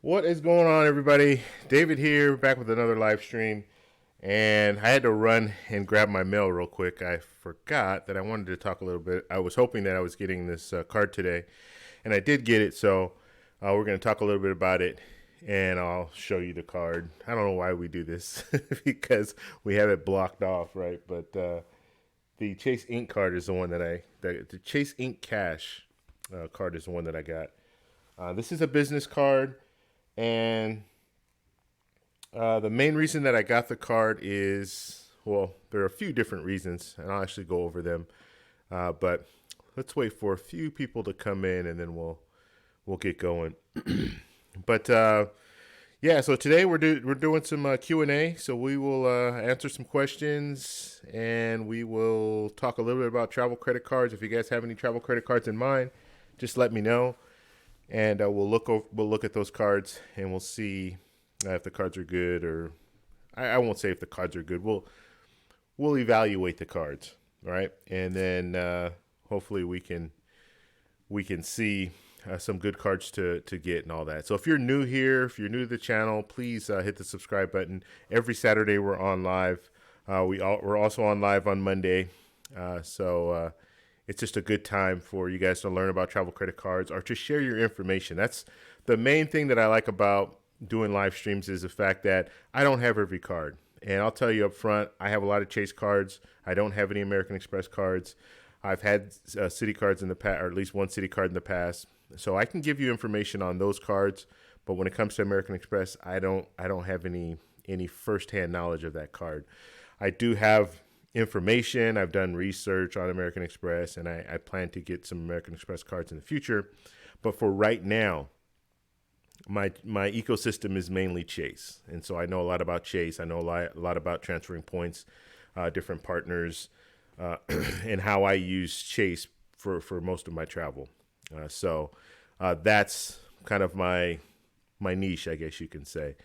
What is going on, everybody? David here, back with another live stream. And I had to run and grab my mail real quick. I forgot that I wanted to talk a little bit. I was hoping that I was getting this card today, and I did get it. So we're going to talk a little bit about it, and I'll show you the card. I don't know why we do this because we have it blocked off, right? But the Chase Ink card is the one the Chase Ink Cash card is the one that I got. This is a business card. And the main reason that I got the card is, well, there are a few different reasons, and I'll actually go over them. But let's wait for a few people to come in, and then we'll get going. But yeah, so today we're doing some Q&A. So we will answer some questions, and we will talk a little bit about travel credit cards. If you guys have any travel credit cards in mind, just let me know. And we'll look at those cards, and we'll see if the cards are good, or I won't say if the cards are good. We'll evaluate the cards, all right? And then hopefully we can see some good cards to get and all that. So if you're new here, if you're new to the channel, please hit the subscribe button. Every Saturday we're on live. We're also on live on Monday. So it's just a good time for you guys to learn about travel credit cards or to share your information. That's the main thing that I like about doing live streams, is the fact that I don't have every card. And I'll tell you up front, I have a lot of Chase cards. I don't have any American Express cards. I've had Citi cards in the past, or at least one Citi card in the past. So I can give you information on those cards, but when it comes to American Express, I don't have any firsthand knowledge of that card. I do have information. I've done research on American Express, and I plan to get some American Express cards in the future. But for right now, my ecosystem is mainly Chase. And so I know a lot about Chase. I know a lot about transferring points, different partners, and how I use Chase for most of my travel. So that's kind of my niche, I guess you can say.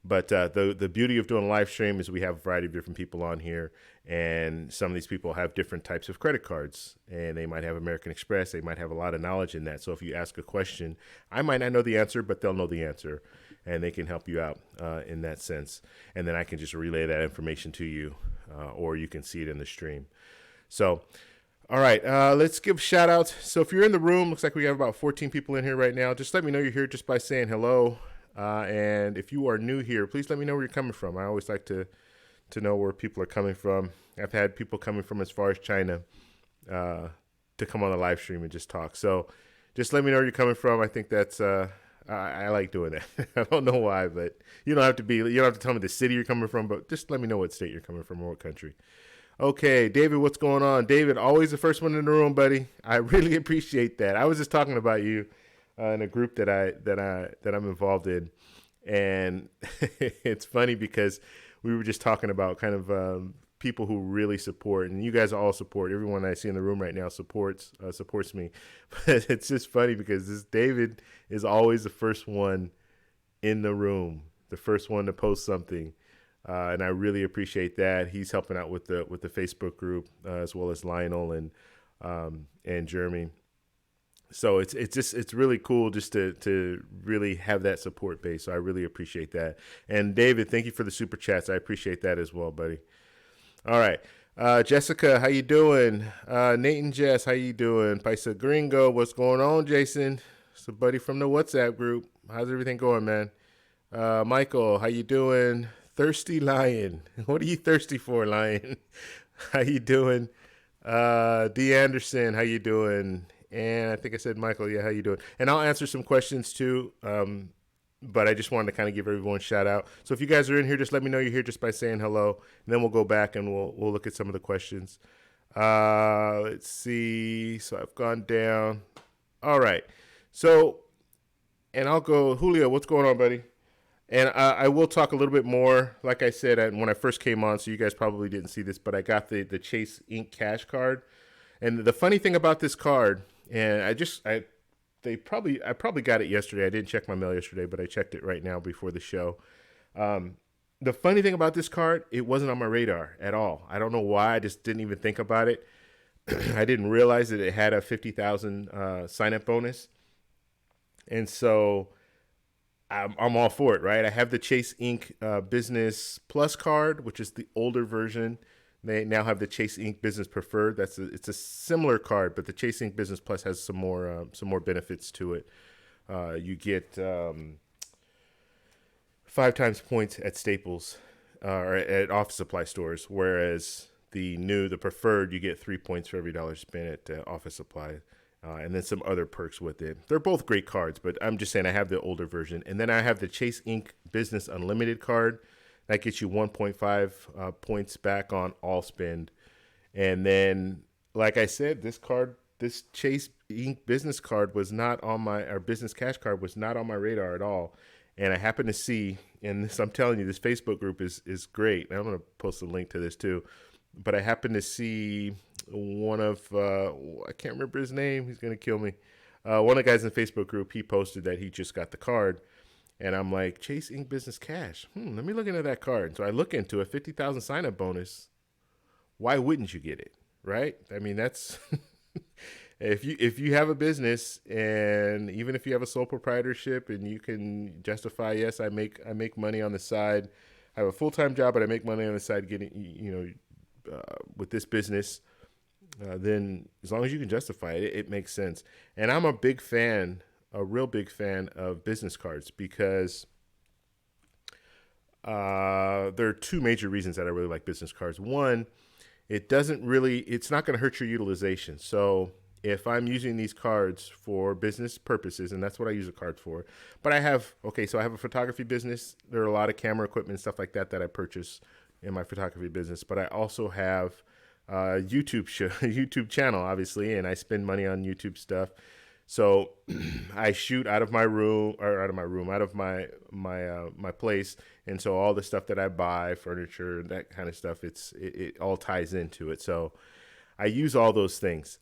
But the beauty of doing a live stream is we have a variety of different people on here, and some of these people have different types of credit cards, and they might have American Express. They might have a lot of knowledge in that. So if you ask a question, I might not know the answer, but they'll know the answer, and they can help you out in that sense. And then I can just relay that information to you, or you can see it in the stream. So, all right, let's give shout outs. So if you're in the room, looks like we have about 14 people in here right now. Just let me know you're here just by saying hello. And if you are new here, please let me know where you're coming from. I always like to know where people are coming from. I've had people coming from as far as China to come on the live stream and just talk. So just let me know where you're coming from. I think that's I like doing that. I don't know why, but you don't have to tell me the city you're coming from, but just let me know what state you're coming from or what country. Okay, David, what's going on? David, always the first one in the room, buddy. I really appreciate that. I was just talking about you in a group that I'm involved in, and it's funny because we were just talking about kind of people who really support, and you guys all support. Everyone I see in the room right now supports me, but it's just funny because this David is always the first one in the room, the first one to post something, and I really appreciate that. He's helping out with the Facebook group as well as Lionel and Jeremy. So it's really cool just to really have that support base. So I really appreciate that. And David, thank you for the super chats. I appreciate that as well, buddy. All right. Jessica, how you doing? Nate and Jess, how you doing? Paisa Gringo, what's going on, Jason? It's a buddy from the WhatsApp group. How's everything going, man? Michael, how you doing? Thirsty Lion. What are you thirsty for, Lion? How you doing? D. Anderson, how you doing? And I think I said, Michael, yeah, how you doing? And I'll answer some questions too, but I just wanted to kind of give everyone a shout out. So if you guys are in here, just let me know you're here just by saying hello, and then we'll go back and we'll look at some of the questions. Let's see. So I've gone down. All right. So, and I'll go, Julio, what's going on, buddy? And I will talk a little bit more. Like I said, when I first came on, so you guys probably didn't see this, but I got the Chase Ink Cash card. And the funny thing about this card, and I probably got it yesterday. I didn't check my mail yesterday, but I checked it right now before the show. The funny thing about this card, it wasn't on my radar at all. I don't know why. I just didn't even think about it. I didn't realize that it had a 50,000 sign-up bonus. And so I'm all for it, right? I have the Chase Inc. Business Plus card, which is the older version. They now have the Chase Inc. Business Preferred. It's a similar card, but the Chase Inc. Business Plus has some more benefits to it. You get 5 times points at Staples or at office supply stores, whereas the Preferred, you get 3 points for every dollar spent at office supply. And then some other perks with it. They're both great cards, but I'm just saying I have the older version. And then I have the Chase Inc. Business Unlimited card. That gets you 1.5 points back on all spend. And then, like I said, this Chase Inc. business card was not on or business cash card was not on my radar at all. And I happened to see, and this, I'm telling you, this Facebook group is great. And I'm going to post a link to this too. But I happened to see one of I can't remember his name. He's gonna kill me. One of the guys in the Facebook group, he posted that he just got the card, and I'm like, Chase Inc. Business Cash. Let me look into that card. So I look into a 50,000 sign up bonus. Why wouldn't you get it, right? I mean, that's if you have a business, and even if you have a sole proprietorship, and you can justify, yes, I make money on the side. I have a full-time job, but I make money on the side getting with this business, then as long as you can justify it, it makes sense. And I'm a real big fan of business cards because there are two major reasons that I really like business cards. One, it's not going to hurt your utilization. So if I'm using these cards for business purposes, and that's what I use a card for, but I have a photography business. There are a lot of camera equipment and stuff like that I purchase in my photography business, but I also have a YouTube channel, obviously, and I spend money on YouTube stuff. So I shoot out of my place, and so all the stuff that I buy, furniture, that kind of stuff, it all ties into it. So I use all those things,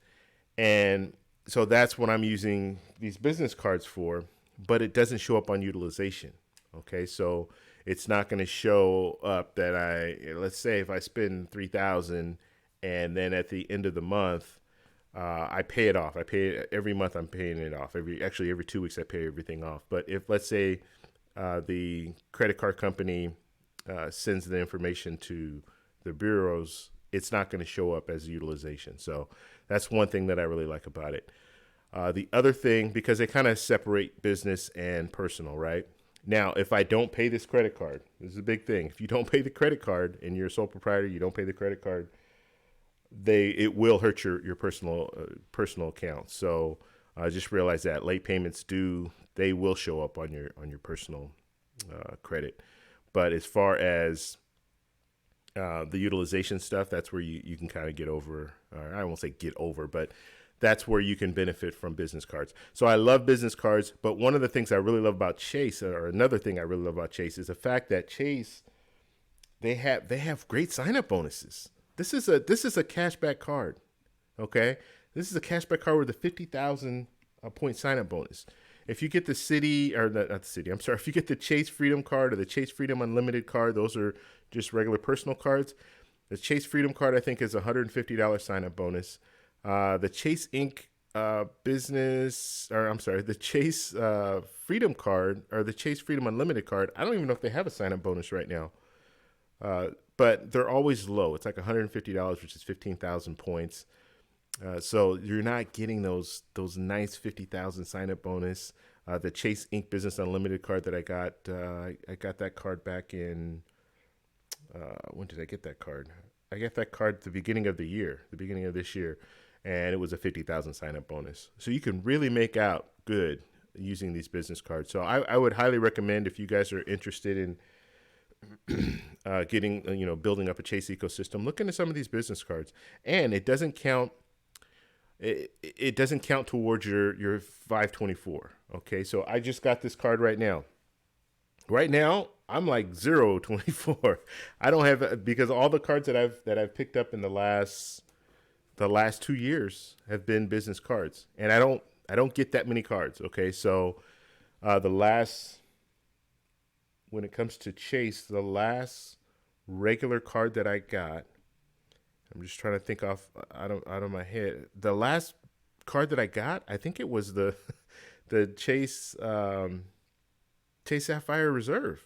and so that's what I'm using these business cards for. But it doesn't show up on utilization. Okay, so it's not going to show up that let's say if I spend $3,000 and then at the end of the month, I pay it off. I pay it every month. I'm paying it off. Every 2 weeks I pay everything off. But if, let's say, the credit card company sends the information to the bureaus, it's not going to show up as utilization. So that's one thing that I really like about it. The other thing, because they kind of separate business and personal, right? Now, if I don't pay this credit card, this is a big thing. If you don't pay the credit card and you're a sole proprietor, you don't pay the credit card, it will hurt your personal account. So just realize that late payments they will show up on your personal credit. But as far as the utilization stuff, that's where you can kind of get over. Or I won't say get over, but that's where you can benefit from business cards. So I love business cards, but one of the things I really love about Chase, or another thing I really love about Chase, is the fact that Chase, they have great sign-up bonuses. This is a cashback card, okay? This is a cashback card with a 50,000 point sign-up bonus. If you get the Citi, or not the Citi, I'm sorry, if you get the Chase Freedom card or the Chase Freedom Unlimited card, those are just regular personal cards. The Chase Freedom card, I think, is a $150 sign-up bonus. The Chase Inc. The Chase Freedom card, or the Chase Freedom Unlimited card, I don't even know if they have a sign-up bonus right now. But they're always low. It's like $150, which is 15,000 points. So you're not getting those nice 50,000 sign-up bonus. The Chase Inc. Business Unlimited card that I got that card back in, when did I get that card? I got that card at the beginning of this year, and it was a 50,000 sign-up bonus. So you can really make out good using these business cards. So I would highly recommend, if you guys are interested in building up a Chase ecosystem, look into some of these business cards. And it doesn't count. It doesn't count towards your 524. Okay, so I just got this card right now. Right now, I'm like 0.24. I don't have, because all the cards that I've picked up in the last 2 years have been business cards, and I don't get that many cards. Okay, so when it comes to Chase, the last regular card that I got, I'm just trying to think out of my head. The last card that I got, I think it was the Chase Chase Sapphire Reserve.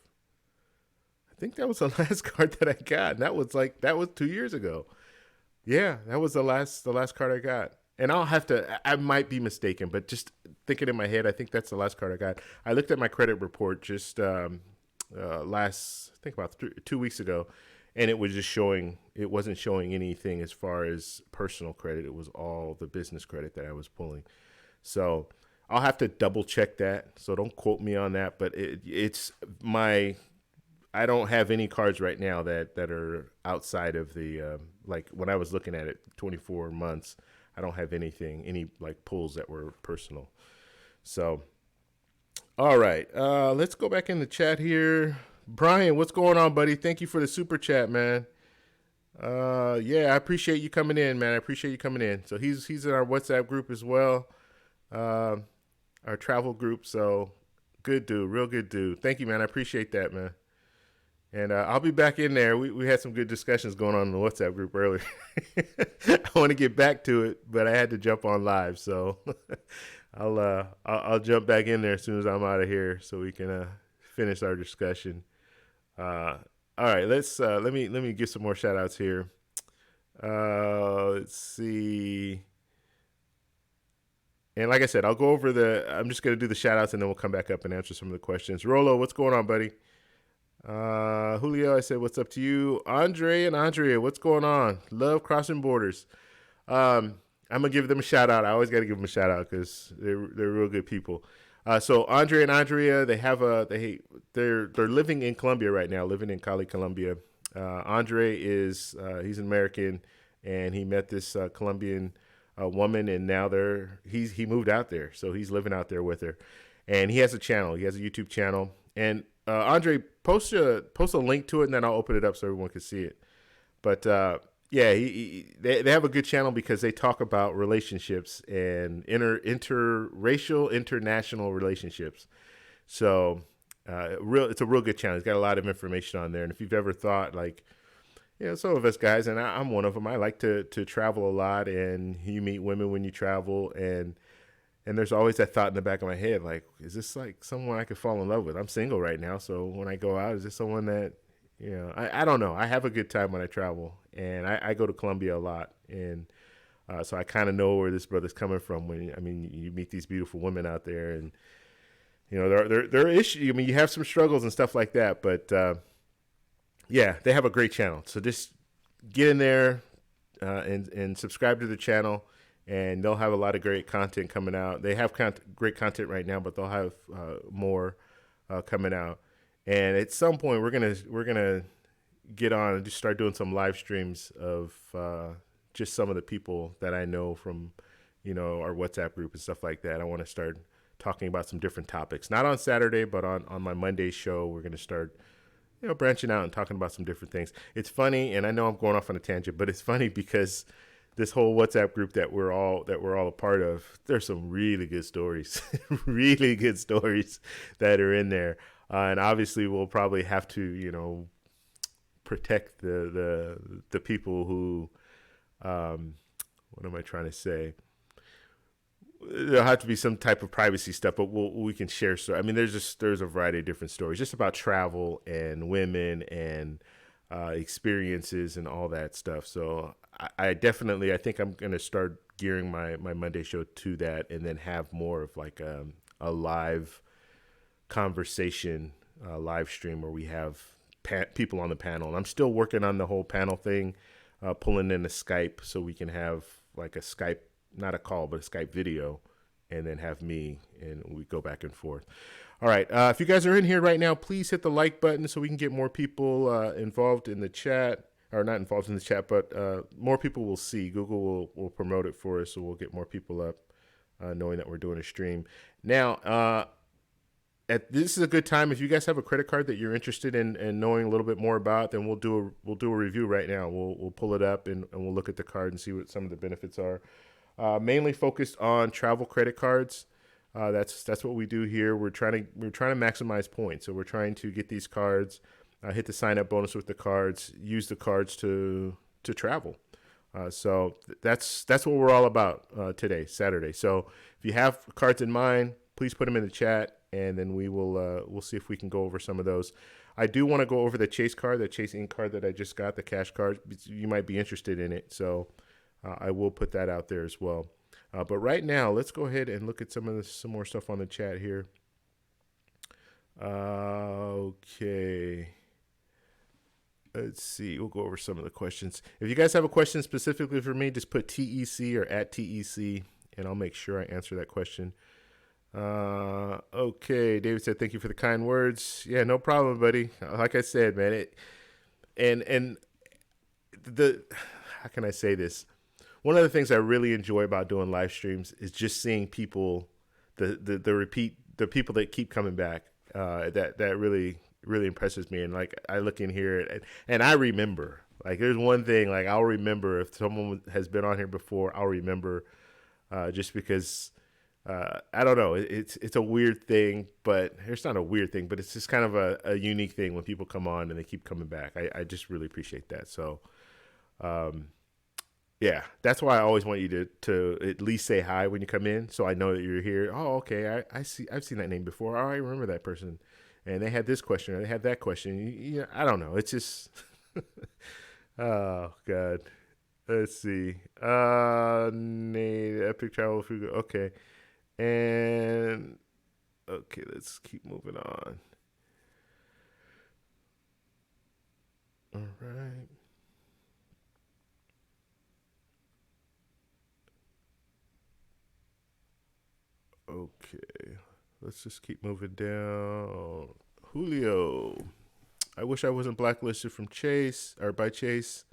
I think that was the last card that I got. And that was 2 years ago. Yeah, that was the last card I got. And I might be mistaken, but just thinking in my head, I think that's the last card I got. I looked at my credit report just I think about 2 weeks ago, and it was just showing, it wasn't showing anything as far as personal credit. It was all the business credit that I was pulling. So I'll have to double check that. So don't quote me on that, but I don't have any cards right now that are outside of the, like when I was looking at it, 24 months, I don't have any like pulls that were personal. So, all right, let's go back in the chat here. Brian, what's going on, buddy? Thank you for the super chat, man. Yeah, I appreciate you coming in, man. I appreciate you coming in. So he's in our WhatsApp group as well, our travel group. So good dude, real good dude. Thank you, man. I appreciate that, man. And I'll be back in there. We had some good discussions going on in the WhatsApp group earlier. I want to get back to it, but I had to jump on live, so I'll jump back in there as soon as I'm out of here, so we can finish our discussion. All right, let me give some more shout outs here. Let's see. And like I said, I'll go over I'm just going to do the shout outs and then we'll come back up and answer some of the questions. Rolo, what's going on, buddy? Julio, I said, what's up to you? Andre and Andrea, what's going on? Love crossing borders. I'm going to give them a shout out. I always got to give them a shout out because they're real good people. So Andre and Andrea, they're living in Colombia right now, living in Cali, Colombia. Andre he's an American, and he met this Colombian woman, and now he moved out there, so he's living out there with her, and he has a channel. He has a YouTube channel, and Andre, post a link to it, and then I'll open it up so everyone can see it. But yeah, they have a good channel because they talk about relationships and interracial, international relationships. So it's a real good channel. It's got a lot of information on there. And if you've ever thought, like, some of us guys, and I'm one of them, I like to travel a lot, and you meet women when you travel, and there's always that thought in the back of my head, like, is this like someone I could fall in love with? I'm single right now, so when I go out, is this someone that, I don't know. I have a good time when I travel, and I go to Colombia a lot, and so I kind of know where this brother's coming from. You meet these beautiful women out there, and there are issues. I mean, you have some struggles and stuff like that, but yeah, they have a great channel. So just get in there and subscribe to the channel. And they'll have a lot of great content coming out. They have great content right now, but they'll have more coming out. And at some point, we're gonna get on and just start doing some live streams of just some of the people that I know from, our WhatsApp group and stuff like that. I want to start talking about some different topics, not on Saturday, but on my Monday show. We're gonna start, branching out and talking about some different things. It's funny, and I know I'm going off on a tangent, but it's funny because this whole WhatsApp group that we're all a part of, there's some really good stories, really good stories that are in there. And obviously we'll probably have to, protect the people who, what am I trying to say? There'll have to be some type of privacy stuff, but we can share. So, there's a variety of different stories just about travel and women and experiences and all that stuff. So I think I'm going to start gearing my Monday show to that, and then have more of like a live conversation, live stream where we have people on the panel. And I'm still working on the whole panel thing, pulling in a Skype so we can have like a Skype, not a call, but a Skype video, and then have me, and we go back and forth. All right. If you guys are in here right now, please hit the like button so we can get more people involved in the chat. Or not involved in the chat, but more people will see. Google will promote it for us, so we'll get more people up knowing that we're doing a stream. Now, this is a good time. If you guys have a credit card that you're interested in knowing a little bit more about, then we'll do a review right now. We'll pull it up and we'll look at the card and see what some of the benefits are. Mainly focused on travel credit cards. That's what we do here. We're trying to maximize points, so we're trying to get these cards. Hit the sign up bonus with the cards, use the cards to travel. So that's what we're all about today, Saturday. So if you have cards in mind, please put them in the chat, and then we'll see if we can go over some of those. I do want to go over the Chase card, the Chase Ink card that I just got, the cash card. You might be interested in it, so I will put that out there as well. But right now, let's go ahead and look at some more stuff on the chat here. Okay. Let's see. We'll go over some of the questions. If you guys have a question specifically for me, just put TEC or at TEC, and I'll make sure I answer that question. Okay. David said, thank you for the kind words. Yeah, no problem, buddy. Like I said, man, how can I say this? One of the things I really enjoy about doing live streams is just seeing people, the people that keep coming back. That really impresses me. And like, I look in here and I remember, like, there's one thing, like, I'll remember if someone has been on here before, I'll remember, just because, I don't know, it's a weird thing, but it's not a weird thing, but it's just kind of a unique thing when people come on and they keep coming back. I just really appreciate that. So, yeah, that's why I always want you to at least say hi when you come in, so I know that you're here. Oh, okay, I've seen that name before. Oh, I remember that person, and they had this question or they had that question. I don't know. It's just, oh God. Let's see. Nate, Epic Travel Food. Okay, and okay, let's keep moving on. All right. Okay, let's just keep moving down. Julio, I wish I wasn't blacklisted from Chase or by Chase.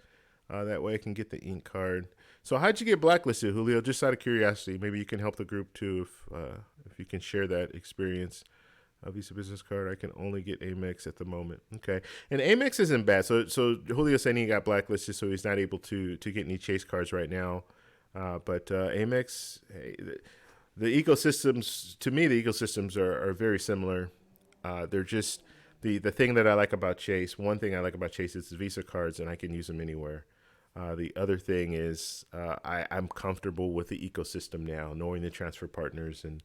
That way I can get the ink card. So how'd you get blacklisted, Julio? Just out of curiosity, maybe you can help the group too if you can share that experience. Visa business card. I can only get Amex at the moment. Okay, and Amex isn't bad. So Julio saying he got blacklisted, so he's not able to get any Chase cards right now. But Amex. Hey, the ecosystems, to me, the ecosystems are very similar. They're just the thing that I like about Chase. One thing I like about Chase is the Visa cards, and I can use them anywhere. The other thing is I'm comfortable with the ecosystem now, knowing the transfer partners and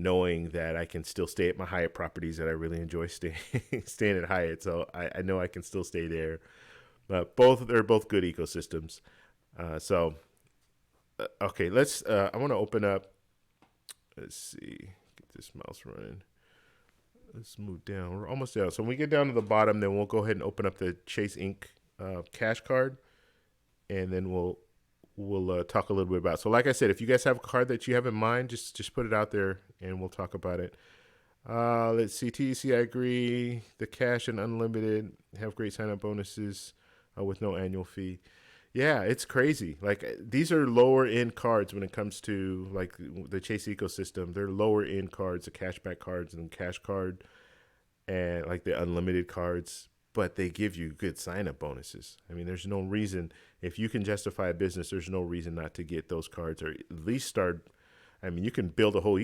knowing that I can still stay at my Hyatt properties that I really enjoy staying at Hyatt. So I know I can still stay there. But they're both good ecosystems. Okay, let's. I want to open up. Let's see. Get this mouse running. Let's move down. We're almost down. So when we get down to the bottom, then we'll go ahead and open up the Chase Ink cash card, and then we'll talk a little bit about it. So like I said, if you guys have a card that you have in mind, just put it out there, and we'll talk about it. Let's see. TEC, I agree. The cash and unlimited have great sign-up bonuses with no annual fee. Yeah, it's crazy. Like, these are lower end cards when it comes to like the Chase ecosystem. They're lower end cards, the cashback cards and cash card, and like the unlimited cards. But they give you good sign up bonuses. I mean, there's no reason, if you can justify a business, there's no reason not to get those cards, or at least start. I mean, you can build a whole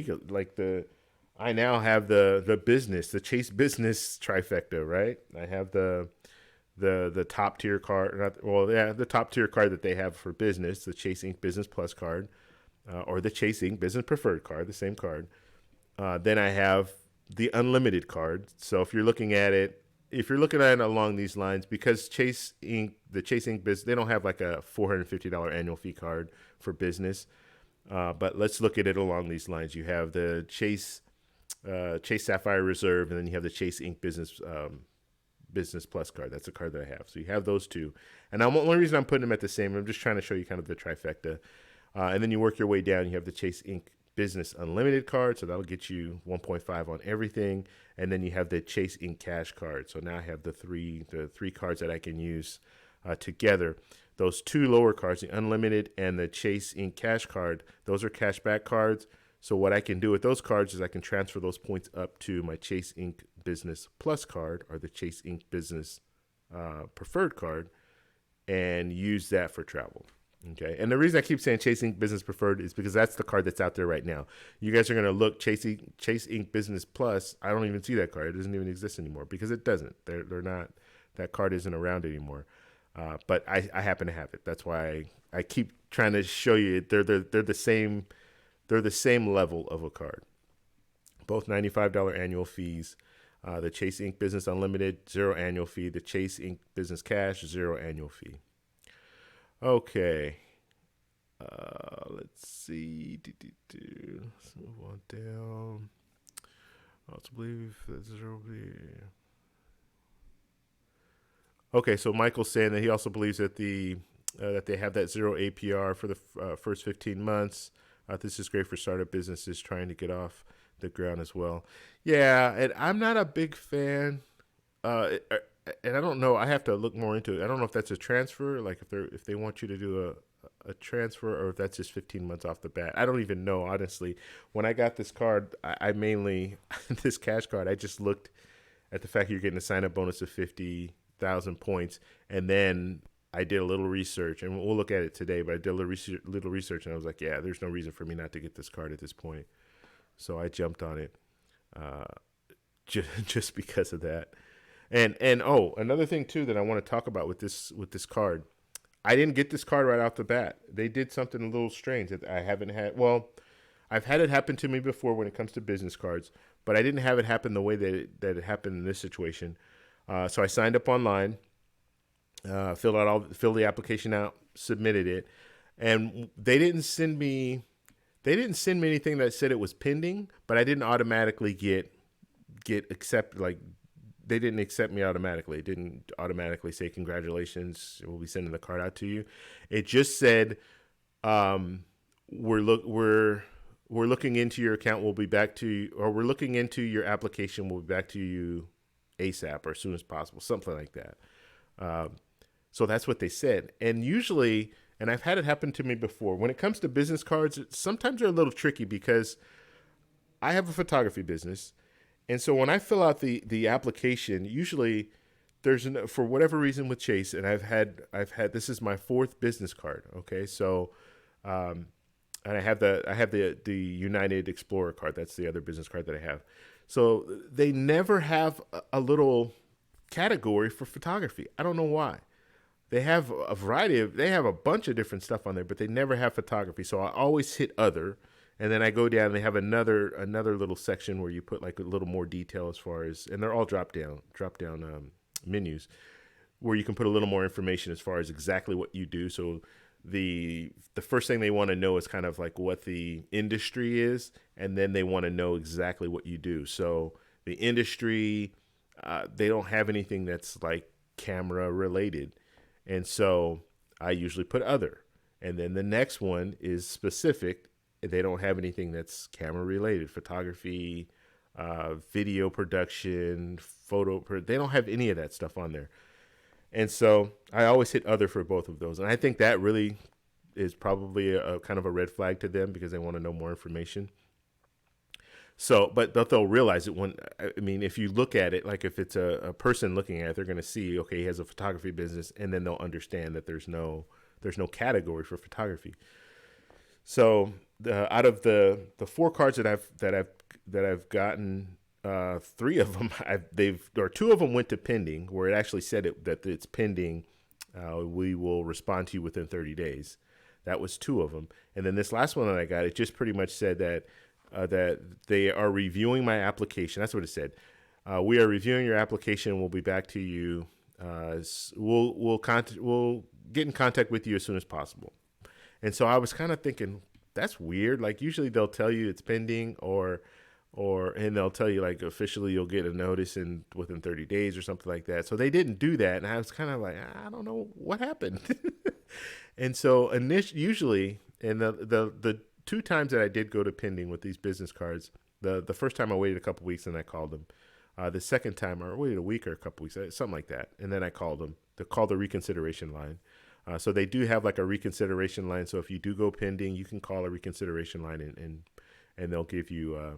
I now have the Chase business trifecta, right? I have the top tier card, the top tier card that they have for business, the Chase Ink Business Plus card, or the Chase Ink Business Preferred card, the same card. Then I have the unlimited card. So if you're looking at it along these lines, because the Chase Ink Business, they don't have like a $450 annual fee card for business. But let's look at it along these lines. You have the Chase Sapphire Reserve, and then you have the Chase Ink Business Plus card. That's a card that I have. So you have those two. And the only reason I'm putting them at the same, I'm just trying to show you kind of the trifecta. And then you work your way down. You have the Chase Ink Business Unlimited card. So that'll get you 1.5 on everything. And then you have the Chase Ink Cash card. So now I have the three cards that I can use together. Those two lower cards, the Unlimited and the Chase Ink Cash card, those are cashback cards. So what I can do with those cards is I can transfer those points up to my Chase Ink Business Plus card, or the Chase Ink Business Preferred card, and use that for travel. Okay. And the reason I keep saying Chase Ink Business Preferred is because that's the card that's out there right now. You guys are going to look Chase Ink Business Plus. I don't even see that card. It doesn't even exist anymore because it doesn't. They're not. That card isn't around anymore. But I happen to have it. That's why I keep trying to show you they're the same. They're the same level of a card. both $95 annual fees. The Chase Inc. Business Unlimited, 0 annual fee. The Chase Inc. Business Cash, 0 annual fee. Okay. Let's see. Let's move on down. I also believe that 0 will be. Okay, so Michael's saying that he also believes that that they have that 0 APR for the first 15 months. This is great for startup businesses trying to get off the ground as well. Yeah, and I'm not a big fan. And I don't know. I have to look more into it. I don't know if that's a transfer, like if they want you to do a transfer, or if that's just 15 months off the bat. I don't even know, honestly. When I got this card, I mainly this cash card. I just looked at the fact you're getting a sign up bonus of 50,000 points, and then I did a little research, and we'll look at it today. But I did a little research, and I was like, yeah, there's no reason for me not to get this card at this point. So I jumped on it, just because of that. And oh, another thing too that I want to talk about with this card, I didn't get this card right off the bat. They did something a little strange that I haven't had. Well, I've had it happen to me before when it comes to business cards, but I didn't have it happen the way that it happened in this situation. So I signed up online, filled the application out, submitted it, and they didn't send me anything that said it was pending, but I didn't automatically get accepted. Like, they didn't accept me automatically. It didn't automatically say, congratulations, we'll be sending the card out to you. It just said, we're looking into your account. We'll be back to you, or we're looking into your application. We'll be back to you ASAP, or as soon as possible, something like that. So that's what they said. And usually, and I've had it happen to me before, when it comes to business cards, sometimes they're a little tricky because I have a photography business. And so when I fill out the application, usually for whatever reason with Chase, and I've had this is my 4th business card. Okay. So, and I have the United Explorer card. That's the other business card that I have. So they never have a little category for photography. I don't know why. They have they have a bunch of different stuff on there, but they never have photography. So I always hit other, and then I go down and they have another little section where you put like a little more detail as far as, and they're all drop down menus where you can put a little more information as far as exactly what you do. So the first thing they want to know is kind of like what the industry is, and then they want to know exactly what you do. So the industry, they don't have anything that's like camera related. And so I usually put other. And then the next one is specific. They don't have anything that's camera related, photography, video production, they don't have any of that stuff on there. And so I always hit other for both of those. And I think that really is probably a kind of a red flag to them because they want to know more information. So, but they'll realize it if you look at it, like if it's a person looking at it, they're going to see, okay, he has a photography business, and then they'll understand that there's no category for photography. So out of the 4 cards that I've gotten, 3 of them, 2 of them went to pending, where it actually said that it's pending. We will respond to you within 30 days. That was 2 of them. And then this last one that I got, it just pretty much said that they are reviewing my application. That's what it said. We are reviewing your application. We'll be back to you. We'll get in contact with you as soon as possible. And so I was kind of thinking, that's weird. Like usually they'll tell you it's pending, and they'll tell you like officially you'll get a notice within 30 days or something like that. So they didn't do that, and I was kind of like, I don't know what happened. And so usually, and the 2 times that I did go to pending with these business cards, the first time I waited a couple weeks and I called them. The second time I waited a week or a couple weeks, something like that, and then I called them. They called the reconsideration line. So they do have like a reconsideration line. So if you do go pending, you can call a reconsideration line, and they'll give you.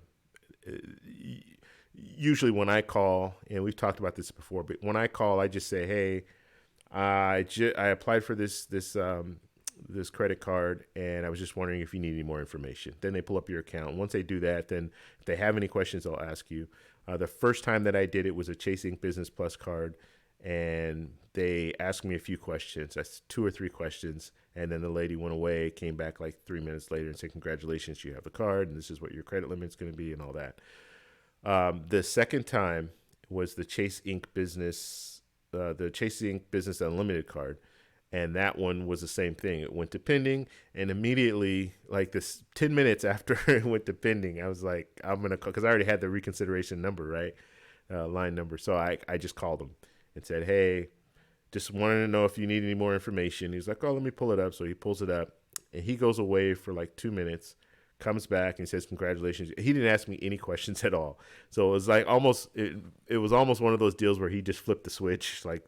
Usually when I call, and we've talked about this before, but when I call, I just say, hey, I applied for this credit card, and I was just wondering if you need any more information. Then they pull up your account. Once they do that, then if they have any questions, they'll ask you. The first time that I did it was a Chase Inc. Business Plus card, and they asked me a few questions. That's 2 or 3 questions, and then the lady went away, came back like 3 minutes later and said, congratulations, you have the card, and this is what your credit limit's going to be and all that. The second time was the Chase Inc. Business Unlimited card, and that one was the same thing. It went to pending, and immediately, like this 10 minutes after it went to pending, I was like, I'm gonna call because I already had the reconsideration number, right, line number. So I just called him and said, hey, just wanted to know if you need any more information. He's like, oh, let me pull it up. So he pulls it up, and he goes away for like 2 minutes, comes back and says, congratulations. He didn't ask me any questions at all. So it was like it was almost one of those deals where he just flipped the switch. Like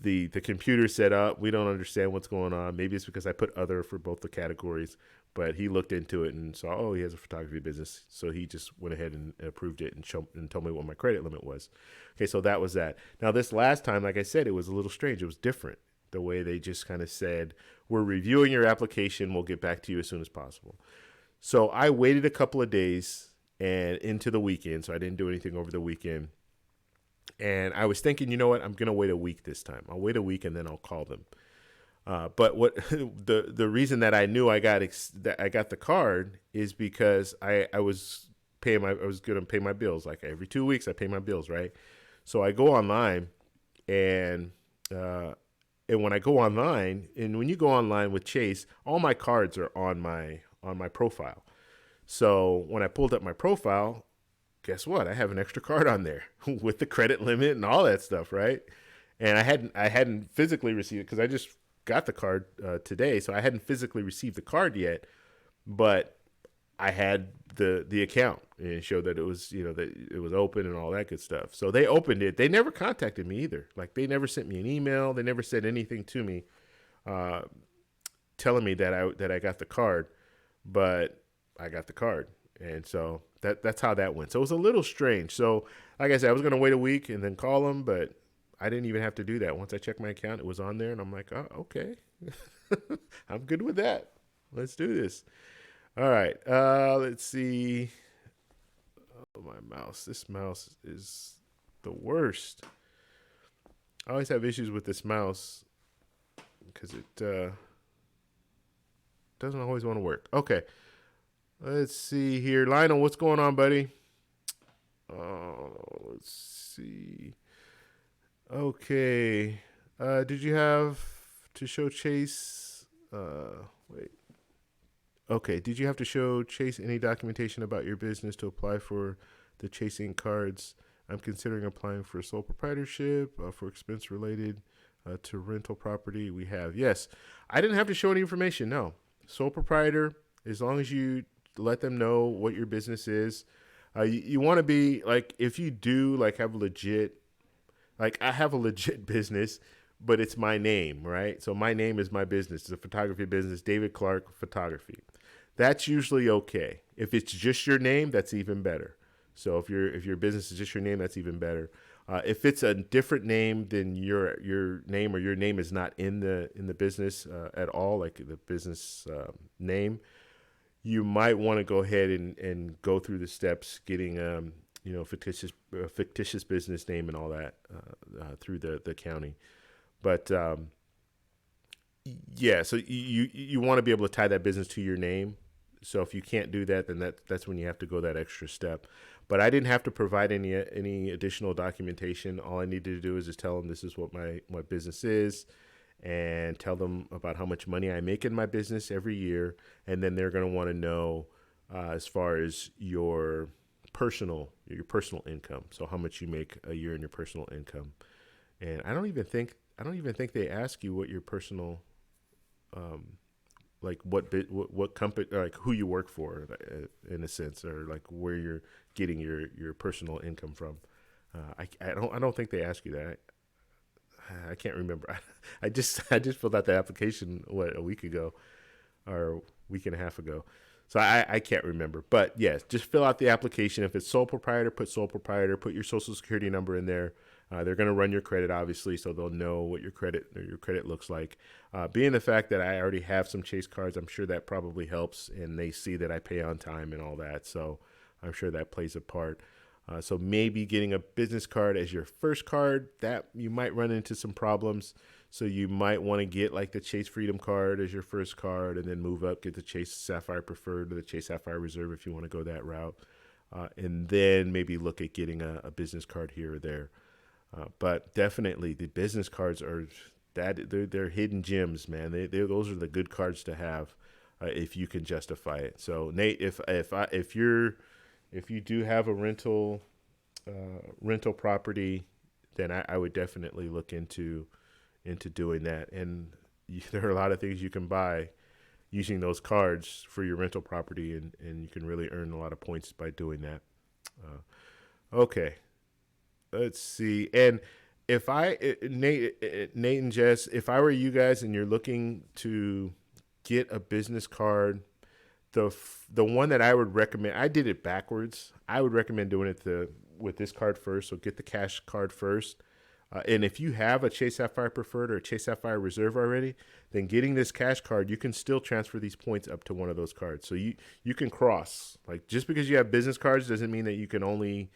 the computer set up, we don't understand what's going on. Maybe it's because I put other for both the categories, but he looked into it and saw, oh, he has a photography business. So he just went ahead and approved it and told me what my credit limit was. Okay, so that was that. Now, this last time, like I said, it was a little strange. It was different. The way they just kind of said, we're reviewing your application. We'll get back to you as soon as possible. So I waited a couple of days and into the weekend. So I didn't do anything over the weekend. And I was thinking, you know what? I'm going to wait a week this time. I'll wait a week and then I'll call them. But what the reason that I knew that I got the card is because I was going to pay my bills. Like every 2 weeks I pay my bills, right? So I go online and when I go online, and when you go online with Chase, all my cards are on my profile. So when I pulled up my profile, guess what? I have an extra card on there with the credit limit and all that stuff, right? And I hadn't physically received it because I just got the card today, so I hadn't physically received the card yet, but I had the account and it showed that it was that it was open and all that good stuff. So they opened it. They never contacted me either. Like they never sent me an email. They never said anything to me, telling me that I got the card, but I got the card, and so that's how that went. So it was a little strange. So like I said, I was gonna wait a week and then call them, but I didn't even have to do that. Once I checked my account, it was on there, and I'm like, oh, okay, I'm good with that. Let's do this. All right, let's see. Oh, my mouse. This mouse is the worst. I always have issues with this mouse because it doesn't always want to work. Okay, let's see here. Lionel, what's going on, buddy? Let's see. Okay. Did you have to show Chase? Wait. Okay. Did you have to show Chase any documentation about your business to apply for the Chase Inc. cards? I'm considering applying for sole proprietorship for expense related to rental property. We have. Yes. I didn't have to show any information. No. Sole proprietor, as long as you let them know what your business is. You want to be like, if you do like have a legit, like I have a legit business, but it's my name, right? So my name is my business. It's a photography business, David Clark Photography. That's usually okay. If it's just your name, that's even better. So if your business is just your name, that's even better. If it's a different name than your name, or your name is not in the business at all, like the business name, you might want to go ahead and go through the steps getting fictitious business name and all that through the county. But yeah, so you want to be able to tie that business to your name. So if you can't do that, then that's when you have to go that extra step. But I didn't have to provide any additional documentation. All I needed to do is just tell them this is what my business is, and tell them about how much money I make in my business every year. And then they're going to want to know as far as your personal income. So how much you make a year in your personal income. And I don't even think they ask you what your personal, like what company, like who you work for, in a sense, or like where you're getting your personal income from. I don't think they ask you that. I can't remember. I just filled out the application a week ago, or a week and a half ago. So I can't remember. But yes, just fill out the application. If it's sole proprietor, put sole proprietor. Put your social security number in there. They're going to run your credit, obviously, so they'll know what your credit looks like. Being the fact that I already have some Chase cards, I'm sure that probably helps, and they see that I pay on time and all that. So I'm sure that plays a part. So maybe getting a business card as your first card, that you might run into some problems. So you might want to get like the Chase Freedom card as your first card, and then move up, get the Chase Sapphire Preferred or the Chase Sapphire Reserve if you want to go that route. and then maybe look at getting a business card here or there. But definitely, the business cards are they're hidden gems, man. Those are the good cards to have if you can justify it. So Nate, if you do have a rental property, then I would definitely look into doing that. And there are a lot of things you can buy using those cards for your rental property, and you can really earn a lot of points by doing that. Okay, let's see. And if Nate and Jess, if I were you guys and you're looking to get a business card, the one that I would recommend, I did it backwards. I would recommend doing it with this card first. So get the cash card first. And if you have a Chase Sapphire Preferred or a Chase Sapphire Reserve already, then getting this cash card, you can still transfer these points up to one of those cards. So you can cross. Like, just because you have business cards doesn't mean that you can only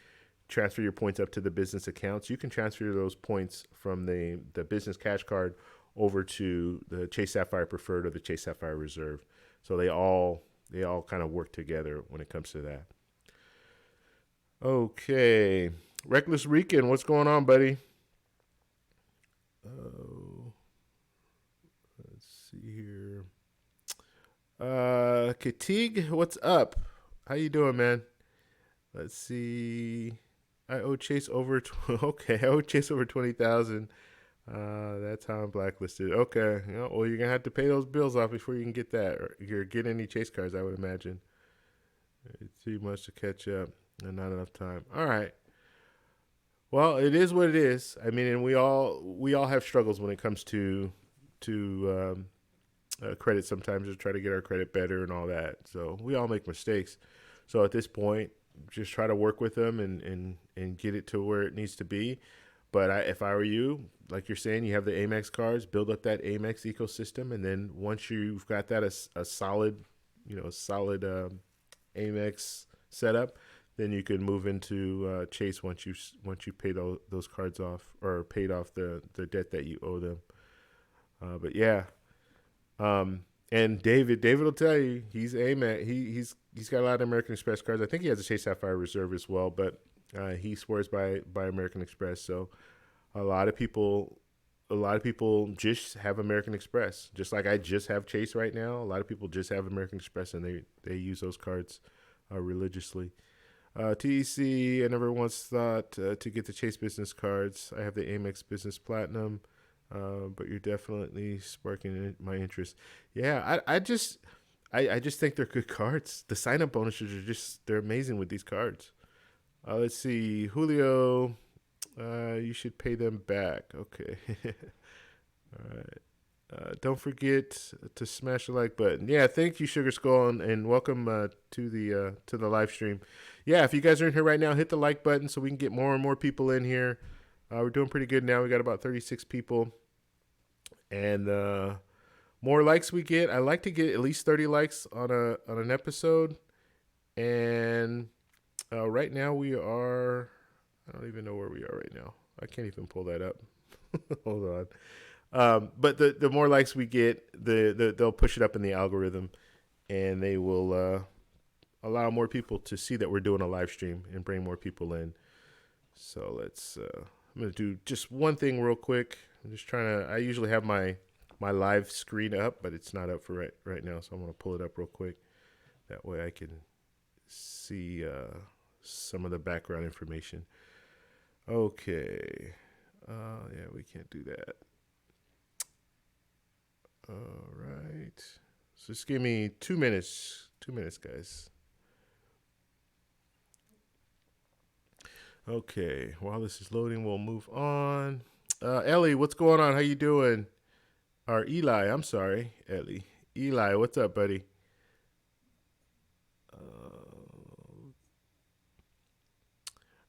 transfer your points up to the business accounts. You can transfer those points from the business cash card over to the Chase Sapphire Preferred or the Chase Sapphire Reserve. So they all kind of work together when it comes to that. Okay. Reckless Rican, what's going on, buddy? Oh, let's see here. Katig, what's up? How you doing, man? Let's see. I owe Chase over. Okay, I owe Chase over 20,000. That's how I'm blacklisted. Okay, well, you're gonna have to pay those bills off before you can get that, or you're get any Chase cards. I would imagine. It's too much to catch up, and not enough time. All right. Well, it is what it is. I mean, and we all have struggles when it comes to credit sometimes, to try to get our credit better and all that. So we all make mistakes. So at this point, just try to work with them and get it to where it needs to be. But if I were you, like you're saying, you have the Amex cards, build up that Amex ecosystem, and then once you've got that a solid Amex setup, then you can move into Chase once you pay those cards off, or paid off the debt that you owe them. But yeah, and David will tell you he's Amex. He's got a lot of American Express cards. I think he has a Chase Sapphire Reserve as well, but he swears by American Express. So a lot of people just have American Express, just like I just have Chase right now. A lot of people just have American Express, and they use those cards religiously. TEC, I never once thought to get the Chase business cards. I have the Amex Business Platinum, but you're definitely sparking my interest. Yeah, I just think they're good cards. The sign-up bonuses they're amazing with these cards. Let's see, Julio, you should pay them back. Okay. All right. Don't forget to smash the like button. Yeah, thank you, Sugar Skull, and welcome to the live stream. Yeah, if you guys are in here right now, hit the like button so we can get more and more people in here. We're doing pretty good now. We got about 36 people, and more likes we get. I like to get at least 30 likes on an episode, and right now we are. I don't even know where we are right now. I can't even pull that up. Hold on. But the more likes we get, they'll push it up in the algorithm, and they will allow more people to see that we're doing a live stream and bring more people in. So let's. I'm gonna do just one thing real quick. I'm just trying to. I usually have my live screen up, but it's not up for right now. So I'm gonna pull it up real quick. That way I can see some of the background information. Okay. Yeah, we can't do that. All right. So just give me 2 minutes. 2 minutes, guys. Okay. While this is loading, we'll move on. Ellie, what's going on? How you doing? Or Eli, I'm sorry, Ellie. Eli, what's up, buddy?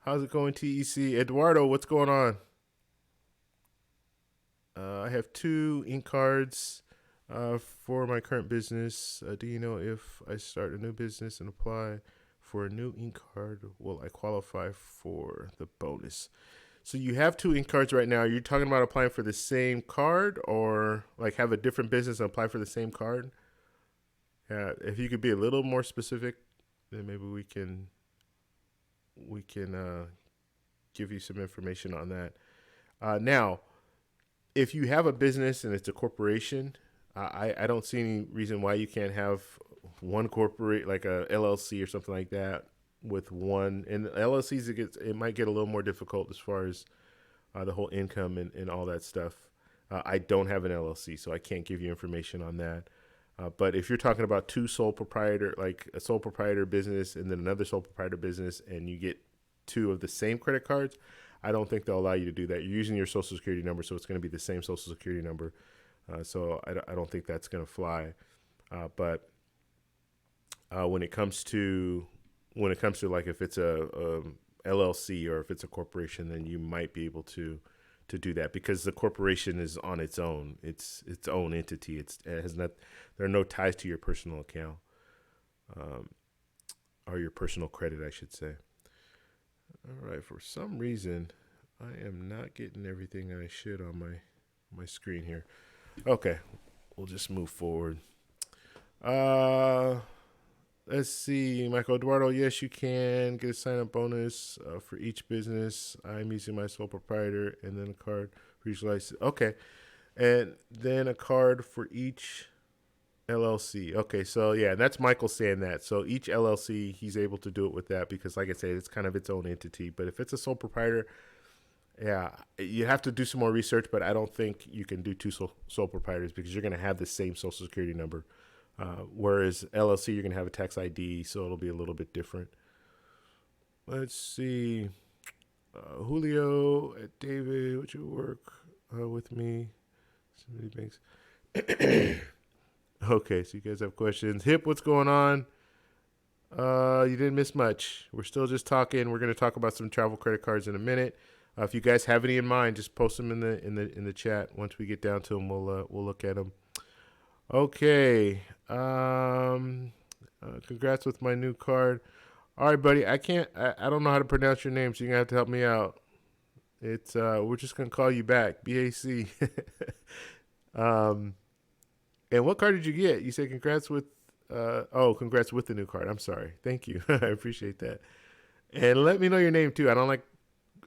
How's it going, TEC? Eduardo, what's going on? I have 2 ink cards for my current business. Do you know if I start a new business and apply for a new ink card, will I qualify for the bonus? So you have 2 ink cards right now. Are you talking about applying for the same card, or like have a different business and apply for the same card? Yeah, if you could be a little more specific, then maybe we can give you some information on that. Now, if you have a business and it's a corporation, I don't see any reason why you can't have one corporate, like a LLC or something like that, with one. And LLCs, it might get a little more difficult as far as the whole income and all that stuff. I don't have an LLC, so I can't give you information on that. But if you're talking about two sole proprietor, like a sole proprietor business and then another sole proprietor business, and you get two of the same credit cards, I don't think they'll allow you to do that. You're using your social security number, so it's going to be the same social security number. So I don't think that's going to fly. But when it comes to like if it's a LLC or if it's a corporation, then you might be able to do that because the corporation is on its own. It's its own entity. It has not. There are no ties to your personal account, or your personal credit, I should say. All right. For some reason, I am not getting everything I should on my screen here. Okay, we'll just move forward. Let's see, Michael Eduardo. Yes, you can get a sign-up bonus for each business. I'm using my sole proprietor, and then a card for each license. Okay, and then a card for each LLC. Okay, so yeah, that's Michael saying that. So each LLC, he's able to do it with that because, like I said, it's kind of its own entity. But if it's a sole proprietor, yeah, you have to do some more research. But I don't think you can do two sole proprietors because you're going to have the same social security number. Whereas LLC, you're going to have a tax ID, so it'll be a little bit different. Let's see. Julio, David, would you work with me? Somebody banks. Okay, so you guys have questions. Hip, what's going on? You didn't miss much. We're still just talking. We're going to talk about some travel credit cards in a minute. If you guys have any in mind, just post them in the chat. Once we get down to them, we'll look at them. Okay. Congrats with my new card. All right, buddy. I don't know how to pronounce your name, so you're gonna have to help me out. It's we're just gonna call you back. BAC. And what card did you get? You said congrats with congrats with the new card. I'm sorry. Thank you. I appreciate that. And let me know your name too. I don't like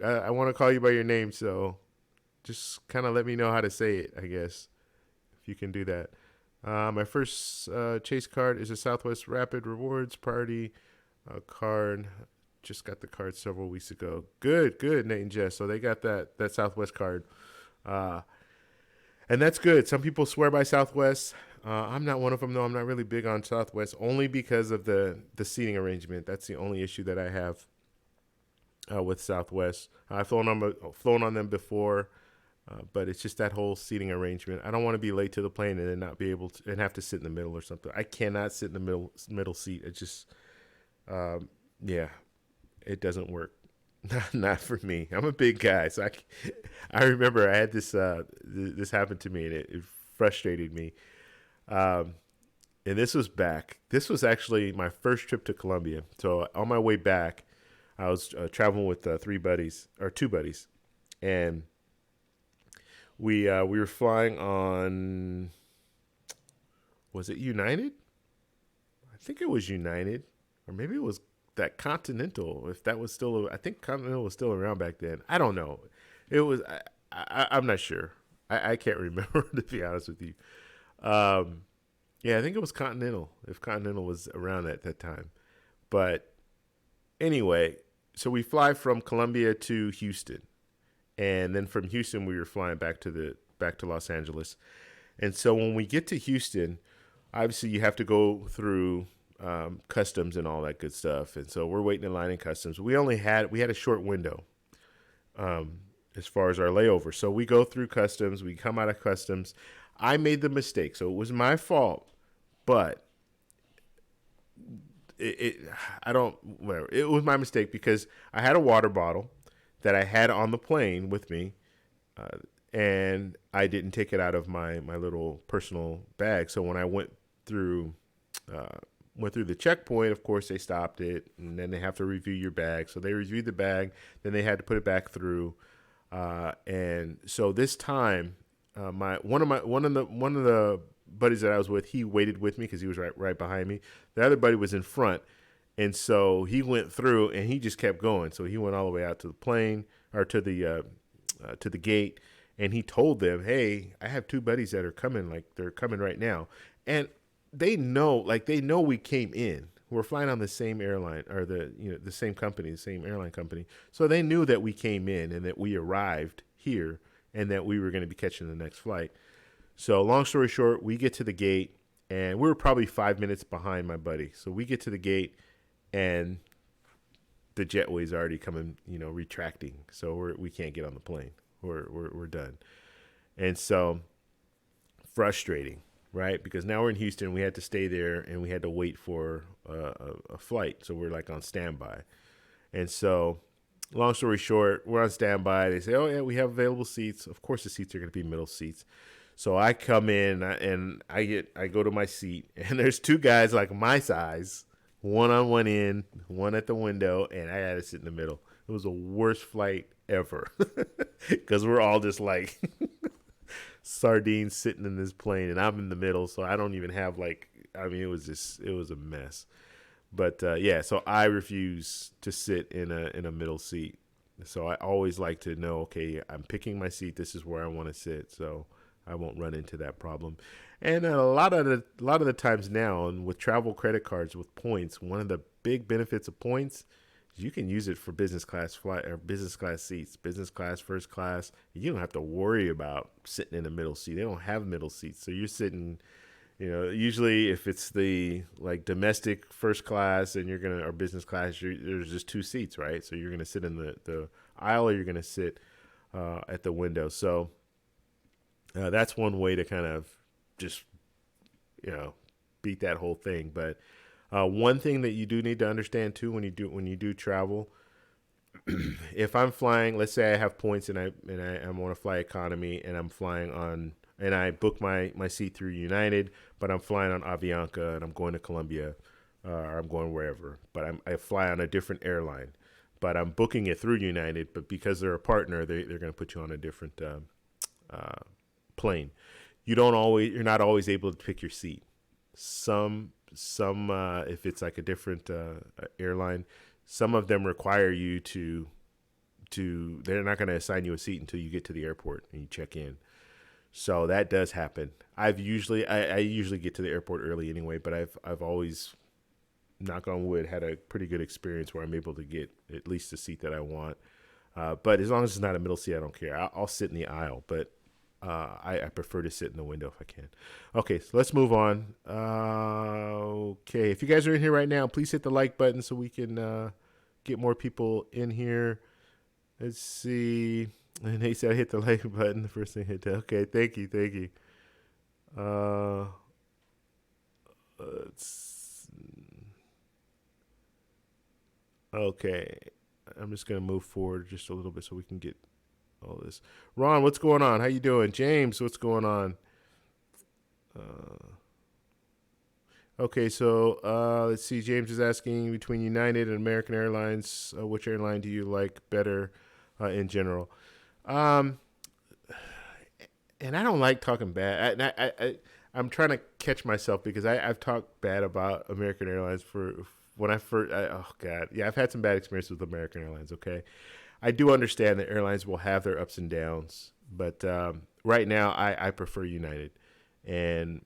I want to call you by your name, so just kind of let me know how to say it, I guess. If you can do that. My first Chase card is a Southwest Rapid Rewards Party card. Just got the card several weeks ago. Good, Nate and Jess. So they got that Southwest card. And that's good. Some people swear by Southwest. I'm not one of them, though. I'm not really big on Southwest, only because of the seating arrangement. That's the only issue that I have with Southwest. I've flown on them before. But it's just that whole seating arrangement. I don't want to be late to the plane and then not be able to and have to sit in the middle or something. I cannot sit in the middle seat. It just, it doesn't work. Not for me. I'm a big guy, so I remember I had this happen to me and it frustrated me. And this was back. This was actually my first trip to Colombia. So on my way back, I was traveling with two buddies, and we were flying on, was it United? I think it was United, or maybe it was that Continental. If that was still, I think Continental was still around back then. I don't know. It was. I'm not sure. I can't remember, to be honest with you. Yeah, I think it was Continental. If Continental was around at that time, but anyway, so we fly from Colombia to Houston. And then from Houston, we were flying back to Los Angeles. And so when we get to Houston, obviously you have to go through customs and all that good stuff. And so we're waiting in line in customs. We had a short window as far as our layover. So we go through customs. We come out of customs. I made the mistake, so it was my fault. But it was my mistake because I had a water bottle that I had on the plane with me, and I didn't take it out of my little personal bag. So when I went through the checkpoint, of course, they stopped it, and then they have to review your bag. So they reviewed the bag, then they had to put it back through. And so this time, one of the buddies that I was with, he waited with me because he was right behind me. The other buddy was in front. And so he went through and he just kept going. So he went all the way out to the plane or to the gate, and he told them, "Hey, I have two buddies that are coming. Like they're coming right now." And they know we came in. We're flying on the same airline or the same company, the same airline company. So they knew that we came in and that we arrived here and that we were going to be catching the next flight. So long story short, we get to the gate and we were probably 5 minutes behind my buddy. So we get to the gate and the jetway's already coming, retracting. So we can't get on the plane. We're done. And so frustrating, right? Because now we're in Houston. We had to stay there and we had to wait for a flight. So we're like on standby. And so long story short, we're on standby. They say, "Oh yeah, we have available seats." Of course the seats are going to be middle seats. So I come in and I go to my seat and there's two guys like my size, one on one end, one at the window, and I had to sit in the middle. It was the worst flight ever because we're all just like sardines sitting in this plane, and I'm in the middle, so I don't even have it was a mess. But yeah, so I refuse to sit in a middle seat. So I always like to know, okay, I'm picking my seat. This is where I want to sit. So I won't run into that problem. And a lot of the times now, and with travel credit cards with points, one of the big benefits of points is you can use it for business class flight or business class seats, business class, first class. You don't have to worry about sitting in a middle seat. They don't have middle seats, so you're sitting. Usually if it's the domestic first class and or business class, there's just two seats, right? So you're gonna sit in the aisle or you're gonna sit at the window. So that's one way to kind of just, beat that whole thing. But one thing that you do need to understand too when you do travel, if I'm flying, let's say I have points and I want to fly economy and I'm flying on and I book my seat through United, but I'm flying on Avianca and I'm going to Colombia or I'm going wherever, but I fly on a different airline, but I'm booking it through United, but because they're a partner, they're going to put you on a different plane. You're not always able to pick your seat. Some if it's like a different airline, some of them require you to they're not going to assign you a seat until you get to the airport and you check in. So that does happen. I usually get to the airport early anyway, but I've always, knock on wood, had a pretty good experience where I'm able to get at least the seat that I want. But as long as it's not a middle seat, I don't care. I'll sit in the aisle, but I prefer to sit in the window if I can. Okay, so let's move on. Okay, if you guys are in here right now, please hit the like button so we can get more people in here. Let's see. And he said, hit the like button. The first thing hit that. Okay, thank you. Okay, I'm just going to move forward just a little bit so we can get all this. Ron, what's going on? How you doing? James, what's going on? Okay, so let's see. James is asking between United and American Airlines, which airline do you like better in general? And I don't like talking bad. I'm trying to catch myself because I've talked bad about American Airlines when I first. Oh God, yeah, I've had some bad experiences with American Airlines. Okay, I do understand that airlines will have their ups and downs, but right now I prefer United, and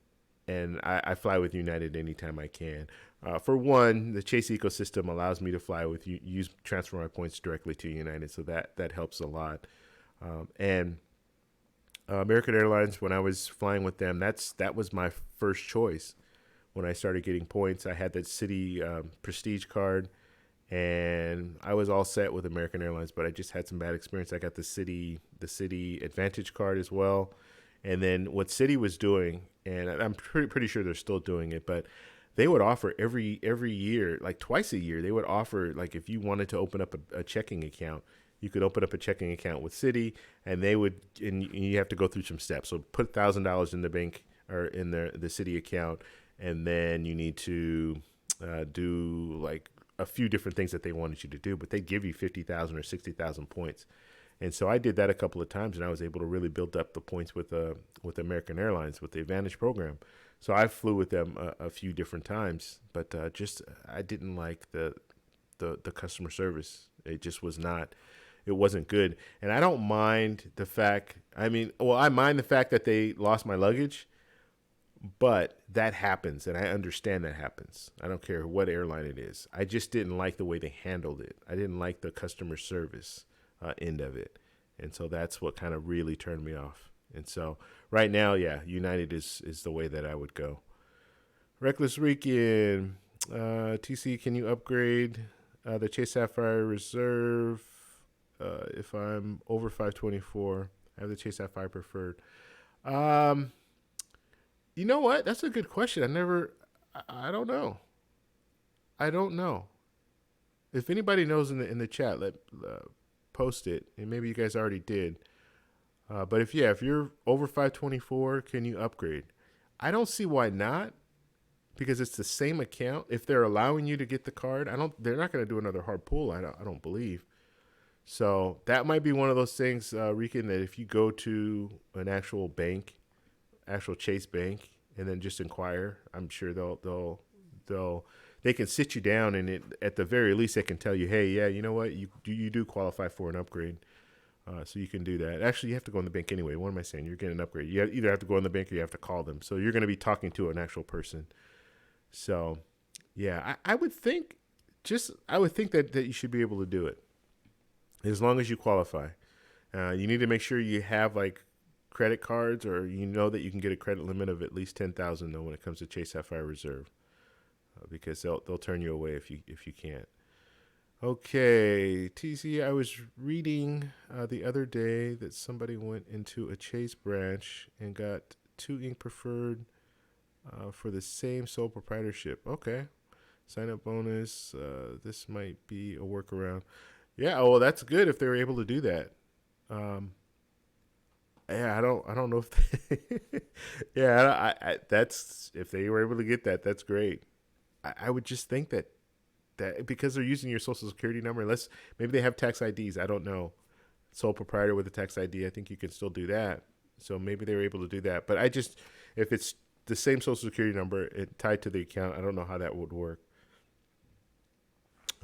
I fly with United anytime I can. For one, the Chase ecosystem allows me to fly with use transfer my points directly to United, so that helps a lot. And American Airlines, when I was flying with them, that was my first choice. When I started getting points, I had that Citi Prestige card, and I was all set with American Airlines. But I just had some bad experience. I got the Citi AAdvantage card as well, and then what Citi was doing, and I'm pretty sure they're still doing it, but they would offer every year, like twice a year, they would offer, like if you wanted to open up a checking account, you could open up a checking account with Citi, and you have to go through some steps. So put $1,000 in the bank or in the Citi account, and then you need to do like a few different things that they wanted you to do, but they give you 50,000 or 60,000 points. And so I did that a couple of times, and I was able to really build up the points with American Airlines with the AAdvantage program. So I flew with them a few different times, but just I didn't like the customer service. It just was not. It wasn't good, and I don't mind the fact. I mean, well, I mind the fact that they lost my luggage, but that happens, and I understand that happens. I don't care what airline it is. I just didn't like the way they handled it. I didn't like the customer service end of it, and so that's what kind of really turned me off. And so right now, yeah, United is the way that I would go. Reckless Weekend, TC, can you upgrade the Chase Sapphire Reserve if I'm over 524? I have the Chase Sapphire Preferred. You know what? That's a good question. I don't know. I don't know. If anybody knows in the chat, let post it, and maybe you guys already did. But if you're over 524, can you upgrade? I don't see why not, because it's the same account. If they're allowing you to get the card, they're not going to do another hard pull. I don't believe. So that might be one of those things, Rican, that if you go to an actual bank, actual Chase bank, and then just inquire, I'm sure they can sit you down, and at the very least they can tell you, hey, yeah, you know what, you do qualify for an upgrade. So you can do that. Actually, you have to go in the bank anyway. What am I saying? You're getting an upgrade. You either have to go in the bank or you have to call them. So you're going to be talking to an actual person. So, yeah, I would think that you should be able to do it as long as you qualify. You need to make sure you have like credit cards, or you know that you can get a credit limit of at least $10,000 though when it comes to Chase Sapphire Reserve, because they'll turn you away if you can't. Okay, TC, I was reading the other day that somebody went into a Chase branch and got 2 Ink Preferred for the same sole proprietorship. Okay, sign up bonus. This might be a workaround. Yeah, well, that's good if they were able to do that. Yeah, I don't know if yeah, that's if they were able to get that, that's great. I would just think that because they're using your social security number, unless maybe they have tax IDs, I don't know. Sole proprietor with a tax ID, I think you can still do that. So maybe they were able to do that. But if it's the same social security number tied to the account, I don't know how that would work.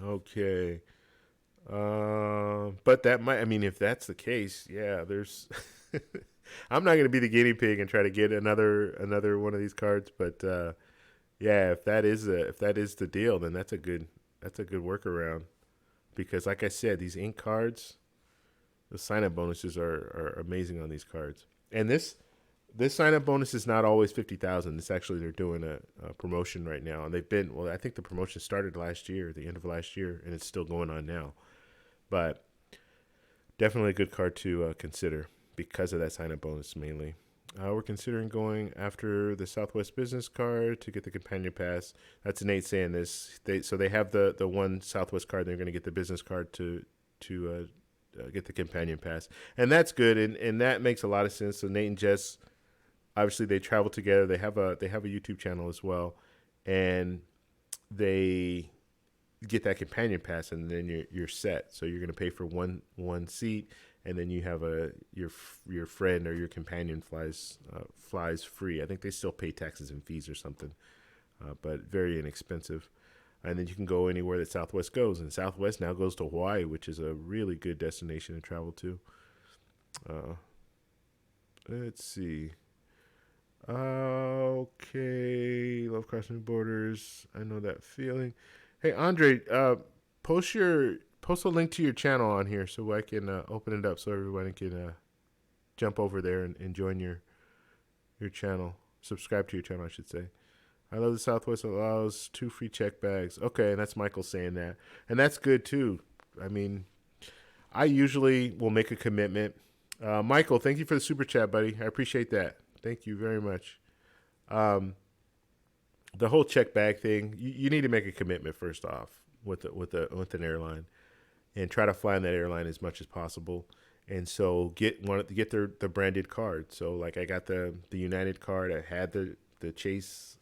Okay. But that might, I mean, if that's the case, yeah, there's, I'm not going to be the guinea pig and try to get another one of these cards. But, yeah, if that is the deal, then that's a good workaround, because like I said, these ink cards, the sign-up bonuses are amazing on these cards. And this sign-up bonus is not always 50,000. It's actually, they're doing a promotion right now, and I think the promotion started the end of last year, and it's still going on now. But definitely a good card to consider because of that sign-up bonus mainly. We're considering going after the Southwest Business card to get the Companion Pass. That's Nate saying this. They have the one Southwest card. They're going to get the business card to get the Companion Pass, and that's good, and that makes a lot of sense. So Nate and Jess, obviously, they travel together. They have a YouTube channel as well, and they get that Companion Pass, and then you're set. So you're going to pay for one seat, and then you have your friend or your companion flies free. I think they still pay taxes and fees or something, but very inexpensive. And then you can go anywhere that Southwest goes, and Southwest now goes to Hawaii, which is a really good destination to travel to. Let's see. Okay, love crossing borders. I know that feeling. Hey, Andre, post a link to your channel on here so I can open it up so everybody can jump over there and join your channel. Subscribe to your channel, I should say. I love the Southwest allows 2 free check bags. Okay, and that's Michael saying that. And that's good, too. I mean, I usually will make a commitment. Michael, thank you for the super chat, buddy. I appreciate that. Thank you very much. The whole check bag thing, you need to make a commitment first off with an airline, and try to fly on that airline as much as possible. And so get their branded card. So like I got the United card. I had the Citi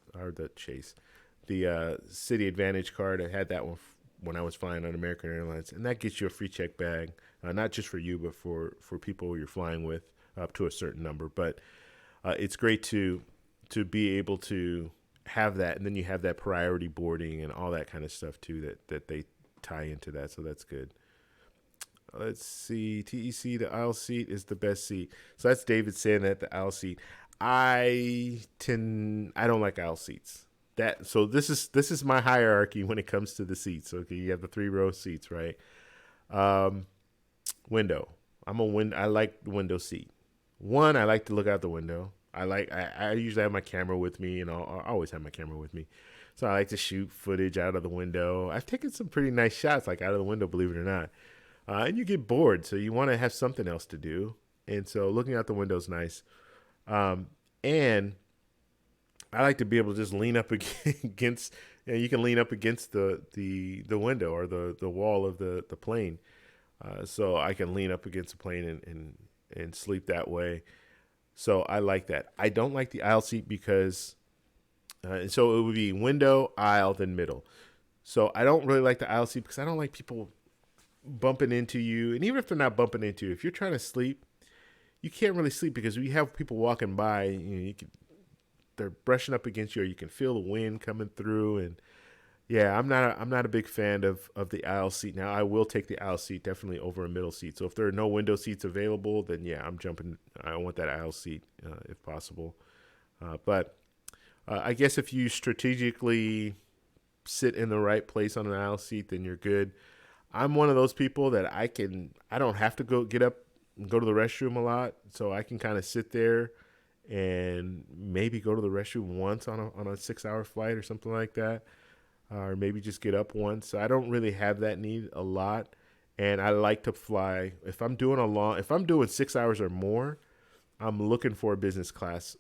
AAdvantage card. I had that one when I was flying on American Airlines, and that gets you a free check bag, not just for you, but for people you're flying with up to a certain number. But it's great to be able to have that, and then you have that priority boarding and all that kind of stuff too that they tie into that. So that's good. Let's see. TEC, the aisle seat is the best seat. So that's David saying that the aisle seat. I don't like aisle seats. So this is my hierarchy when it comes to the seats. Okay, you have the 3-row seats, right? Window. I like the window seat. One, I like to look out the window. I usually have my camera with me, and I always have my camera with me. So I like to shoot footage out of the window. I've taken some pretty nice shots, like out of the window, believe it or not. And you get bored, so you want to have something else to do. And so looking out the window is nice. And I like to be able to just lean up against, you can lean up against the window or the wall of the plane. So I can lean up against the plane and sleep that way. So I like that. I don't like the aisle seat because, and so it would be window, aisle, then middle. So I don't really like the aisle seat because I don't like people bumping into you. And even if they're not bumping into you, if you're trying to sleep, you can't really sleep because we have people walking by, they're brushing up against you, or you can feel the wind coming through. And yeah, I'm not a big fan of the aisle seat. Now I will take the aisle seat definitely over a middle seat. So if there are no window seats available, then yeah, I'm jumping. I want that aisle seat if possible. But I guess if you strategically sit in the right place on an aisle seat, then you're good. I'm one of those people that I don't have to get up and go to the restroom a lot. So I can kind of sit there and maybe go to the restroom once on a 6-hour flight or something like that. Or maybe just get up once. So I don't really have that need a lot. And I like to fly. If I'm doing 6 hours or more, I'm looking for a business class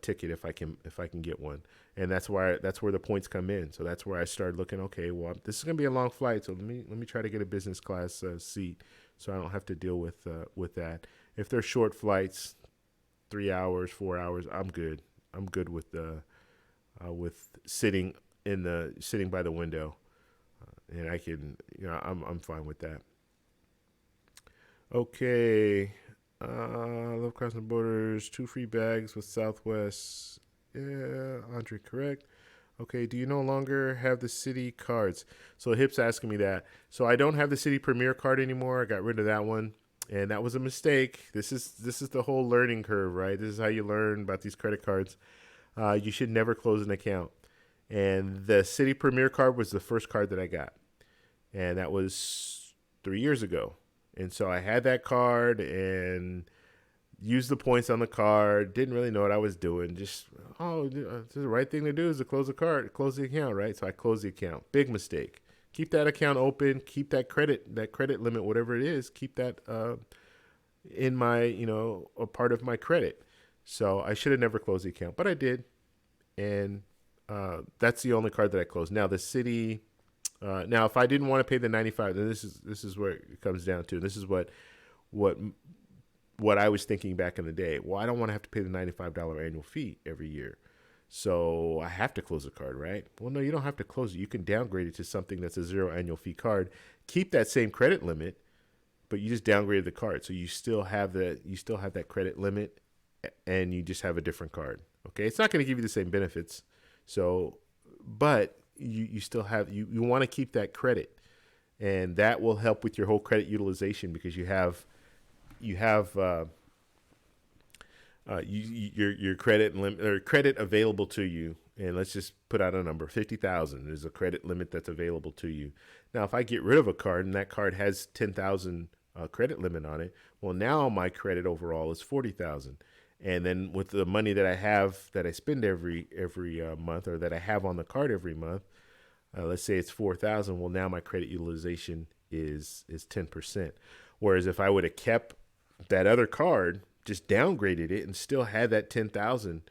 ticket if I can get one. And that's where the points come in. So that's where I started looking, okay, well, this is going to be a long flight, so let me try to get a business class seat so I don't have to deal with that. If they're short flights, 3 hours, 4 hours, I'm good. I'm good with sitting by the window, and I can, I'm fine with that. Okay, love crossing the borders. 2 free bags with Southwest. Yeah, Andre, correct. Okay, do you no longer have the Citi cards? So Hip's asking me that. So I don't have the Citi Premier card anymore. I got rid of that one, and that was a mistake. This is the whole learning curve, right? This is how you learn about these credit cards. You should never close an account. And the Citi Premier card was the first card that I got, and that was 3 years ago. And so I had that card and used the points on the card. Didn't really know what I was doing. Just, the right thing to do is to close the account, right? So I closed the account. Big mistake. Keep that account open. Keep that credit limit, whatever it is. Keep that in my, a part of my credit. So I should have never closed the account, but I did, and that's the only card that I closed. Now the Citi. Now, if I didn't want to pay the $95, then this is where it comes down to. This is what I was thinking back in the day. Well, I don't want to have to pay the $95 annual fee every year, so I have to close the card, right? Well, no, you don't have to close it. You can downgrade it to something that's a 0 annual fee card. Keep that same credit limit, but you just downgraded the card, so you still have that credit limit, and you just have a different card. Okay, it's not going to give you the same benefits, but you still have, you want to keep that credit, and that will help with your whole credit utilization because you have your credit limit or credit available to you. And let's just put out a number, 50,000 is a credit limit that's available to you. Now, if I get rid of a card and that card has 10,000 credit limit on it, well, now my credit overall is 40,000. And then with the money that I have that I spend every month, or that I have on the card every month, let's say it's 4,000. Well, now my credit utilization is 10%. Whereas if I would have kept that other card, just downgraded it, and still had that 10,000,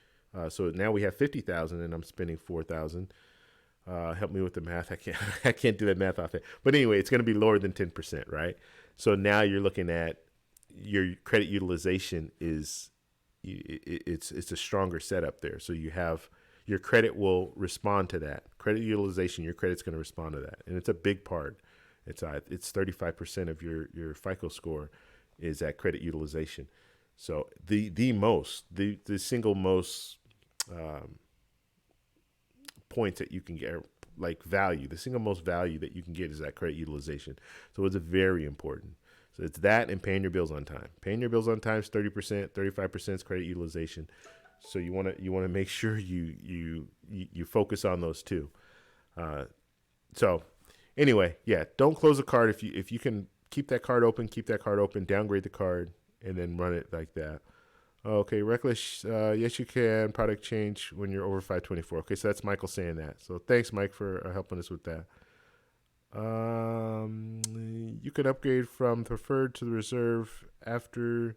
so now we have 50,000, and I'm spending 4,000. Help me with the math. I can't do that math off it. But anyway, it's going to be lower than 10%, right? So now you're looking at your credit utilization it's a stronger setup there. So you have, your credit will respond to that. Credit utilization, your credit's going to respond to that. And it's a big part. It's 35% of your FICO score is at credit utilization. So the single most points that you can get, like value, the single most value that you can get is that credit utilization. So it's very important. So it's that and paying your bills on time. Paying your bills on time is 30%, 35% is credit utilization. So you want to make sure you focus on those two. So anyway, yeah, don't close the card. If you can keep that card open, downgrade the card, and then run it like that. Okay, reckless. Yes, you can. Product change when you're over 524. Okay, so that's Michael saying that. So thanks, Mike, for helping us with that. You can upgrade from preferred to the reserve after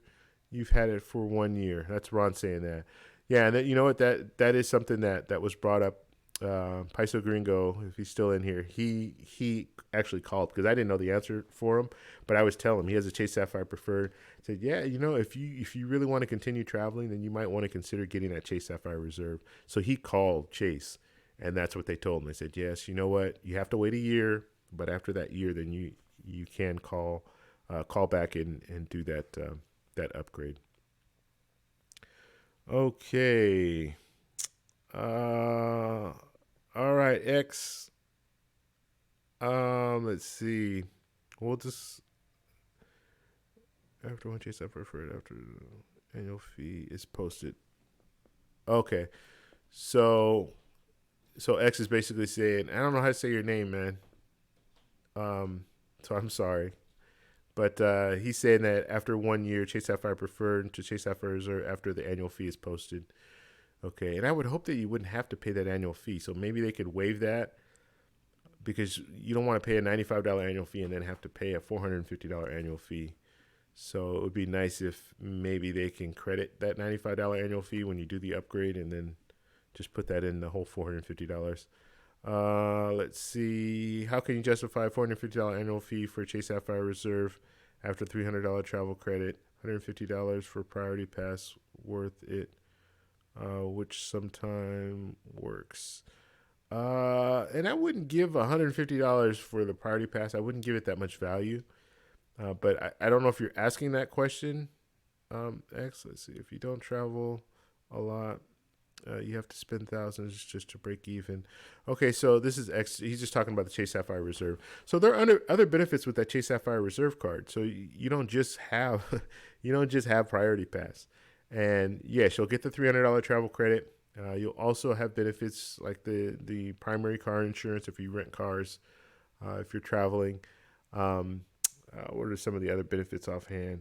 you've had it for 1 year. That's Ron saying that. Yeah, and you know what? That is something that was brought up. Paiso Gringo, if he's still in here, he actually called because I didn't know the answer for him, but I was telling him he has a Chase Sapphire Preferred. I said, yeah, if you really want to continue traveling, then you might want to consider getting that Chase Sapphire Reserve. So he called Chase, and that's what they told him. They said, yes, you know what, you have to wait a year, but after that year, then you can call back and do that upgrade. Okay. All right, X. Let's see. We'll just after one Chase Sapphire Preferred after the annual fee is posted. Okay, so X is basically saying, I don't know how to say your name, man. So I'm sorry, but he's saying that after 1 year, Chase Sapphire Preferred to Chase Sapphire Reserve after the annual fee is posted. Okay, and I would hope that you wouldn't have to pay that annual fee. So maybe they could waive that because you don't want to pay a $95 annual fee and then have to pay a $450 annual fee. So it would be nice if maybe they can credit that $95 annual fee when you do the upgrade and then just put that in the whole $450. Let's see. How can you justify a $450 annual fee for Chase Sapphire Reserve after $300 travel credit, $150 for Priority Pass worth it? Which sometime works. And I wouldn't give $150 for the Priority Pass. I wouldn't give it that much value. But I don't know if you're asking that question. X, let's see. If you don't travel a lot, you have to spend thousands just to break even. Okay, so this is X. He's just talking about the Chase Sapphire Reserve. So there are other benefits with that Chase Sapphire Reserve card. So you don't just have Priority Pass. And yes, you'll get the $300 travel credit. You'll also have benefits like the primary car insurance if you rent cars, if you're traveling. What are some of the other benefits offhand?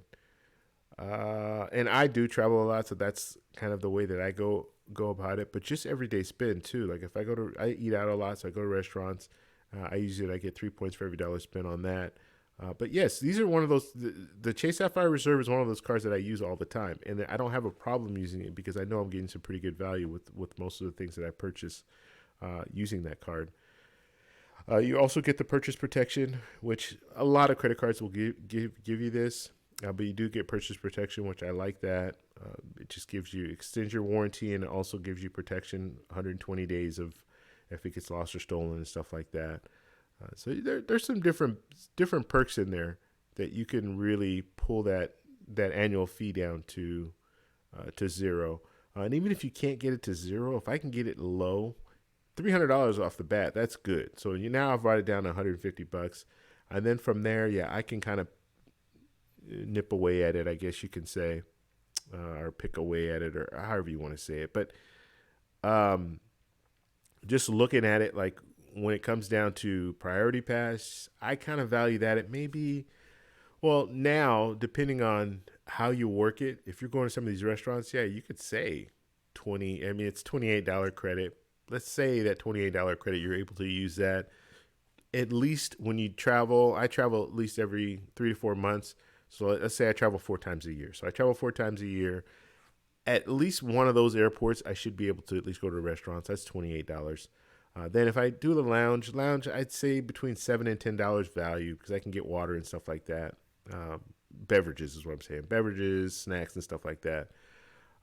And I do travel a lot, so that's kind of the way that I go about it. But just everyday spend too. Like if I eat out a lot, so I go to restaurants. I get 3 points for every dollar spent on that. But yes, these are one of those. The Chase Sapphire Reserve is one of those cards that I use all the time, and I don't have a problem using it because I know I'm getting some pretty good value with most of the things that I purchase using that card. You also get the purchase protection, which a lot of credit cards will give you this, but you do get purchase protection, which I like that. It just extends your warranty, and it also gives you protection 120 days of if it gets lost or stolen and stuff like that. So there's some different perks in there that you can really pull that annual fee down to zero. And even if you can't get it to zero, if I can get it low, $300 off the bat, that's good. So now I've brought it down to $150, and then from there, yeah, I can kind of nip away at it, I guess you can say, or pick away at it, or however you want to say it. But just looking at it, like when it comes down to Priority Pass, I kind of value that at maybe, well, now depending on how you work it, if you're going to some of these restaurants, yeah, you could say it's $28 credit. Let's say that $28 credit, you're able to use that at least when you travel. I travel at least every 3 to 4 months. So let's say I travel 4 times a year. So I travel 4 times a year. At least one of those airports, I should be able to at least go to restaurants. That's $28. Then if I do the lounge, I'd say between $7 and $10 value because I can get water and stuff like that. Beverages is what I'm saying. Beverages, snacks, and stuff like that.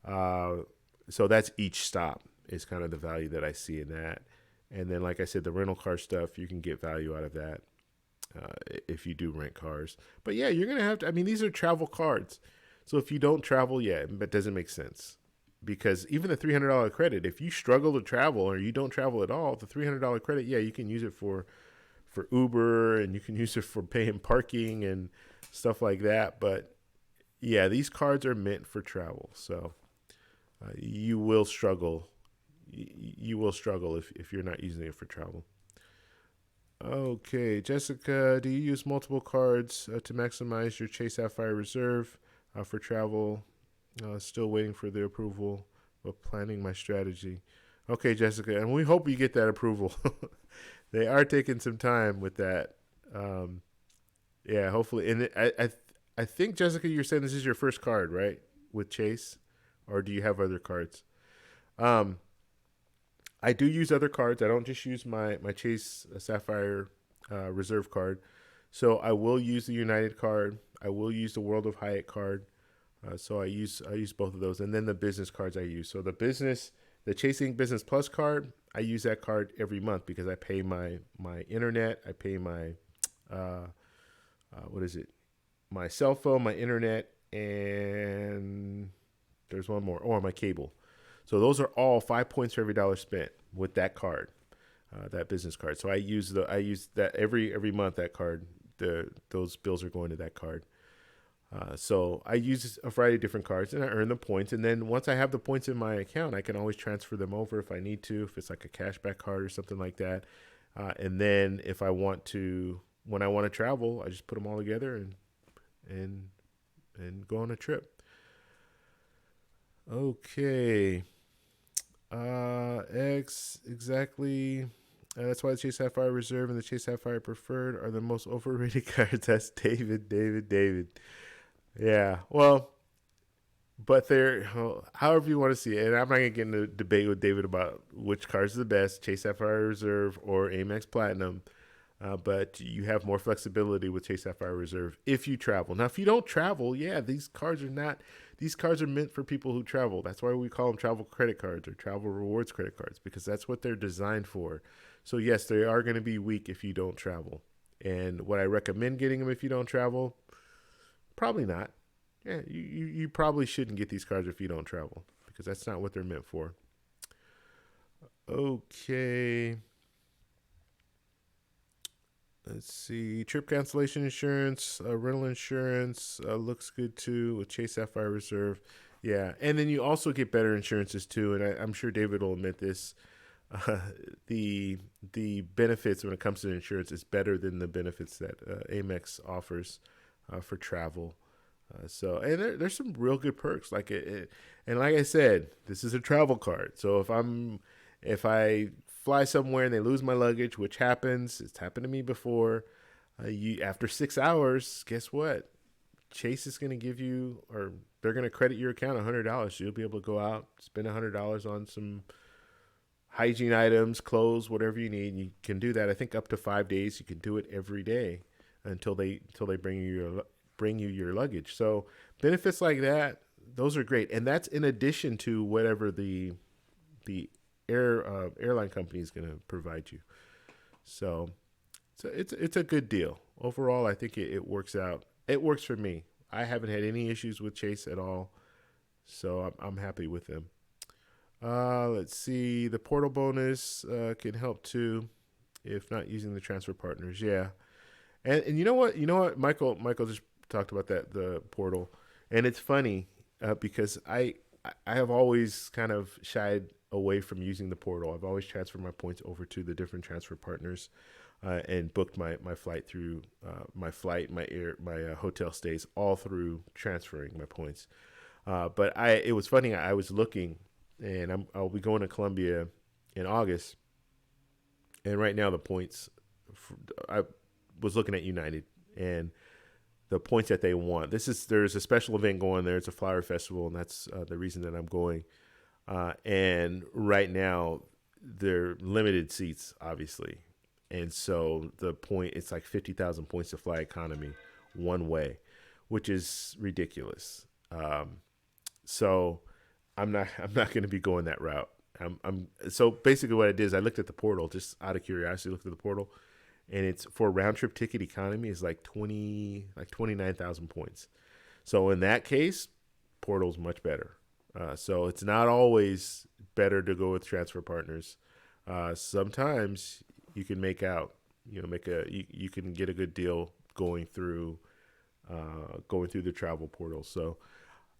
So that's each stop is kind of the value that I see in that. And then, like I said, the rental car stuff, you can get value out of that. if you do rent cars. But yeah, you're gonna have to. I mean, these are travel cards, so if you don't travel, yeah, it doesn't make sense because even the $300 credit, if you struggle to travel or you don't travel at all, the $300 credit, yeah, you can use it for Uber and you can use it for paying parking and stuff like that. But yeah, these cards are meant for travel, so you will struggle. You will struggle if you're not using it for travel. Okay, Jessica, do you use multiple cards to maximize your Chase Sapphire Reserve for travel? Still waiting for the approval, but planning my strategy. Okay, Jessica, and we hope you get that approval. They are taking some time with that. Um, yeah, hopefully. And I think Jessica, you're saying this is your first card, right, with Chase, or do you have other cards? Um, I do use other cards. I don't just use my Chase Sapphire Reserve card. So I will use the United card. I will use the World of Hyatt card. So I use both of those, and then the business cards I use. So the Chasing Business Plus card, I use that card every month because I pay my internet. I pay my uh, what is it? My cell phone, my internet, and there's one more. Oh, my cable. So those are all 5 points for every dollar spent with that card, that business card. So I use that every month. That card, those bills are going to that card. So I use a variety of different cards and I earn the points. And then once I have the points in my account, I can always transfer them over if I need to, if it's like a cashback card or something like that. And then if I want to, when I want to travel, I just put them all together and and go on a trip. Okay. X exactly. That's why the Chase Sapphire Reserve and the Chase Sapphire Preferred are the most overrated cards. That's David. Yeah. Well, but they're however you want to see it. And I'm not gonna get into a debate with David about which cards are the best, Chase Sapphire Reserve or Amex Platinum. But you have more flexibility with Chase Sapphire Reserve if you travel. Now, if you don't travel, yeah, these cards are not. These cards are meant for people who travel. That's why we call them travel credit cards or travel rewards credit cards because that's what they're designed for. So yes, they are going to be weak if you don't travel. And would I recommend getting them if you don't travel? Probably not. Yeah, you probably shouldn't get these cards if you don't travel because that's not what they're meant for. Okay. Let's see. Trip cancellation insurance, rental insurance looks good too with Chase Sapphire Reserve. Yeah, and then you also get better insurances too. And I'm sure David will admit this. Uh, the benefits when it comes to insurance is better than the benefits that Amex offers for travel. So and there's some real good perks and like I said, this is a travel card. So if I fly somewhere and they lose my luggage, which happens, it's happened to me before. You after 6 hours, guess what? Chase is going to give you, or they're going to credit your account $100. So you'll be able to go out, spend $100 on some hygiene items, clothes, whatever you need. You can do that. I think up to 5 days. You can do it every day until they bring you your luggage. So benefits like that, those are great, and that's in addition to whatever the airline company is going to provide you. So, it's a good deal overall. I think it works out. It works for me. I haven't had any issues with Chase at all, so I'm happy with them. Let's see. The portal bonus can help too, if not using the transfer partners. Yeah, and you know what, Michael just talked about that the portal, and it's funny because I have always kind of shied away from using the portal. I've always transferred my points over to the different transfer partners and booked my flight through my hotel stays all through transferring my points. But it was funny. I was looking, and I'll be going to Colombia in August, and right now the points. I was looking at United and the points that they want. There's a special event going there. It's a flower festival, and that's the reason that I'm going. And right now, they're limited seats, obviously, and so it's like 50,000 points to fly economy one way, which is ridiculous. So I'm not going to be going that route. So basically what I did is I looked at the portal just out of curiosity. Looked at the portal, and it's for round trip ticket economy is like 29,000 points. So in that case, Portal's much better. So it's not always better to go with transfer partners. Sometimes you can make out, you can get a good deal going through the travel portal. So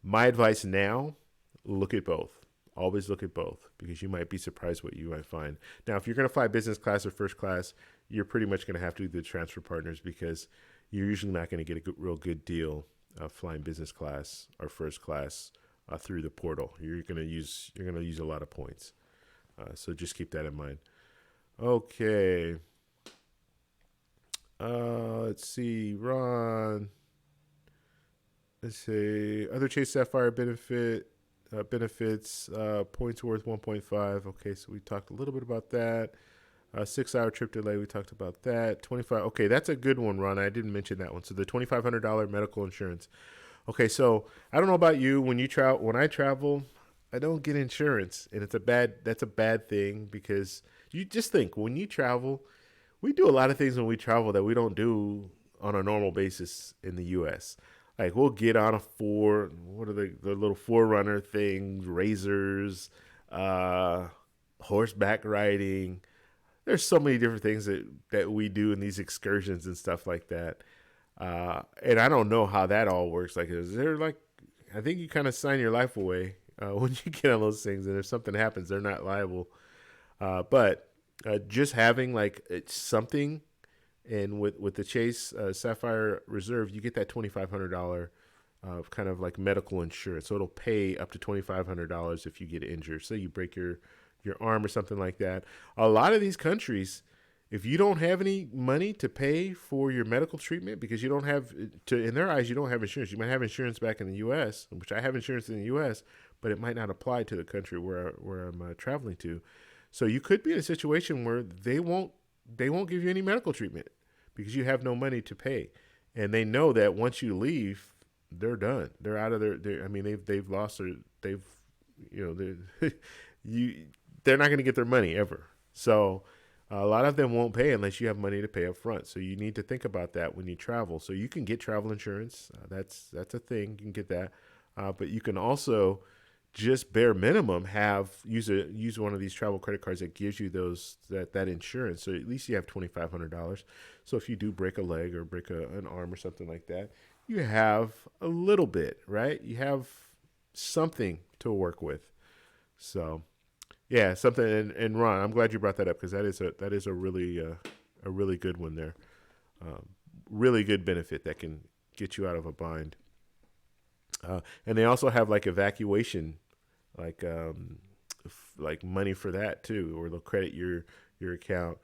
my advice now, look at both. Always look at both because you might be surprised what you might find. Now, if you're going to fly business class or first class, you're pretty much going to have to do the transfer partners because you're usually not going to get a real good deal flying business class or first class through the portal. You're going to use a lot of points. So just keep that in mind. Okay. Let's see, Ron. Let's see, other Chase Sapphire benefits, points worth 1.5. Okay, so we talked a little bit about that. 6-hour trip delay, we talked about that. 25. Okay, that's a good one, Ron. I didn't mention that one. So the $2,500 medical insurance. Okay, so I don't know about you. When I travel, I don't get insurance, and that's a bad thing because you just think when you travel, we do a lot of things when we travel that we don't do on a normal basis in the U.S. Like we'll get on what are the little forerunner things, razors, horseback riding. There's so many different things that we do in these excursions and stuff like that. And I don't know how that all works. Like, I think you kind of sign your life away when you get on those things. And if something happens, they're not liable. But just having it's something. And with the Chase Sapphire Reserve, you get that $2,500 kind of like medical insurance. So it'll pay up to $2,500 if you get injured. Say you break your arm or something like that. A lot of these countries, if you don't have any money to pay for your medical treatment because you don't have in their eyes, you don't have insurance. You might have insurance back in the U.S., which I have insurance in the U.S., but it might not apply to the country where I'm traveling to. So you could be in a situation where they won't give you any medical treatment because you have no money to pay. And they know that once you leave, they're done. They're out of they've lost they're not going to get their money ever. So a lot of them won't pay unless you have money to pay up front. So you need to think about that when you travel. So you can get travel insurance. That's a thing. You can get that. But you can also just bare minimum use one of these travel credit cards that gives you that insurance. So at least you have $2,500. So if you do break a leg or break an arm or something like that, you have a little bit, right? You have something to work with. So yeah, something. And Ron, I'm glad you brought that up because that is a really good one there. Really good benefit that can get you out of a bind. And they also have like evacuation, like money for that too, or they'll credit your account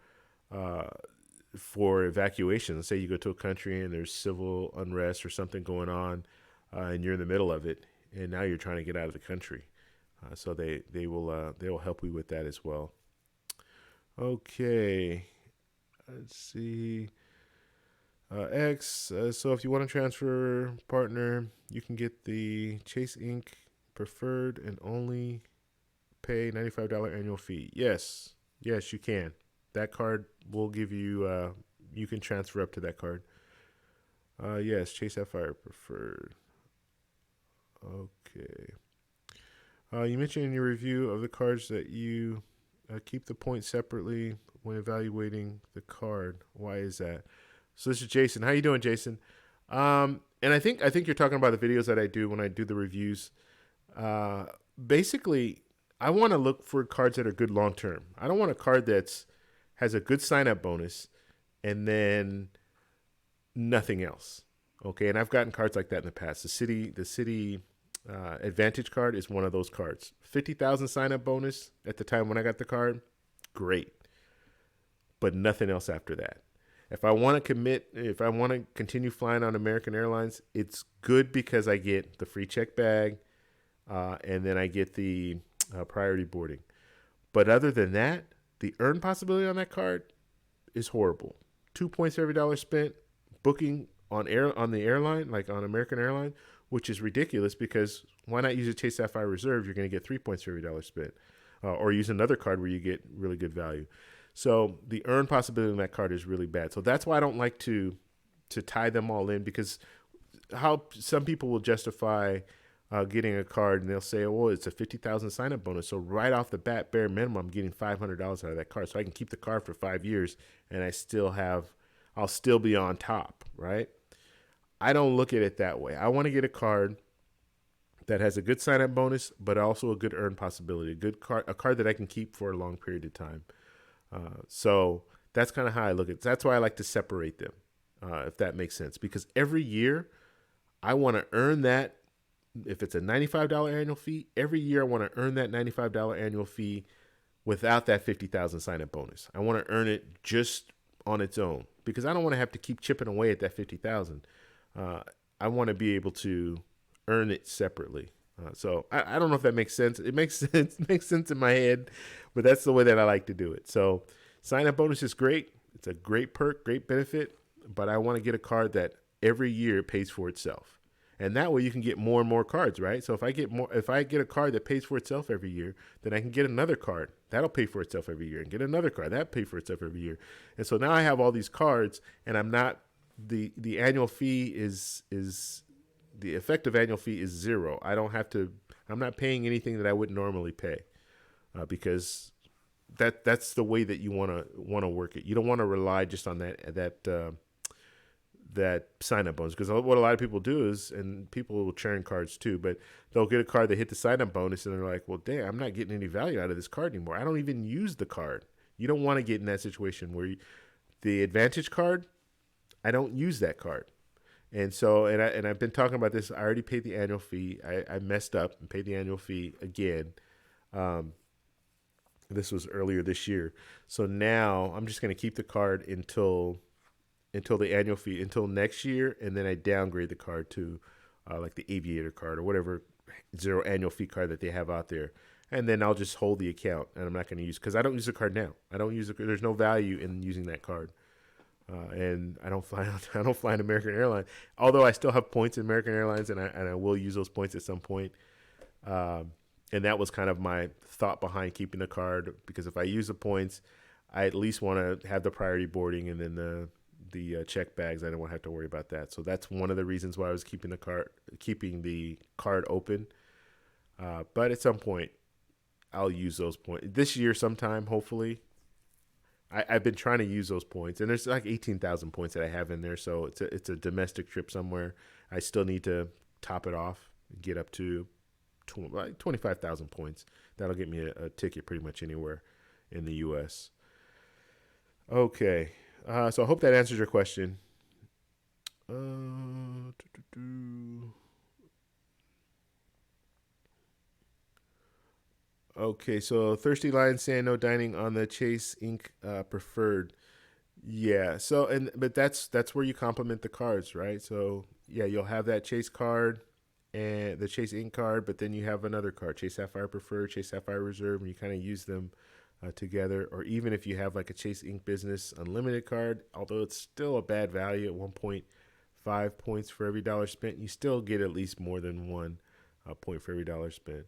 for evacuation. Let's say you go to a country and there's civil unrest or something going on, and you're in the middle of it, and now you're trying to get out of the country. So they'll help you with that as well. Okay, let's see. So if you want to transfer partner, you can get the Chase Inc. Preferred and only pay $95 annual fee. Yes, you can. That card will give you, you can transfer up to that card. Yes, Chase Sapphire Preferred. Okay. You mentioned in your review of the cards that you keep the points separately when evaluating the card. Why is that? So this is Jason. How you doing, Jason? And I think you're talking about the videos that I do when I do the reviews. Basically, I want to look for cards that are good long term. I don't want a card has a good sign up bonus and then nothing else. Okay, and I've gotten cards like that in the past. The Citi AAdvantage card is one of those cards. 50,000 sign up bonus at the time when I got the card, great, but nothing else after that. If I want to continue flying on American Airlines, it's good because I get the free check bag, and then I get the priority boarding. But other than that, the earn possibility on that card is horrible. 2 points for every dollar spent. Booking on the airline, like on American Airlines, which is ridiculous because why not use a Chase Sapphire Reserve? You're going to get 3 points for every dollar spent, or use another card where you get really good value. So the earn possibility on that card is really bad. So that's why I don't like to tie them all in, because how some people will justify getting a card, and they'll say, "Oh, it's a 50,000 sign up bonus." So right off the bat, bare minimum, I'm getting $500 out of that card, so I can keep the card for 5 years, and I'll still be on top, right? I don't look at it that way. I want to get a card that has a good sign up bonus, but also a good earn possibility, a card that I can keep for a long period of time. So that's kind of how I look at it. That's why I like to separate them, if that makes sense, because every year I want to earn that. If it's a $95 annual fee, every year I want to earn that $95 annual fee without that 50,000 sign up bonus. I want to earn it just on its own, because I don't want to have to keep chipping away at that 50,000. I want to be able to earn it separately. So I don't know if that makes sense. It makes sense. It makes sense in my head, but that's the way that I like to do it. So sign up bonus is great. It's a great perk, great benefit, but I want to get a card that every year pays for itself. And that way you can get more and more cards, right? So if I get a card that pays for itself every year, then I can get another card that'll pay for itself every year, and get another card that pay for itself every year. And so now I have all these cards, and I'm not the annual fee is the effective annual fee is zero. I'm not paying anything that I wouldn't normally pay, because that's the way that you want to work it. You don't want to rely just on that sign-up bonus, because what a lot of people do is, and people will churn cards too, but they'll get a card that hit the sign-up bonus, and they're like, well, damn, I'm not getting any value out of this card anymore. I don't even use the card. You don't want to get in that situation where the AAdvantage card, I don't use that card. And so, and I've been talking about this. I already paid the annual fee. I messed up and paid the annual fee again. This was earlier this year. So now I'm just going to keep the card until the annual fee, until next year, and then I downgrade the card to like the Aviator card or whatever zero annual fee card that they have out there. And then I'll just hold the account, and I'm not going to use, because I don't use the card now. There's no value in using that card. And I don't fly in American Airlines, although I still have points in American Airlines, and I will use those points at some point. And that was kind of my thought behind keeping the card, because if I use the points, I at least want to have the priority boarding, and then the check bags. I don't want to have to worry about that. So that's one of the reasons why I was keeping the card open. But at some point, I'll use those points this year sometime, hopefully. I've been trying to use those points, and there's like 18,000 points that I have in there. So it's a domestic trip somewhere. I still need to top it off and get up to like 25,000 points. That'll get me a ticket pretty much anywhere in the U.S. Okay. So I hope that answers your question. Okay, so Thirsty Lion saying no dining on the Chase Inc. Preferred. Yeah, but that's where you complement the cards, right? So yeah, you'll have that Chase card and the Chase Inc. card, but then you have another card, Chase Sapphire Preferred, Chase Sapphire Reserve, and you kind of use them together. Or even if you have like a Chase Inc. Business Unlimited card, although it's still a bad value at 1.5 points for every dollar spent, you still get at least more than 1 point for every dollar spent.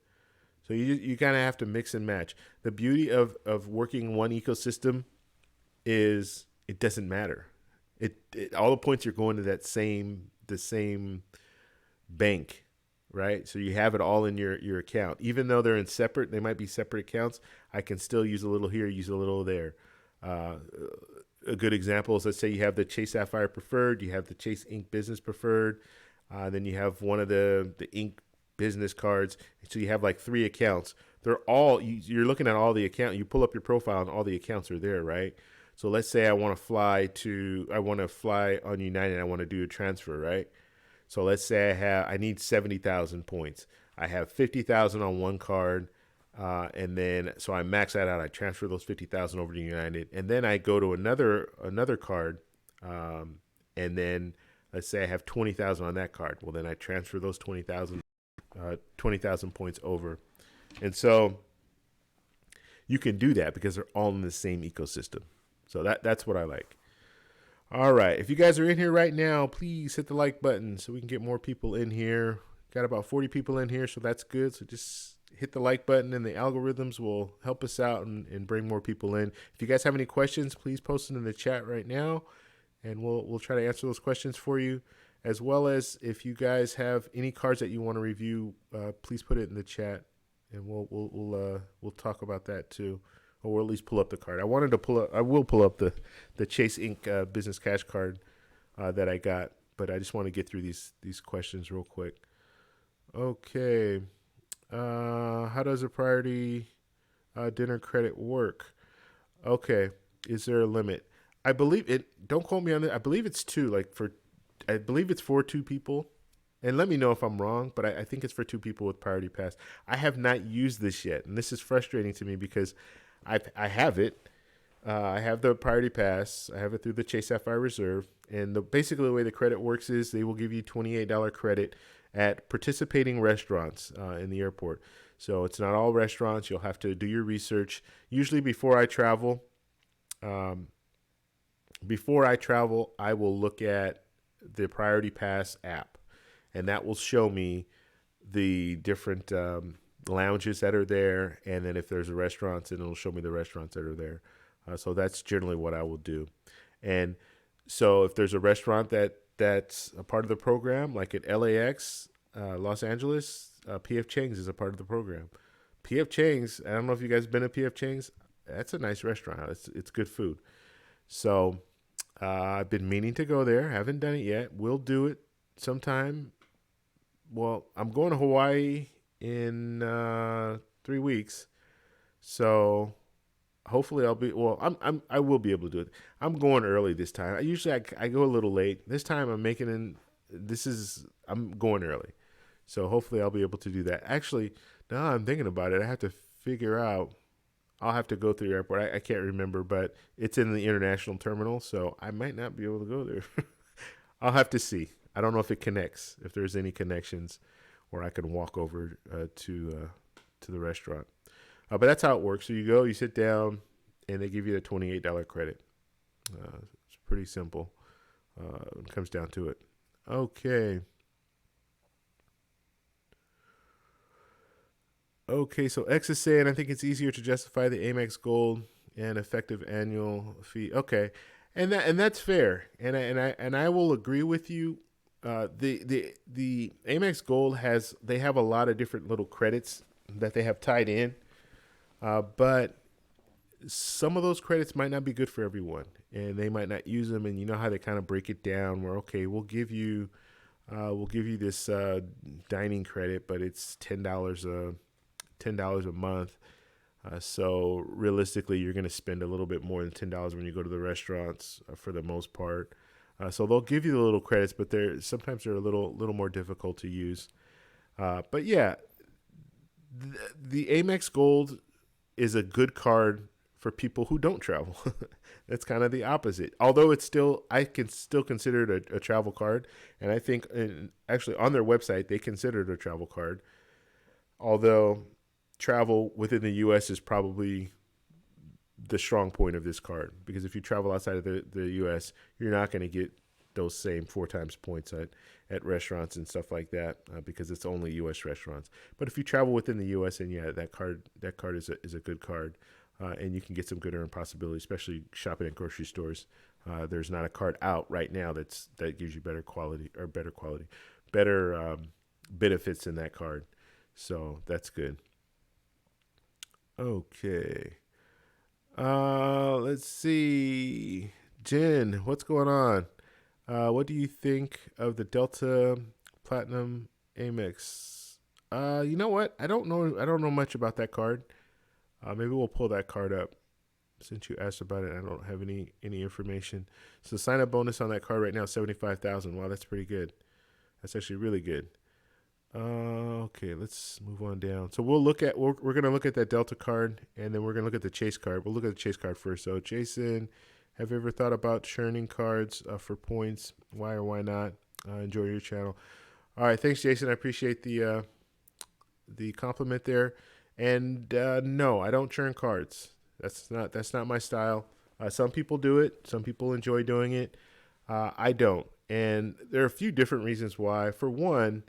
So you kind of have to mix and match. The beauty of working one ecosystem is it doesn't matter. All the points are going to the same bank, right? So you have it all in your account. Even though they might be separate accounts, I can still use a little here, use a little there. A good example is, let's say you have the Chase Sapphire Preferred, you have the Chase Inc. Business Preferred, then you have one of the Inc. Business cards. So you have like 3 accounts. They're all, you're looking at all the account. You pull up your profile and all the accounts are there, right? So let's say I want to fly on United. I want to do a transfer, right? So let's say I need 70,000 points. I have 50,000 on one card. And then, so I max that out. I transfer those 50,000 over to United. And then I go to another card. And then let's say I have 20,000 on that card. Well, then I transfer those 20,000 points over. And so you can do that because they're all in the same ecosystem. So that's what I like. All right. If you guys are in here right now, please hit the like button so we can get more people in here. Got about 40 people in here, so that's good. So just hit the like button, and the algorithms will help us out and bring more people in. If you guys have any questions, please post them in the chat right now, and we'll try to answer those questions for you. As well as if you guys have any cards that you want to review, please put it in the chat, and we'll talk about that too, or we'll at least pull up the card. I will pull up the Chase Inc. Business Cash card that I got, but I just want to get through these questions real quick. Okay, how does a priority dinner credit work? Okay, is there a limit? I believe it. Don't quote me on it. I believe it's two. I believe it's for two people, and let me know if I'm wrong, but I think it's for two people with Priority Pass. I have not used this yet, and this is frustrating to me because I have it. I have the Priority Pass. I have it through the Chase Sapphire Reserve, and basically the way the credit works is they will give you $28 credit at participating restaurants in the airport. So it's not all restaurants. You'll have to do your research. Usually before I travel, I will look at the Priority Pass app, and that will show me the different lounges that are there, and then if there's a restaurant, then it'll show me the restaurants that are there. So that's generally what I will do. And so if there's a restaurant that's a part of the program, like at LAX, Los Angeles, PF Chang's is a part of the program. PF Chang's, I don't know if you guys have been to PF Chang's. That's a nice restaurant. It's good food. So I've been meaning to go there. Haven't done it yet. We'll do it sometime. Well, I'm going to Hawaii in 3 weeks, so hopefully I will be able to do it. I'm going early this time. I go a little late. This time I'm going early, so hopefully I'll be able to do that. Actually, now I'm thinking about it, I have to figure out. I'll have to go through the airport. I can't remember, but it's in the international terminal, so I might not be able to go there. I'll have to see. I don't know if it connects, if there's any connections where I can walk over to the restaurant. But that's how it works. So you go, you sit down, and they give you a $28 credit. It's pretty simple when it comes down to it. Okay. Okay, so X is saying, I think it's easier to justify the Amex Gold and effective annual fee. Okay, and that's fair, and I will agree with you. The Amex Gold they have a lot of different little credits that they have tied in, but some of those credits might not be good for everyone, and they might not use them. And you know how they kind of break it down, where okay, we'll give you this dining credit, but it's $10 a month. So realistically, you're going to spend a little bit more than $10 when you go to the restaurants for the most part. So they'll give you the little credits, but sometimes they're a little more difficult to use. But yeah, the Amex Gold is a good card for people who don't travel. That's kind of the opposite. Although I can still consider it a travel card, and I think actually on their website they consider it a travel card. Although travel within the U.S. is probably the strong point of this card, because if you travel outside of the U.S., you're not going to get those same 4 times points at restaurants and stuff like that because it's only U.S. restaurants. But if you travel within the U.S., and yeah, that card is a good card, and you can get some good earn possibilities, especially shopping at grocery stores. There's not a card out right now that gives you better benefits in that card. So that's good. Okay. Let's see. Jen, what's going on? What do you think of the Delta Platinum Amex? You know what? I don't know much about that card. Maybe we'll pull that card up since you asked about it. I don't have any information. So sign up bonus on that card right now, 75,000. Wow, that's pretty good. That's actually really good. Okay, let's move on down. So we're going to look at that Delta card, and then we're going to look at the Chase card. We'll look at the Chase card first. So Jason, have you ever thought about churning cards for points? Why or why not? Enjoy your channel. All right, thanks, Jason. I appreciate the compliment there. And no, I don't churn cards. That's not my style. Some people do it. Some people enjoy doing it. I don't. And there are a few different reasons why. For one,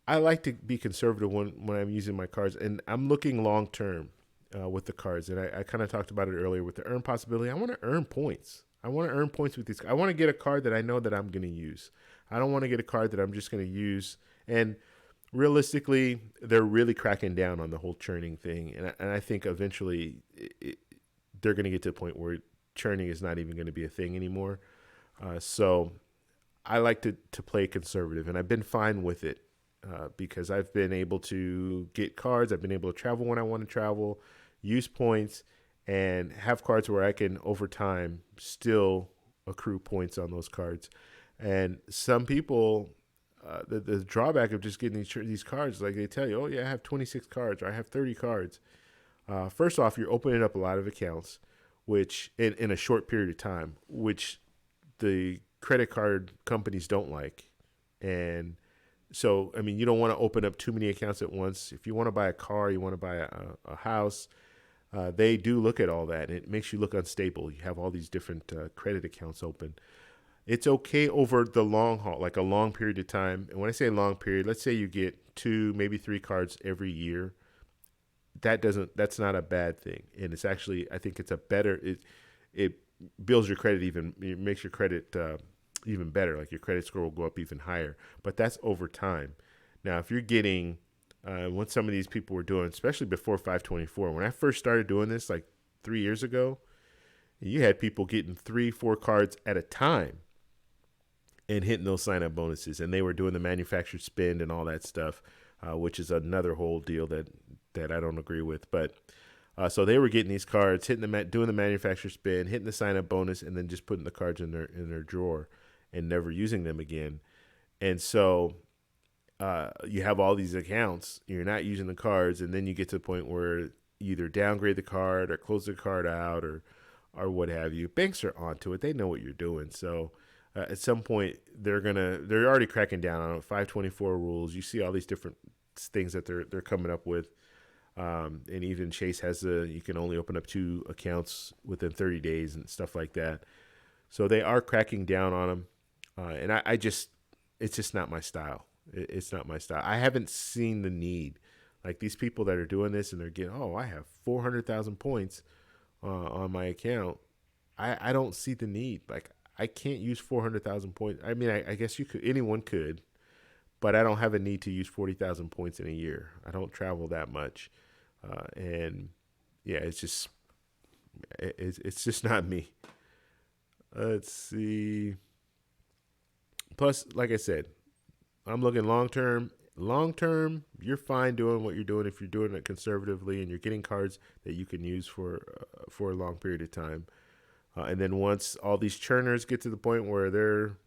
I like to be conservative when I'm using my cards, and I'm looking long term with the cards. And I kind of talked about it earlier with the earn possibility. I want to earn points. I want to earn points with these. I want to get a card that I know that I'm going to use. I don't want to get a card that I'm just going to use. And realistically, they're really cracking down on the whole churning thing. And I think eventually they're going to get to a point where churning is not even going to be a thing anymore. So I like to play conservative, and I've been fine with it because I've been able to get cards. I've been able to travel when I want to travel, use points, and have cards where I can, over time, still accrue points on those cards. And some people, the drawback of just getting these cards, like they tell you, oh, yeah, I have 26 cards or I have 30 cards. First off, you're opening up a lot of accounts, which in a short period of time, which the credit card companies don't like. And so, I mean, you don't want to open up too many accounts at once. If you want to buy a car, you want to buy a house, they do look at all that. And it makes you look unstable. You have all these different credit accounts open. It's okay over the long haul, like a long period of time. And when I say long period, let's say you get 2, maybe 3 cards every year. That's not a bad thing. And it's actually, I think it's it builds your credit it makes your credit even better. Like your credit score will go up even higher, but that's over time. Now, if you're getting, what some of these people were doing, especially before 524, when I first started doing this like 3 years ago, you had people getting 3-4 cards at a time and hitting those sign-up bonuses, and they were doing the manufactured spend and all that stuff, which is another whole deal that I don't agree with. But so they were getting these cards, doing the manufacturer spin, hitting the sign-up bonus, and then just putting the cards in their drawer and never using them again. And so you have all these accounts, you're not using the cards, and then you get to the point where you either downgrade the card or close the card out or what have you. Banks are onto it; they know what you're doing. So at some point, they're already cracking down on it. 524 rules. You see all these different things that they're coming up with. And even Chase has you can only open up 2 accounts within 30 days and stuff like that. So they are cracking down on them. And it's just not my style. It's not my style. I haven't seen the need. Like these people that are doing this and they're getting, I have 400,000 points on my account. I don't see the need. Like I can't use 400,000 points. I mean, I guess anyone could, but I don't have a need to use 40,000 points in a year. I don't travel that much. And yeah, it's just not me. Let's see. Plus, like I said, I'm looking long term. Long term, you're fine doing what you're doing if you're doing it conservatively and you're getting cards that you can use for a long period of time. And then once all these churners get to the point where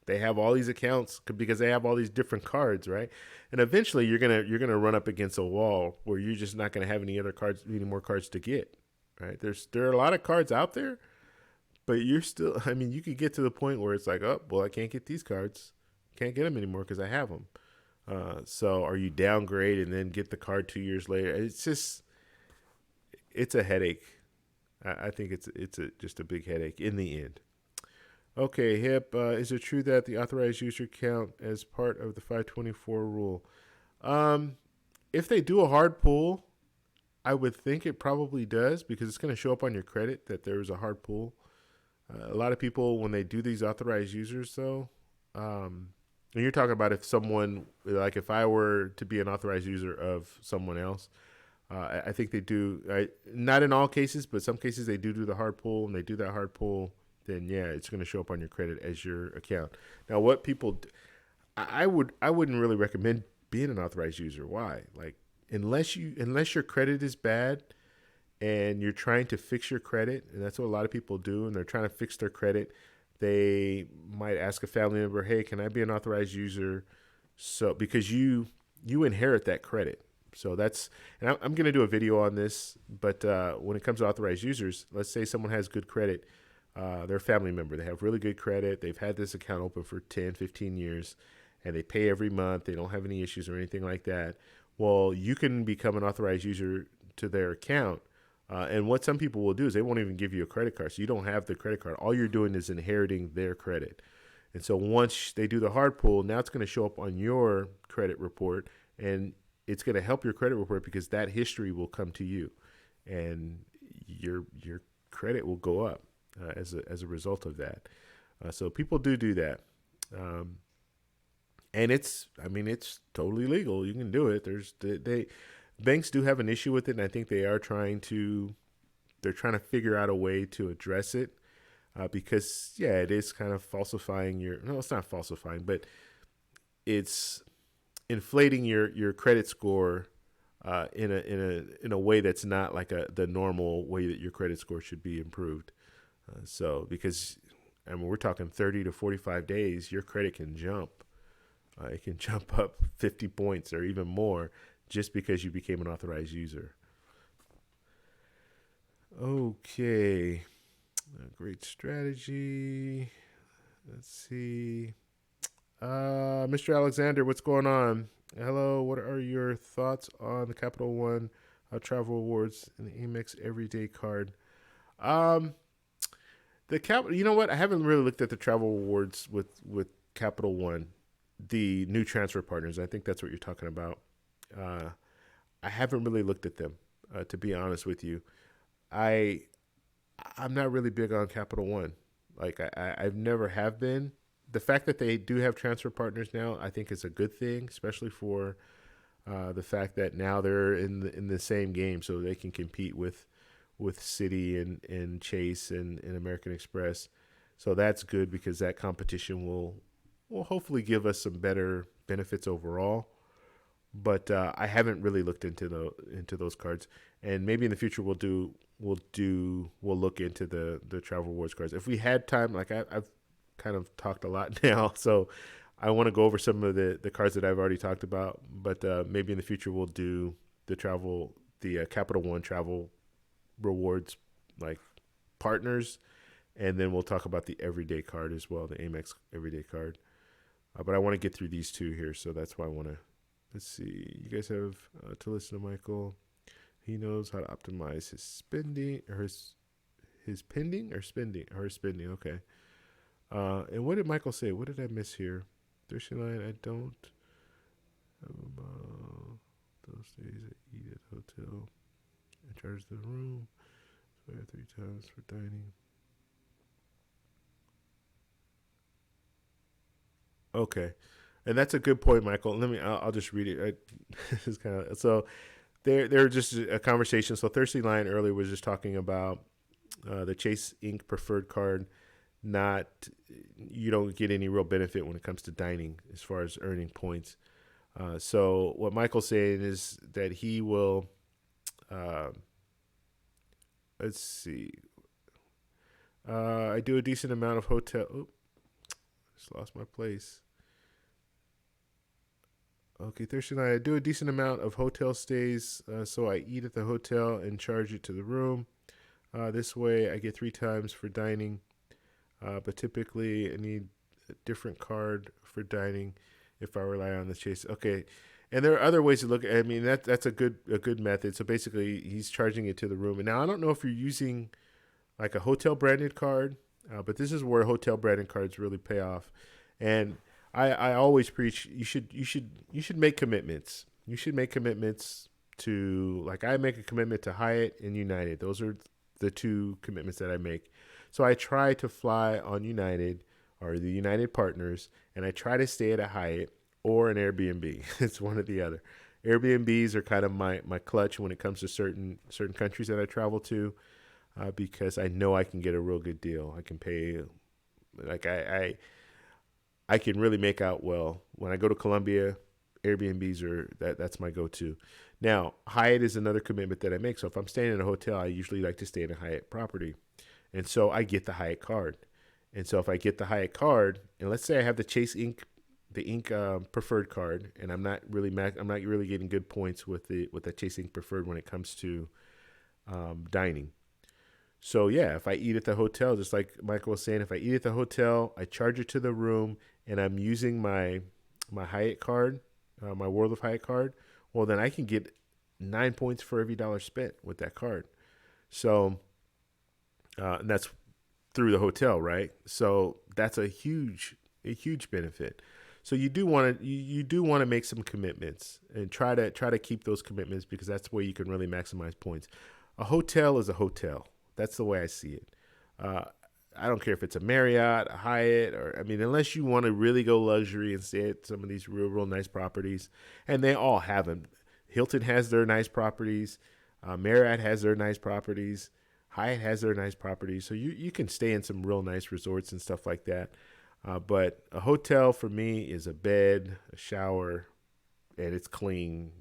they have all these accounts because they have all these different cards, right? And eventually you're gonna run up against a wall where you're just not gonna have any more cards to get, right? There are a lot of cards out there, but you're still. I mean, you could get to the point where it's like, oh, well, I can't get these cards, can't get them anymore because I have them. So are you downgrade and then get the card 2 years later? It's a headache. I think it's just a big headache in the end. Okay, Hip, is it true that the authorized user count as part of the 524 rule? If they do a hard pull, I would think it probably does because it's going to show up on your credit that there was a hard pull. A lot of people, when they do these authorized users, though, and you're talking about if I were to be an authorized user of someone else, I think they do. Not in all cases, but some cases they do the hard pull, and they do that hard pull. Then yeah, it's going to show up on your credit as your account. Now, what people, I wouldn't really recommend being an authorized user. Why? Like unless your credit is bad, and you're trying to fix your credit, and that's what a lot of people do, and they're trying to fix their credit. They might ask a family member, "Hey, can I be an authorized user?" So because you inherit that credit. So and I'm going to do a video on this, but when it comes to authorized users, let's say someone has good credit, they're a family member, they have really good credit, they've had this account open for 10, 15 years, and they pay every month, they don't have any issues or anything like that. Well, you can become an authorized user to their account, and what some people will do is they won't even give you a credit card, so you don't have the credit card. All you're doing is inheriting their credit. And so once they do the hard pull, now it's going to show up on your credit report, and it's going to help your credit report because that history will come to you, and your credit will go up as a result of that. So people do that, um, and it's totally legal. You can do it. Banks do have an issue with it, and I think they're trying to figure out a way to address it, because yeah, it is kind of falsifying your. No, it's not falsifying, but it's inflating your credit score in a way that's not like the normal way that your credit score should be improved. So because I mean we're talking 30 to 45 days, your credit can jump. It can jump up 50 points or even more just because you became an authorized user. Okay, great strategy. Let's see. Mr. Alexander, what's going on? Hello, what are your thoughts on the Capital One travel awards and the Amex Everyday Card? Um, you know what? I haven't really looked at the travel awards with Capital One, the new transfer partners. I think that's what you're talking about. Uh, I haven't really looked at them, to be honest with you. I I'm not really big on Capital One. Like I've never have been. The fact that they do have transfer partners now, I think is a good thing, especially for the fact that now they're in the same game, so they can compete with Citi and Chase and American Express. So that's good because that competition will hopefully give us some better benefits overall. But I haven't really looked into those cards, and maybe in the future we'll look into the travel rewards cards if we had time. Like I've kind of talked a lot now, so I want to go over some of the cards that I've already talked about. But maybe in the future we'll do the Capital One travel rewards like partners, and then we'll talk about the everyday card as well, the Amex everyday card. But I want to get through these two here, so that's why I want to. Let's see. You guys have to listen to Michael. He knows how to optimize his spending or his pending or spending or his spending. Okay. And what did Michael say? What did I miss here? 39. I don't have those days I eat at the hotel. I charge the room. So I have 3 times for dining. Okay. And that's a good point, Michael. I'll just read it. This is kind of so. They're just a conversation. So Thirsty Lion earlier was just talking about the Chase Inc. Preferred card. Not You don't get any real benefit when it comes to dining as far as earning points. So what Michael's saying is that he will. Uh, let's see. I do a decent amount of hotel. Oop, just lost my place. Okay, Thursday night. I do a decent amount of hotel stays, so I eat at the hotel and charge it to the room. This way, I get 3 times for dining, but typically I need a different card for dining if I rely on the Chase. Okay, and there are other ways to look at it. I mean, that's a good method. So basically, he's charging it to the room. And now I don't know if you're using like a hotel branded card, but this is where hotel branded cards really pay off. And I always preach you should make commitments. You should make commitments to, like, I make a commitment to Hyatt and United. Those are the two commitments that I make. So I try to fly on United or the United partners, and I try to stay at a Hyatt or an Airbnb. It's one or the other. Airbnbs are kind of my clutch when it comes to certain countries that I travel to, because I know I can get a real good deal. I can pay, like I can really make out well. When I go to Colombia, Airbnbs that's my go-to. Now, Hyatt is another commitment that I make. So if I'm staying in a hotel, I usually like to stay in a Hyatt property. And so I get the Hyatt card. And so if I get the Hyatt card, and let's say I have the Chase Inc. the Inc. Preferred card, and I'm not really getting good points with the Chase Inc. Preferred when it comes to dining. So yeah, if I eat at the hotel, just like Michael was saying, if I eat at the hotel, I charge it to the room, and I'm using my Hyatt card, my World of Hyatt card. Well, then I can get 9 points for every dollar spent with that card. So, and that's through the hotel, right? So that's a huge benefit. So you do want to you do want to make some commitments and try to keep those commitments because that's where you can really maximize points. A hotel is a hotel. That's the way I see it. Uh, I don't care if it's a Marriott, a Hyatt, or I mean, unless you want to really go luxury and stay at some of these real nice properties, and they all have them. Hilton has their nice properties. Marriott has their nice properties. Hyatt has their nice properties. So you can stay in some real nice resorts and stuff like that. But a hotel for me is a bed, a shower, and it's clean.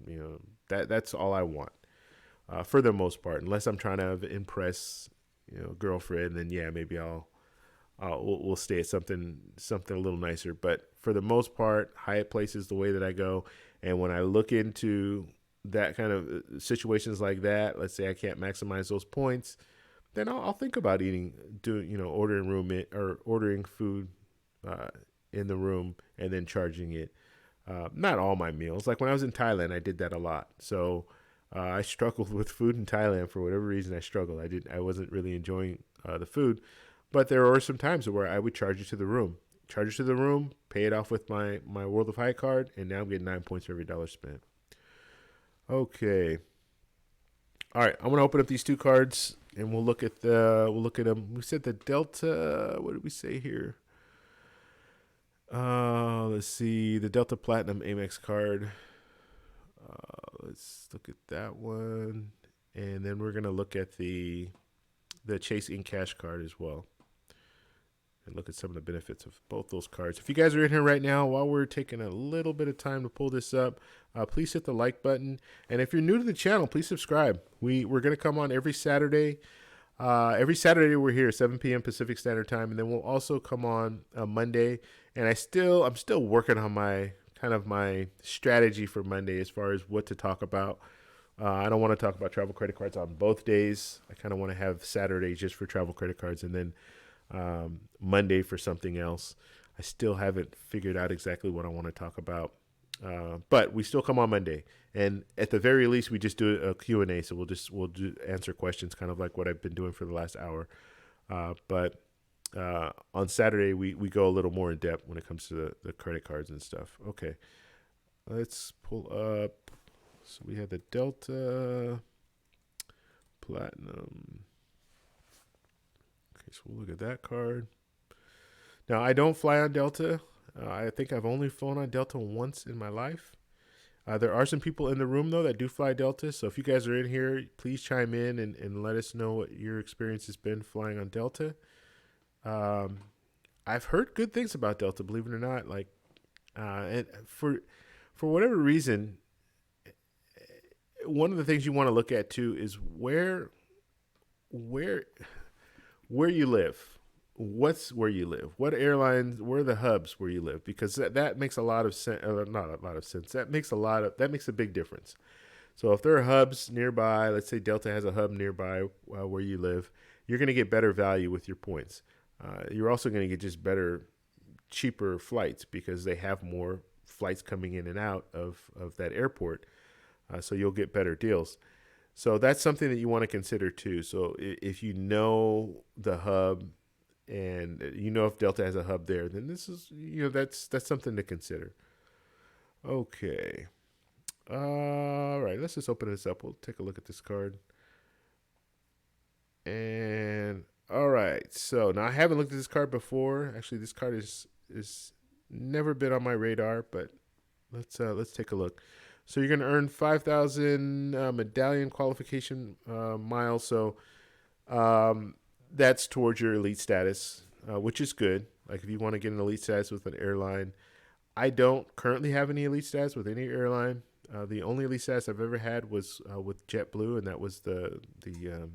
That's all I want for the most part. Unless I'm trying to impress, girlfriend, then yeah, maybe we'll stay at something a little nicer. But for the most part, Hyatt Place is the way that I go. And when I look into that kind of situations like that, let's say I can't maximize those points, then I'll think about ordering ordering food in the room and then charging it. Not all my meals. Like when I was in Thailand, I did that a lot. So I struggled with food in Thailand for whatever reason. I struggled. I wasn't really enjoying the food, but there were some times where I would charge it to the room. Pay it off with my World of Hyatt card, and now I'm getting 9 points for every dollar spent. Okay. All right, I'm gonna open up these two cards and we'll look at them. We said the Delta. What did we say here? Let's see the Delta Platinum Amex card. Let's look at that one, and then we're gonna look at the Chase in Cash card as well, and look at some of the benefits of both those cards. If you guys are in here right now, while we're taking a little bit of time to pull this up, please hit the like button. And if you're new to the channel, please subscribe. We're going to come on every Saturday. Every Saturday we're here, 7 p.m. Pacific Standard Time. And then we'll also come on Monday. And I'm still working on my strategy for Monday as far as what to talk about. I don't want to talk about travel credit cards on both days. I kind of want to have Saturday just for travel credit cards and then Monday for something else. I still haven't figured out exactly what I want to talk about, but we still come on Monday, and at the very least, we just do a Q&A. So we'll answer questions, kind of like what I've been doing for the last hour. But on Saturday, we go a little more in depth when it comes to the credit cards and stuff. Okay, let's pull up. So we have the Delta Platinum. Okay, so we'll look at that card. Now, I don't fly on Delta. I think I've only flown on Delta once in my life. There are some people in the room, though, that do fly Delta. So if you guys are in here, please chime in and let us know what your experience has been flying on Delta. I've heard good things about Delta, believe it or not. Like, and for whatever reason, one of the things you want to look at, too, is where you live. What's where you live? What airlines? Where are the hubs where you live? Because that makes a lot of sense. Not a lot of sense. That makes a big difference. So if there are hubs nearby, let's say Delta has a hub nearby where you live, you're going to get better value with your points. You're also going to get just better, cheaper flights because they have more flights coming in and out of that airport. So you'll get better deals. So that's something that you want to consider too. So if you know the hub, and if Delta has a hub there, then this is that's something to consider. Okay. All right, let's just open this up. We'll take a look at this card. And all right, so now I haven't looked at this card before. Actually, this card is never been on my radar, but let's take a look. So you're going to earn 5,000 medallion qualification miles. So that's towards your elite status, which is good. Like if you want to get an elite status with an airline, I don't currently have any elite status with any airline. The only elite status I've ever had was with JetBlue, and that was the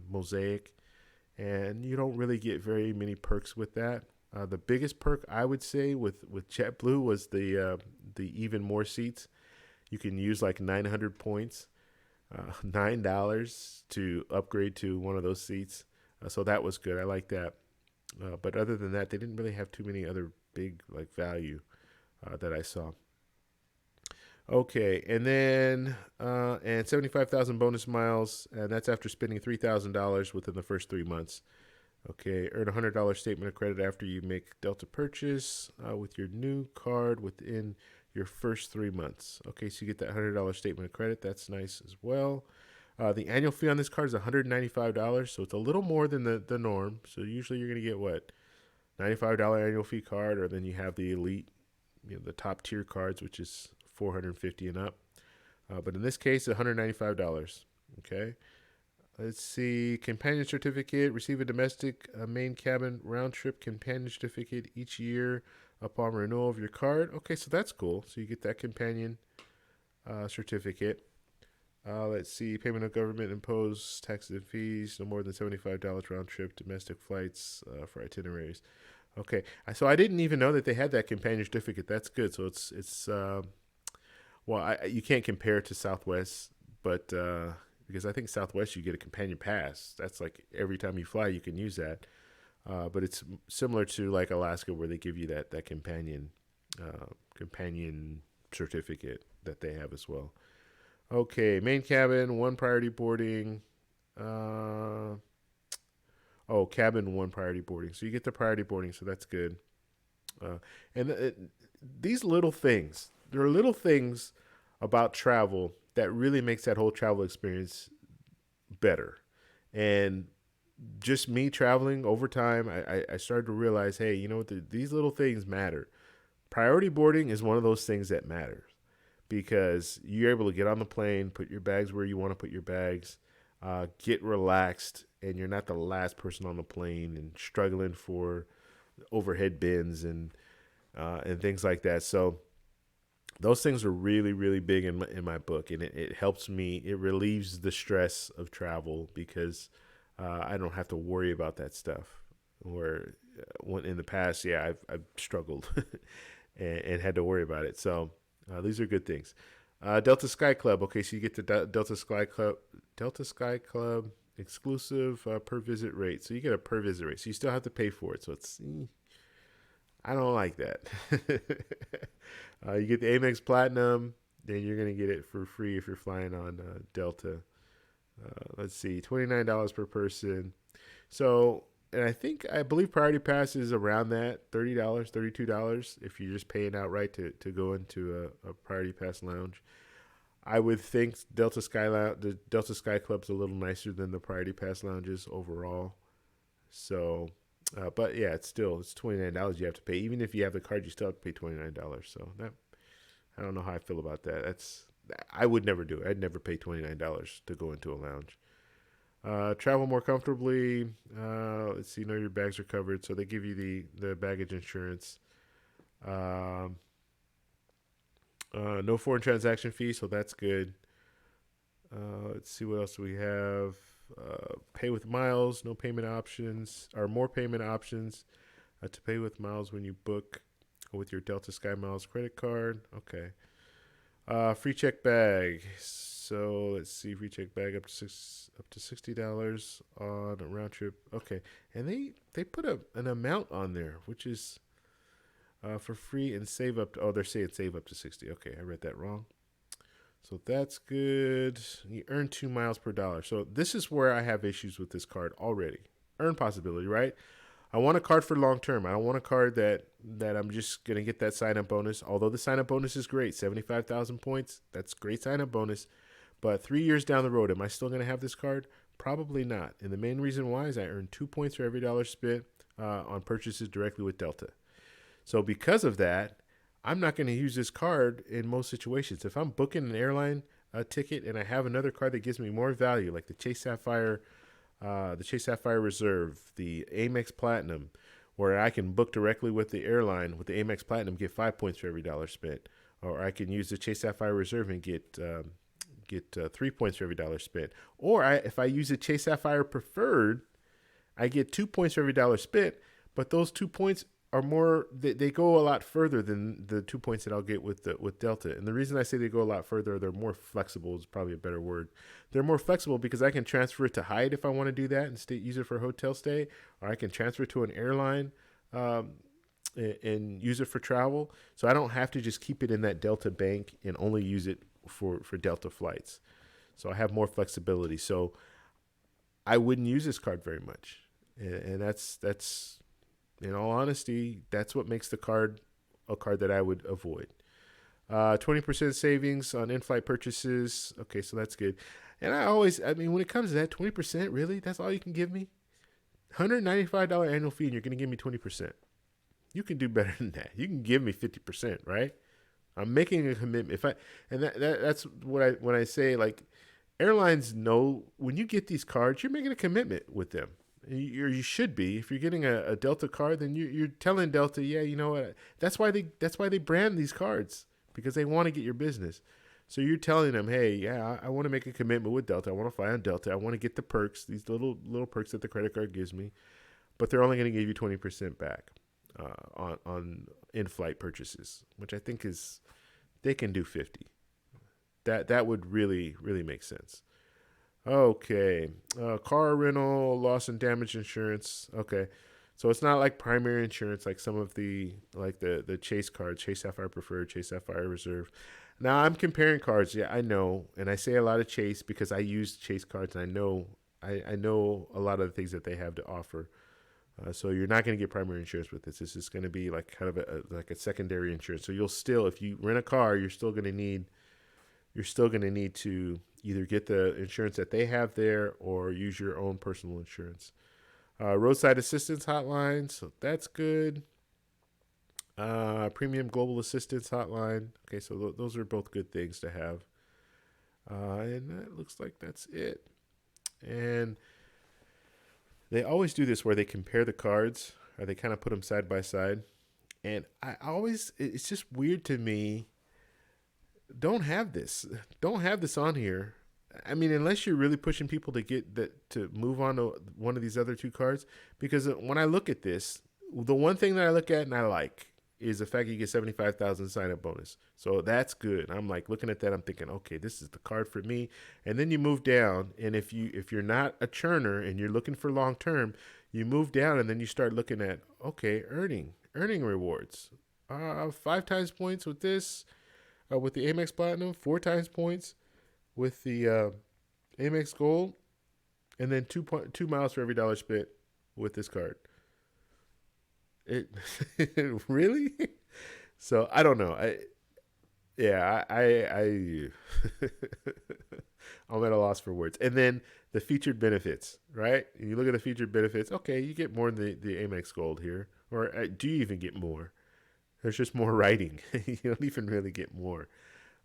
Mosaic. And you don't really get very many perks with that. The biggest perk I would say with JetBlue was the even more seats. You can use like 900 points, $9 to upgrade to one of those seats. So that was good. I like that. But other than that, they didn't really have too many other big like value that I saw. Okay, and then and 75,000 bonus miles, and that's after spending $3,000 within the first 3 months. Okay, earn a $100 statement of credit after you make Delta purchase with your new card within your first 3 months. Okay, so you get that $100 statement of credit. That's nice as well. The annual fee on this card is $195, so it's a little more than the norm. So usually you're going to get what, $95 annual fee card, or then you have the elite, the top tier cards, which is $450 and up. But in this case, $195. Okay. Let's see. Companion certificate. Receive a domestic main cabin round trip companion certificate each year upon renewal of your card. Okay, so that's cool. So you get that companion certificate. Let's see. Payment of government imposed taxes and fees. No more than $75 round trip domestic flights for itineraries. Okay, so I didn't even know that they had that companion certificate. That's good. So it's well, you can't compare it to Southwest, but because I think Southwest you get a companion pass. That's like every time you fly you can use that. But it's similar to like Alaska where they give you that companion certificate that they have as well. Okay, main cabin, one priority boarding. Cabin one priority boarding. So you get the priority boarding, so that's good. Uh, and these little things, there are little things about travel that really makes that whole travel experience better. And just me traveling over time, I started to realize, hey, you know what? These little things matter. Priority boarding is one of those things that matters because you're able to get on the plane, put your bags where you want to put your bags, get relaxed, and you're not the last person on the plane and struggling for overhead bins and things like that. So those things are really, really big in my book, and it helps me. It relieves the stress of travel because I don't have to worry about that stuff. Where when in the past, yeah, I've struggled and had to worry about it. So these are good things. Delta Sky Club. Okay, so you get the Delta Sky Club exclusive per visit rate. So you get a per visit rate. So you still have to pay for it. So I don't like that. You get the Amex Platinum, then you're gonna get it for free if you're flying on Delta. Let's see, $29 per person. So, and I believe Priority Pass is around that $30, $32 if you're just paying outright to go into a Priority Pass lounge. I would think the Delta Sky Club's a little nicer than the Priority Pass lounges overall. So, but yeah, it's $29 you have to pay. Even if you have the card, you still have to pay $29. So that I don't know how I feel about that. I would never do it. I'd never pay $29 to go into a lounge. Travel more comfortably. Let's see. Know your bags are covered, so they give you the baggage insurance. No foreign transaction fee, so that's good. Let's see what else we have. Pay with miles, no payment options, or more payment options to pay with miles when you book with your Delta Sky Miles credit card. Okay. Free check bag. So let's see, free check bag up to $60 on a round trip. Okay, and they put an amount on there, which is for free and save up. They're saying save up to 60. Okay, I read that wrong. So that's good. You earn 2 miles per dollar. So this is where I have issues with this card already. Earn possibility, right? I want a card for long term. I don't want a card that I'm just gonna get that sign up bonus. Although the sign up bonus is great, 75,000 points. That's great sign up bonus. But 3 years down the road, am I still gonna have this card? Probably not. And the main reason why is I earn 2 points for every dollar spent on purchases directly with Delta. So because of that, I'm not going to use this card in most situations. If I'm booking an airline ticket and I have another card that gives me more value, like the Chase Sapphire Reserve, the Amex Platinum, where I can book directly with the airline with the Amex Platinum, get 5 points for every dollar spent, or I can use the Chase Sapphire Reserve and get 3 points for every dollar spent, or if I use the Chase Sapphire Preferred, I get 2 points for every dollar spent, but those 2 points are more. They go a lot further than the 2 points that I'll get with Delta. And the reason I say they go a lot further, they're more flexible is probably a better word. They're more flexible because I can transfer it to Hyatt if I want to do that and use it for a hotel stay, or I can transfer it to an airline and use it for travel. So I don't have to just keep it in that Delta bank and only use it for Delta flights. So I have more flexibility. So I wouldn't use this card very much. and that's in all honesty, that's what makes the card a card that I would avoid. 20% savings on in-flight purchases. Okay, so that's good. And I mean, when it comes to that, 20%, really? That's all you can give me? $195 annual fee, and you're going to give me 20%. You can do better than that. You can give me 50%, right? I'm making a commitment. That's what when I say, like, airlines know when you get these cards, you're making a commitment with them. You should be. If you're getting a Delta card, then you're telling Delta, yeah, you know what? That's why they brand these cards, because they want to get your business. So you're telling them, hey, yeah, I want to make a commitment with Delta. I want to fly on Delta. I want to get the perks, these little perks that the credit card gives me, but they're only going to give you 20% back on in-flight purchases, which I think is they can do 50. That would really make sense. Okay, car rental, loss and damage insurance. Okay, so it's not like primary insurance like some of the Chase cards, Chase Sapphire Preferred, Chase Sapphire Reserve. Now I'm comparing cards. Yeah, I know, and I say a lot of Chase because I use Chase cards, and I know a lot of the things that they have to offer. So you're not going to get primary insurance with this. This is going to be like kind of a secondary insurance. So you'll still, if you rent a car, you're still going to need to either get the insurance that they have there or use your own personal insurance. Roadside assistance hotline, so that's good. Premium global assistance hotline. Okay, so those are both good things to have. And that looks like that's it. And they always do this where they compare the cards, or they kind of put them side by side. And it's just weird to me. Don't have this on here. I mean, unless you're really pushing people to get that to move on to one of these other two cards. Because when I look at this, the one thing that I look at and I like is the fact you get 75,000 sign-up bonus. So that's good. I'm like looking at that. I'm thinking, okay, this is the card for me. And then you move down, and if you're not a churner and you're looking for long term, you move down, and then you start looking at, okay, earning rewards. 5 times points with this, with the Amex Platinum, 4 times points with the Amex Gold, and then 2 miles for every dollar spent with this card. It really? So I don't know. I'm at a loss for words. And then the featured benefits, right? And you look at the featured benefits. Okay, you get more than the Amex Gold here, or do you even get more? There's just more writing. You don't even really get more.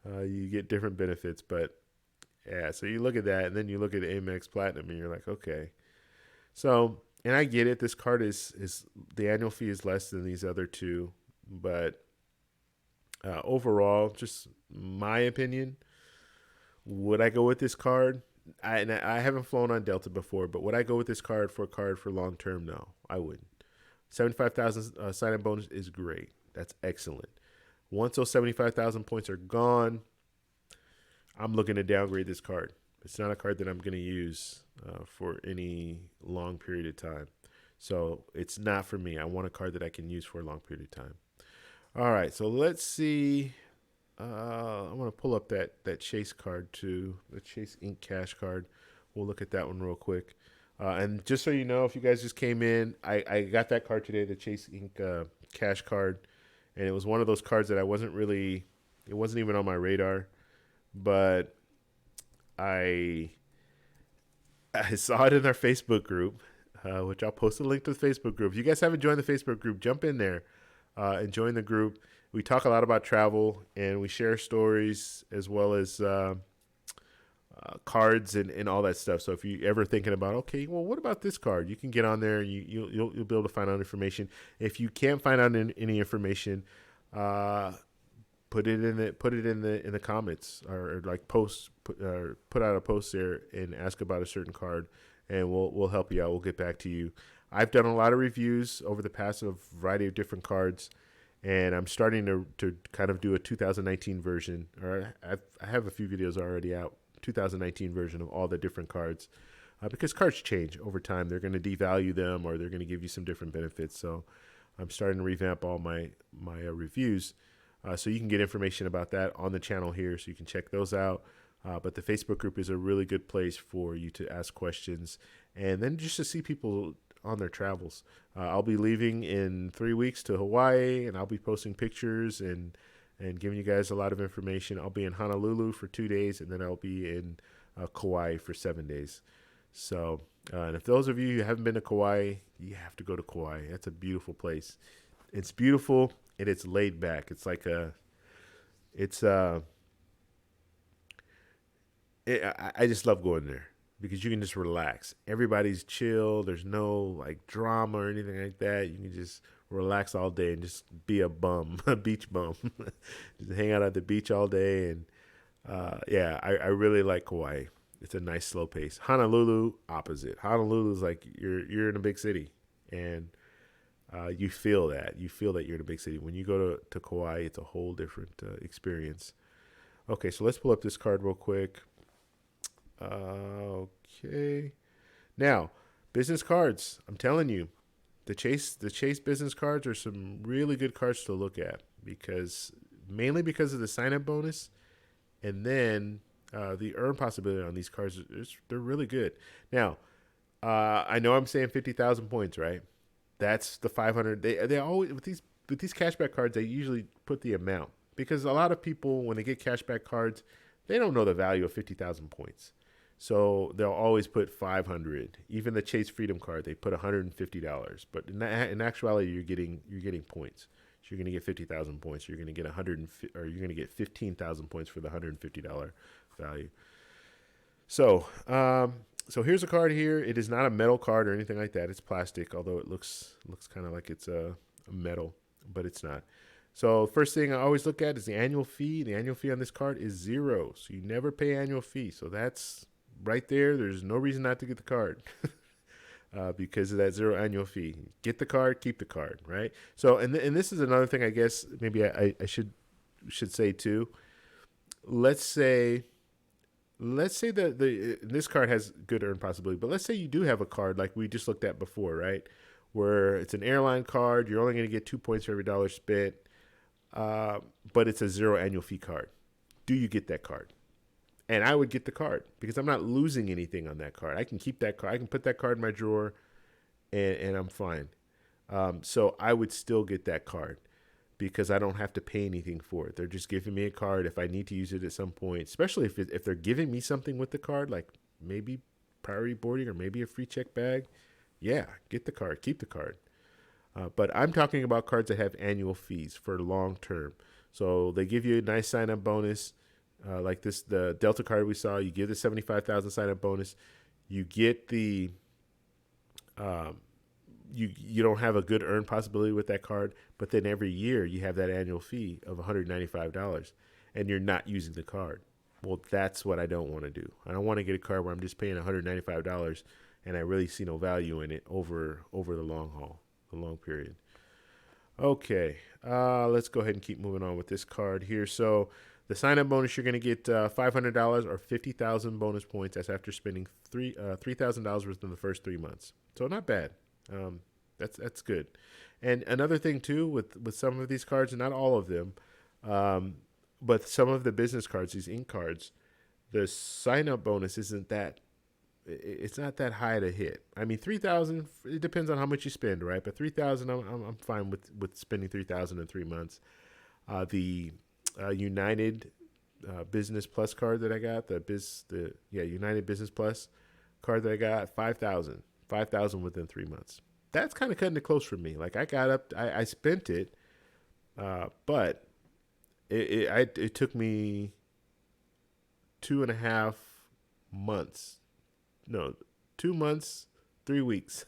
You get different benefits, but yeah. So you look at that, and then you look at Amex Platinum, and you're like, okay. So. And I get it. This card is the annual fee is less than these other two, but overall, just my opinion, would I go with this card? I haven't flown on Delta before, but would I go with this card for long term? No, I wouldn't. 75,000 sign-up bonus is great. That's excellent. Once those 75,000 points are gone, I'm looking to downgrade this card. It's not a card that I'm going to use for any long period of time. So it's not for me. I want a card that I can use for a long period of time. All right, so let's see. I want to pull up that Chase card too, the Chase Ink Cash card. We'll look at that one real quick. And just so you know, if you guys just came in, I got that card today, the Chase Ink Cash card. And it was one of those cards that it wasn't even on my radar. But I saw it in our Facebook group, which I'll post a link to the Facebook group. If you guys haven't joined the Facebook group, jump in there and join the group. We talk a lot about travel, and we share stories as well as cards and all that stuff. So if you're ever thinking about, okay, well, what about this card? You can get on there, and you'll be able to find out information. If you can't find out any information, put it in the comments, or like put out a post there and ask about a certain card, and we'll help you out. We'll get back to you. I've done a lot of reviews over the past of a variety of different cards, and I'm starting to kind of do a 2019 version, or I have a few videos already out, 2019 version of all the different cards, because cards change over time. They're going to devalue them, or they're going to give you some different benefits. So I'm starting to revamp all my reviews. So you can get information about that on the channel here, so you can check those out. But the Facebook group is a really good place for you to ask questions, and then just to see people on their travels. I'll be leaving in 3 weeks to Hawaii, and I'll be posting pictures and giving you guys a lot of information. I'll be in Honolulu for 2 days, and then I'll be in Kauai for 7 days. So, and if those of you who haven't been to Kauai, you have to go to Kauai. That's a beautiful place. It's beautiful and it's laid back. It's like I just love going there because you can just relax. Everybody's chill. There's no like drama or anything like that. You can just relax all day and just be a bum, a beach bum. Just hang out at the beach all day. And I really like Kauai. It's a nice slow pace. Honolulu, opposite. Honolulu is like you're in a big city, and you feel that. You feel that you're in a big city. When you go to Kauai, it's a whole different experience. Okay, so let's pull up this card real quick. Okay. Now, business cards. I'm telling you, the Chase business cards are some really good cards to look at mainly because of the sign-up bonus, and then the earn possibility on these cards they're really good. Now, I know I'm saying 50,000 points, right? That's the 500. They always with these cashback cards, they usually put the amount because a lot of people when they get cashback cards, they don't know the value of 50,000 points. So they'll always put 500. Even the Chase Freedom card, they put $150. But in actuality, you're getting points. So you're going to get 50,000 points. You're going to get you're going to get 15,000 points for the $150 value. So here's a card here. It is not a metal card or anything like that. It's plastic, although it looks kind of like it's a metal, but it's not. So first thing I always look at is the annual fee. The annual fee on this card is 0. So you never pay annual fee. So that's right there. There's no reason not to get the card because of that 0 annual fee. Get the card, keep the card, right? So and this is another thing I guess maybe I should say too. Let's say that this card has good earn possibility, but let's say you do have a card like we just looked at before, right? Where it's an airline card. You're only going to get 2 points for every dollar spent. But it's a 0 annual fee card. Do you get that card? And I would get the card because I'm not losing anything on that card. I can keep that card. I can put that card in my drawer and I'm fine. So I would still get that card because I don't have to pay anything for it. They're just giving me a card if I need to use it at some point, especially if they're giving me something with the card, like maybe priority boarding or maybe a free check bag. Yeah, get the card, keep the card. But I'm talking about cards that have annual fees for long term. So they give you a nice sign-up bonus, like the Delta card we saw. You give the 75,000 sign-up bonus. You get the you don't have a good earn possibility with that card, but then every year you have that annual fee of $195, and you're not using the card. Well, that's what I don't want to do. I don't want to get a card where I'm just paying $195 and I really see no value in it over the long haul. A long period. Okay, let's go ahead and keep moving on with this card here. So the sign-up bonus, you're going to get $500 or 50,000 bonus points. That's after spending $3,000 within the first 3 months. So not bad. That's good. And another thing too with some of these cards, not all of them, but some of the business cards, these ink cards, the sign-up bonus isn't that. It's not that high to hit. I mean, 3,000. It depends on how much you spend, right? But 3,000, I'm fine with spending 3,000 in 3 months. The United Business Plus card that I got, United Business Plus card that I got, 5,000 within 3 months. That's kind of cutting it close for me. Like I spent it, but it took me 2.5 months. No, 2 months, 3 weeks.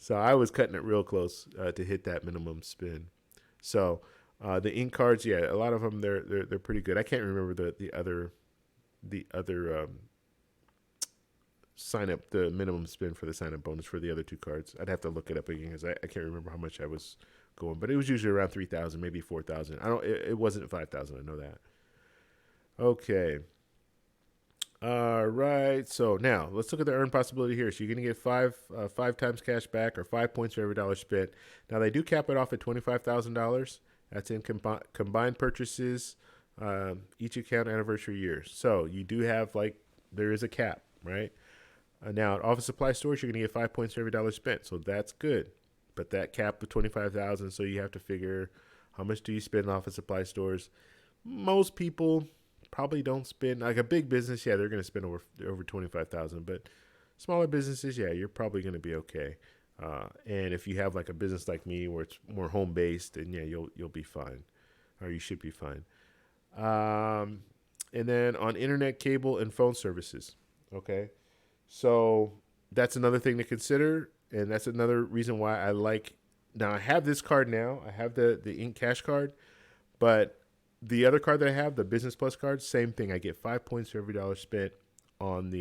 So I was cutting it real close to hit that minimum spend. So the ink cards, yeah, a lot of them they're pretty good. I can't remember the other sign up, the minimum spend for the sign up bonus for the other two cards. I'd have to look it up again because I can't remember how much I was going, but it was usually around 3,000, maybe 4,000. It wasn't 5,000. I know that. Okay. All right. So now let's look at the earn possibility here. So you're going to get five times cash back or 5 points for every dollar spent. Now they do cap it off at $25,000. That's in combined purchases, each account anniversary year. So you do have there is a cap, right? Now, at office supply stores, you're going to get 5 points for every dollar spent, so that's good. But that cap of 25,000, so you have to figure how much do you spend in office supply stores. Most people probably don't spend, like a big business, yeah, they're going to spend over 25,000. But smaller businesses, yeah, you're probably going to be okay. And if you have like a business like me where it's more home based, then yeah, you'll be fine, or you should be fine. And then on internet, cable, and phone services. Okay, so that's another thing to consider, and that's another reason why I like. Now I have this card now. I have the Ink Cash card, but the other card that I have, the Business Plus card, same thing. I get 5 points for every dollar spent on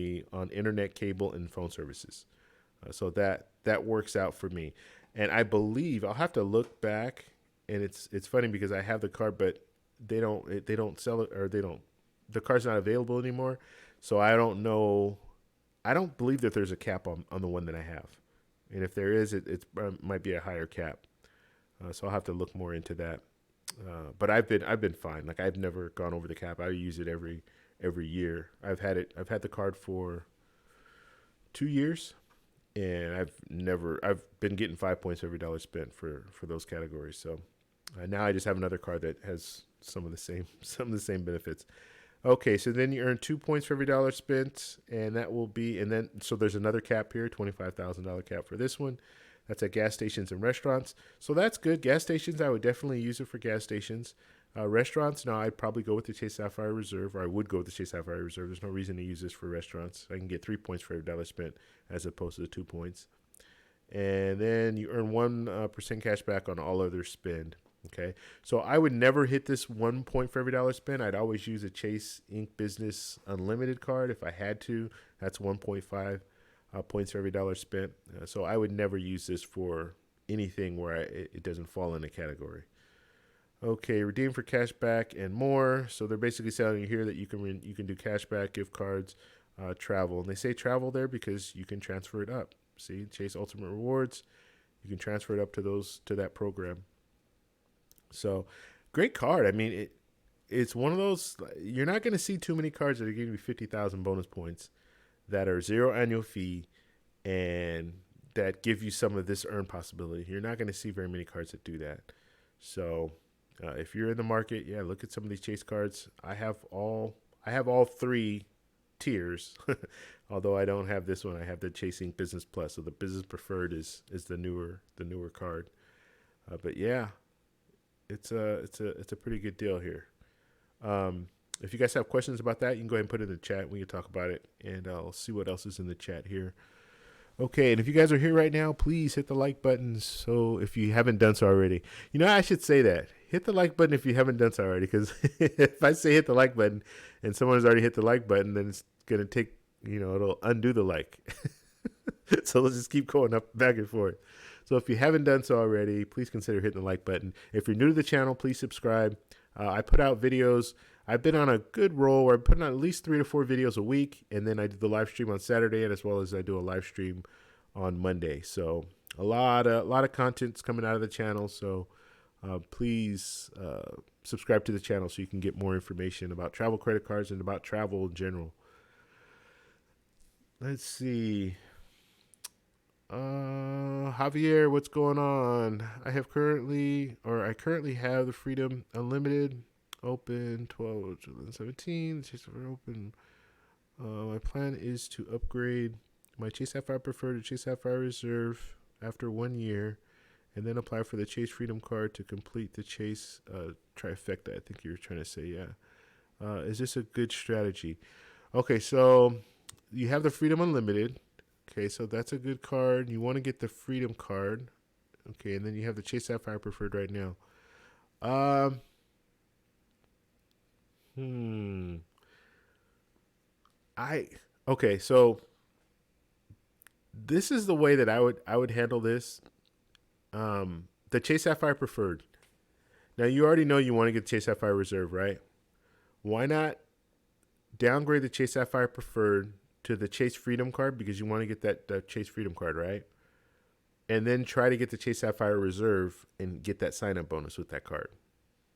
internet, cable, and phone services. So that works out for me. And I believe I'll have to look back, and it's funny because I have the card, but they don't sell it, or the card's not available anymore. So I don't know. I don't believe that there's a cap on the one that I have, and if there is, it might be a higher cap. So I'll have to look more into that. But I've been fine. Like I've never gone over the cap. I use it every year. I've had the card for 2 years, and I've been getting 5 points every dollar spent for those categories. So now I just have another card that has some of the same benefits. Okay, so then you earn 2 points for every dollar spent, and that will be, and then so there's another cap here, $25,000 cap for this one. That's at gas stations and restaurants. So that's good. Gas stations, I would definitely use it for gas stations. Restaurants, no, I'd probably go with the Chase Sapphire Reserve, or I would go with the Chase Sapphire Reserve. There's no reason to use this for restaurants. I can get 3 points for every dollar spent as opposed to the 2 points. And then you earn 1% cash back on all other spend. Okay, so I would never hit this 1 point for every dollar spent. I'd always use a Chase Ink Business Unlimited card if I had to. That's 1.5 points for every dollar spent. So I would never use this for anything where it doesn't fall in a category. Okay, redeem for cash back and more. So they're basically telling you here that you can do cash back, gift cards, travel. And they say travel there because you can transfer it up. See, Chase Ultimate Rewards, you can transfer it up to that program. So, great card. I mean, it's one of those, you're not going to see too many cards that are giving you 50,000 bonus points that are zero annual fee and that give you some of this earn possibility. You're not going to see very many cards that do that. So, if you're in the market, yeah, look at some of these Chase cards. I have all 3 tiers. Although I don't have this one. I have the Chase Ink Business Plus. So the Business Preferred is the newer card. But yeah, it's a pretty good deal here. If you guys have questions about that, you can go ahead and put it in the chat. We can talk about it, and I'll see what else is in the chat here. Okay, and if you guys are here right now, please hit the like button. So if you haven't done so already, I should say that. Hit the like button if you haven't done so already, because if I say hit the like button and someone has already hit the like button, then it's going to take, it'll undo the like. So let's just keep going up back and forth. So if you haven't done so already, please consider hitting the like button. If you're new to the channel, please subscribe. I put out videos. I've been on a good roll where I'm putting out at least 3 to 4 videos a week, and then I do the live stream on Saturday, and as well as I do a live stream on Monday. So a lot of content's coming out of the channel. So please subscribe to the channel so you can get more information about travel credit cards and about travel in general. Let's see. Javier, what's going on? I currently have the Freedom Unlimited open 12/11/17. Chase Sapphire open. My plan is to upgrade my Chase Sapphire Preferred to Chase Sapphire Reserve after 1 year, and then apply for the Chase Freedom card to complete the Chase trifecta. I think you were trying to say, yeah. Is this a good strategy? Okay, so you have the Freedom Unlimited. Okay, so that's a good card. You want to get the Freedom card. Okay, and then you have the Chase Sapphire Preferred right now. Okay, so this is the way that I would handle this. The Chase Sapphire Preferred. Now you already know you want to get the Chase Sapphire Reserve, right? Why not downgrade the Chase Sapphire Preferred to the Chase Freedom card, because you want to get that Chase Freedom card, right? And then try to get the Chase Sapphire Reserve and get that sign-up bonus with that card,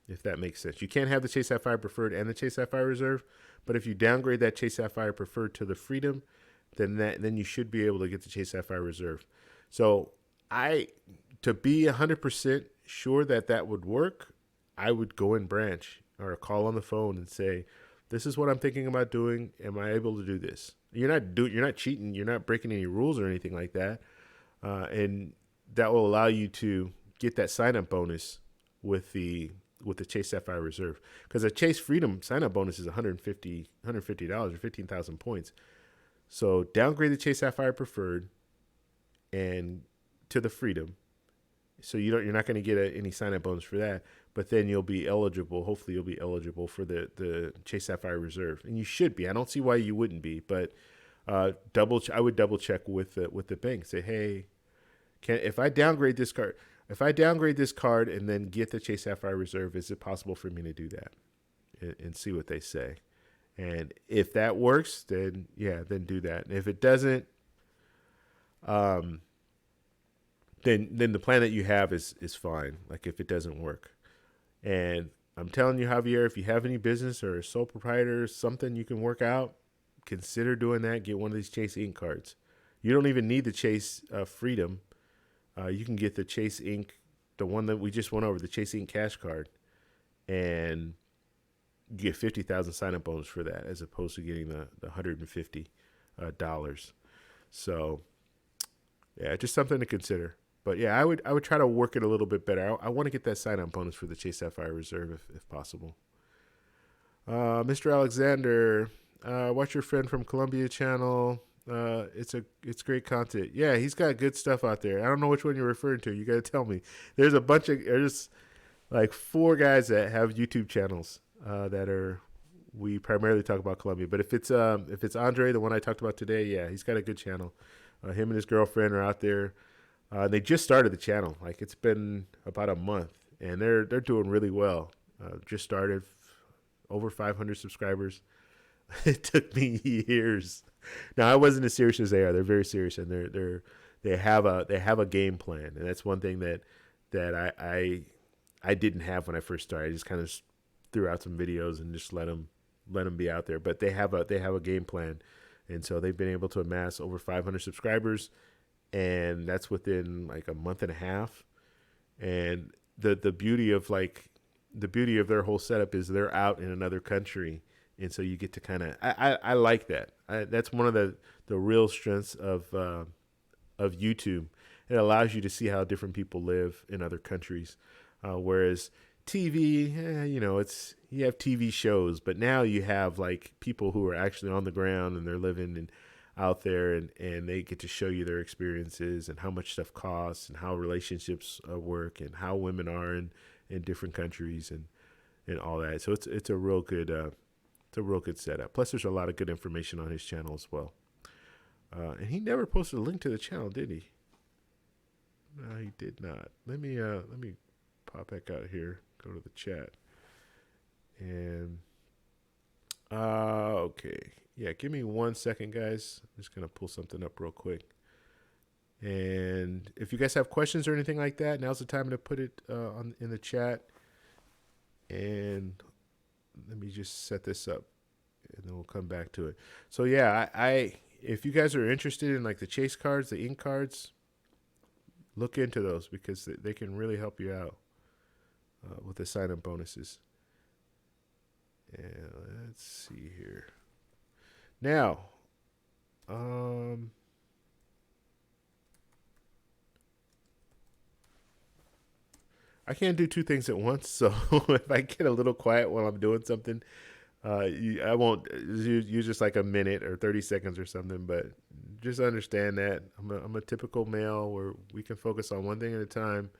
if that makes sense. You can't have the Chase Sapphire Preferred and the Chase Sapphire Reserve, but if you downgrade that Chase Sapphire Preferred to the Freedom, then you should be able to get the Chase Sapphire Reserve. So to be 100% sure that that would work, I would go in branch or call on the phone and say, this is what I'm thinking about doing. Am I able to do this? You're not cheating. You're not breaking any rules or anything like that. And that will allow you to get that sign-up bonus with the Chase Sapphire Reserve. Because a Chase Freedom sign-up bonus is $150 or 15,000 points. So downgrade the Chase Sapphire Preferred and to the Freedom. So you're not going to get any sign-up bonus for that. But then you'll be eligible. Hopefully you'll be eligible for the Chase Sapphire Reserve. And you should be. I don't see why you wouldn't be. But I would double check with the bank. Say, hey, if I downgrade this card and then get the Chase Sapphire Reserve, is it possible for me to do that? And see what they say. And if that works, then do that. And if it doesn't, then the plan that you have is fine. Like if it doesn't work. And I'm telling you, Javier, if you have any business or a sole proprietor, something you can work out, consider doing that. Get one of these Chase Ink cards. You don't even need the Chase Freedom. You can get the Chase Ink, the one that we just went over, the Chase Ink Cash Card, and you get 50,000 sign-up bonus for that, as opposed to getting the $150. So, yeah, just something to consider. But yeah, I would try to work it a little bit better. I want to get that sign-up bonus for the Chase Sapphire Reserve if possible. Mr. Alexander, watch your friend from Colombia channel. It's great content. Yeah, he's got good stuff out there. I don't know which one you're referring to. You got to tell me. There's like 4 guys that have YouTube channels we primarily talk about Colombia. But if it's Andre, the one I talked about today, yeah, he's got a good channel. Him and his girlfriend are out there. They just started the channel. Like it's been about a month, and they're doing really well. Just started, over 500 subscribers. It took me years. Now I wasn't as serious as they are. They're very serious, and they have a game plan, and that's one thing that I didn't have when I first started. I just kind of threw out some videos and just let them be out there. But they have a game plan, and so they've been able to amass over 500 subscribers. And that's within like a month and a half. And the beauty of their whole setup is they're out in another country, and so you get to kind of I like that. That's one of the real strengths of YouTube. It allows you to see how different people live in other countries, whereas TV, you have TV shows, but now you have like people who are actually on the ground and they're living out there, and they get to show you their experiences and how much stuff costs and how relationships work and how women are in different countries and all that. So it's a real good setup. Plus, there's a lot of good information on his channel as well. And he never posted a link to the channel, did he? No, he did not. Let me pop back out here. Go to the chat. And okay. Yeah, give me 1 second, guys. I'm just going to pull something up real quick. And if you guys have questions or anything like that, now's the time to put it in the chat. And let me just set this up, and then we'll come back to it. So, yeah, if you guys are interested in like the Chase cards, the ink cards, look into those because they can really help you out with the sign-up bonuses. And let's see here. Now, I can't do 2 things at once, so if I get a little quiet while I'm doing something, I won't use just like a minute or 30 seconds or something, but just understand that I'm a typical male where we can focus on one thing at a time,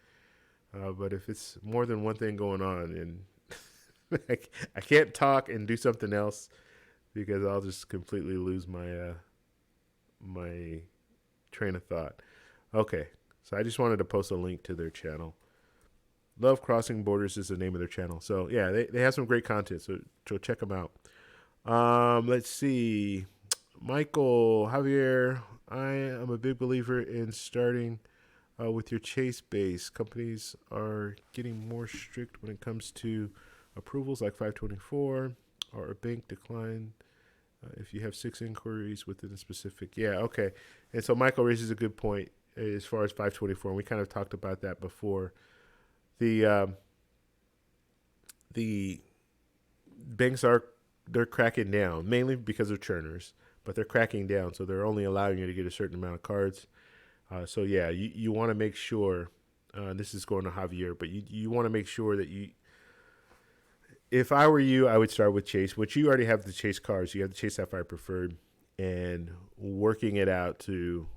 but if it's more than one thing going on, and I can't talk and do something else, because I'll just completely lose my my train of thought. Okay, so I just wanted to post a link to their channel. Love Crossing Borders is the name of their channel. So yeah, they have some great content. So check them out. Let's see, Michael Javier. I am a big believer in starting with your Chase base. Companies are getting more strict when it comes to approvals, like 524, or a bank decline If you have 6 inquiries within a specific, yeah, okay. And so Michael raises a good point as far as 524, and we kind of talked about that before. The banks they're cracking down mainly because of churners, but they're cracking down, so they're only allowing you to get a certain amount of cards. So yeah, you want to make sure. This is going to Javier, but you want to make sure that you. If I were you, I would start with Chase, which you already have the Chase cards. You have the Chase Sapphire Preferred, and working it out to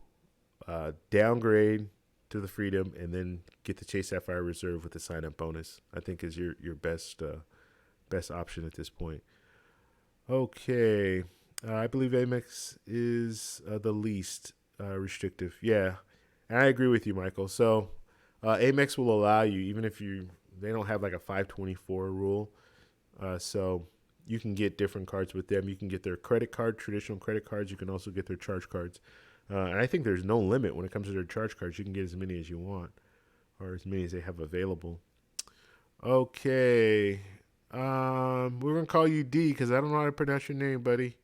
downgrade to the Freedom, and then get the Chase Sapphire Reserve with the sign-up bonus. I think is your best option at this point. Okay, I believe Amex is the least restrictive. Yeah, and I agree with you, Michael. So Amex will allow you, even if they don't have like a 524 rule. So you can get different cards with them. You can get their credit card, traditional credit cards. You can also get their charge cards. And I think there's no limit when it comes to their charge cards. You can get as many as you want, or as many as they have available. Okay. We're going to call you D because I don't know how to pronounce your name, buddy.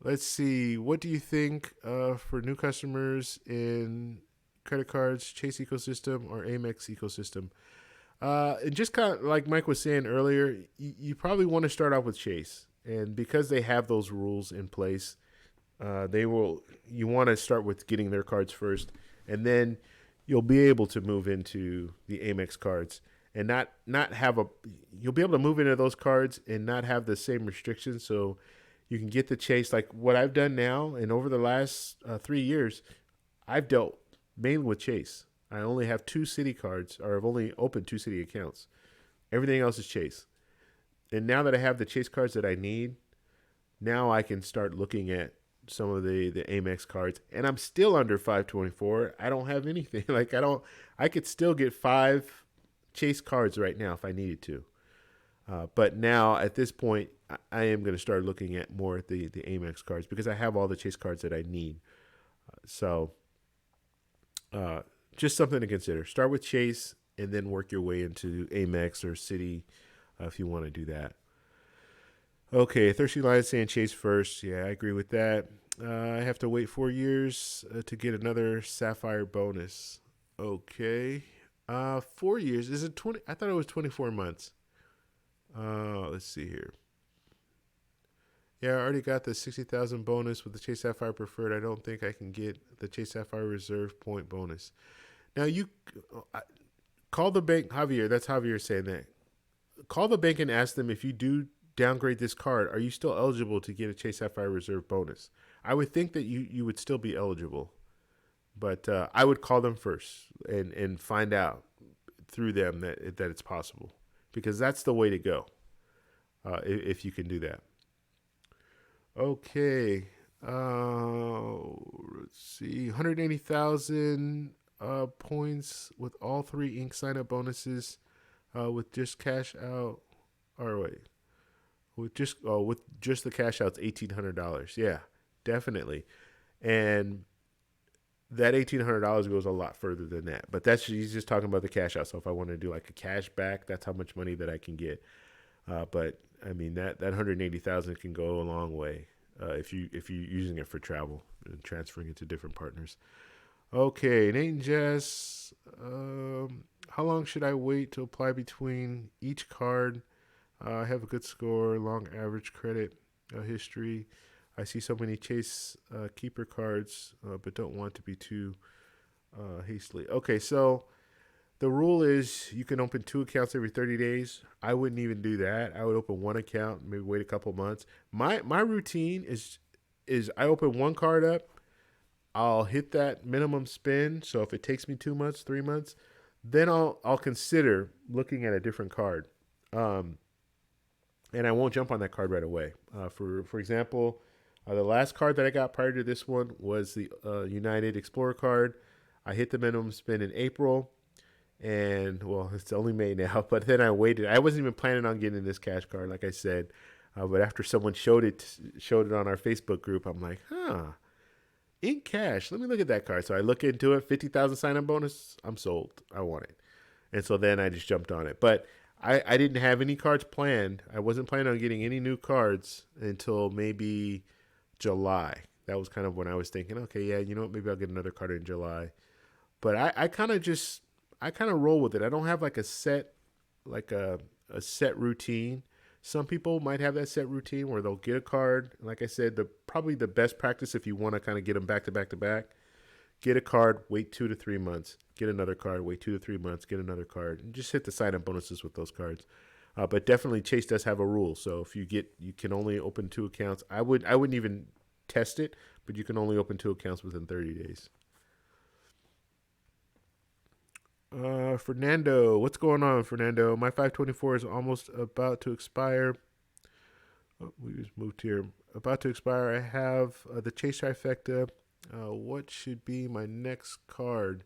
Let's see. What do you think for new customers in credit cards, Chase ecosystem, or Amex ecosystem? And just kind of like Mike was saying earlier, you probably want to start off with Chase. And because they have those rules in place, you want to start with getting their cards first, and then you'll be able to move into the Amex cards and not have you'll be able to move into those cards and not have the same restrictions. So you can get the Chase, like what I've done now. And over the last 3 years, I've dealt mainly with Chase. I only have 2 Citi cards, or I've only opened 2 Citi accounts. Everything else is Chase. And now that I have the Chase cards that I need, now I can start looking at some of the Amex cards, and I'm still under 524. I don't have anything. I could still get 5 Chase cards right now if I needed to. But now at this point, I am going to start looking at more at the Amex cards because I have all the Chase cards that I need. So just something to consider. Start with Chase and then work your way into Amex or Citi if you want to do that. Okay, Thirsty Lion saying Chase first. Yeah, I agree with that. I have to wait 4 years to get another Sapphire bonus. Okay. 4 years. Is it 20? I thought it was 24 months. Let's see here. Yeah, I already got the 60,000 bonus with the Chase Sapphire Preferred. I don't think I can get the Chase Sapphire Reserve point bonus. Now, you call the bank, Javier. That's Javier saying that. Call the bank and ask them if you do downgrade this card, are you still eligible to get a Chase Sapphire Reserve bonus? I would think that you would still be eligible, but I would call them first and find out through them that it's possible, because that's the way to go if you can do that. Okay, let's see, 180,000 points with all 3 ink sign-up bonuses with just cash out. Or wait. With just the cash outs, $1,800. Yeah, definitely. And that $1,800 goes a lot further than that. But he's just talking about the cash out. So if I want to do like a cash back, that's how much money that I can get. But I mean that 180,000 can go a long way if you're using it for travel and transferring it to different partners. Okay, Nate and Jess, how long should I wait to apply between each card? I have a good score, long average credit history. I see so many Chase keeper cards, but don't want to be too hastily. Okay, so the rule is you can open 2 accounts every 30 days. I wouldn't even do that. I would open 1 account, maybe wait a couple months. My routine is I open 1 card up. I'll hit that minimum spend. So if it takes me 2 months, 3 months, then I'll consider looking at a different card. And I won't jump on that card right away. For example, the last card that I got prior to this one was the United Explorer card. I hit the minimum spend in April, and well, it's only May now. But then I waited. I wasn't even planning on getting this cash card, like I said. But after someone showed it on our Facebook group, I'm like, in cash. Let me look at that card. So I look into it. 50,000 sign-up bonus. I'm sold. I want it. And so then I just jumped on it. But I didn't have any cards planned. I wasn't planning on getting any new cards until maybe July. That was kind of when I was thinking, okay, yeah, you know what, maybe I'll get another card in July. But I kind of just I kind of roll with it. I don't have like a set like a set routine. Some people might have that set routine where they'll get a card. Like I said, the probably the best practice if you want to kind of get them back to back to back. Get a card, wait 2 to 3 months. Get another card, wait 2 to 3 months. Get another card, and just hit the sign up bonuses with those cards. But definitely, Chase does have a rule. So if you can only open 2 accounts. I wouldn't even test it, but you can only open 2 accounts within 30 days. Fernando, what's going on, Fernando? My 524 is almost about to expire. Oh, we just moved here. About to expire. I have the Chase Trifecta. What should be my next card?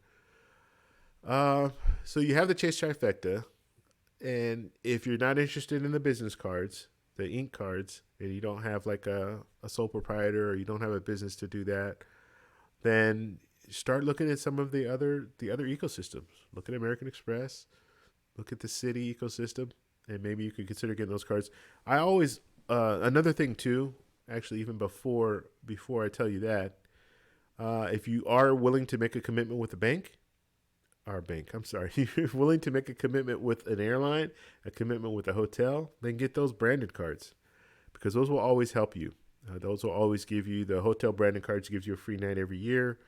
Uh, so you have the Chase Trifecta, and if you're not interested in the business cards, the ink cards, and you don't have like a sole proprietor or you don't have a business to do that, then start looking at some of the other ecosystems. Look at American Express, look at the Citi ecosystem, and maybe you could consider getting those cards. I always another thing too, actually, even before I tell you that, if you are willing to make a commitment with a bank, our bank, I'm sorry, if you're willing to make a commitment with an airline, a commitment with a hotel, then get those branded cards because those will always help you. Those will always give you the hotel branded cards gives you a free night every year.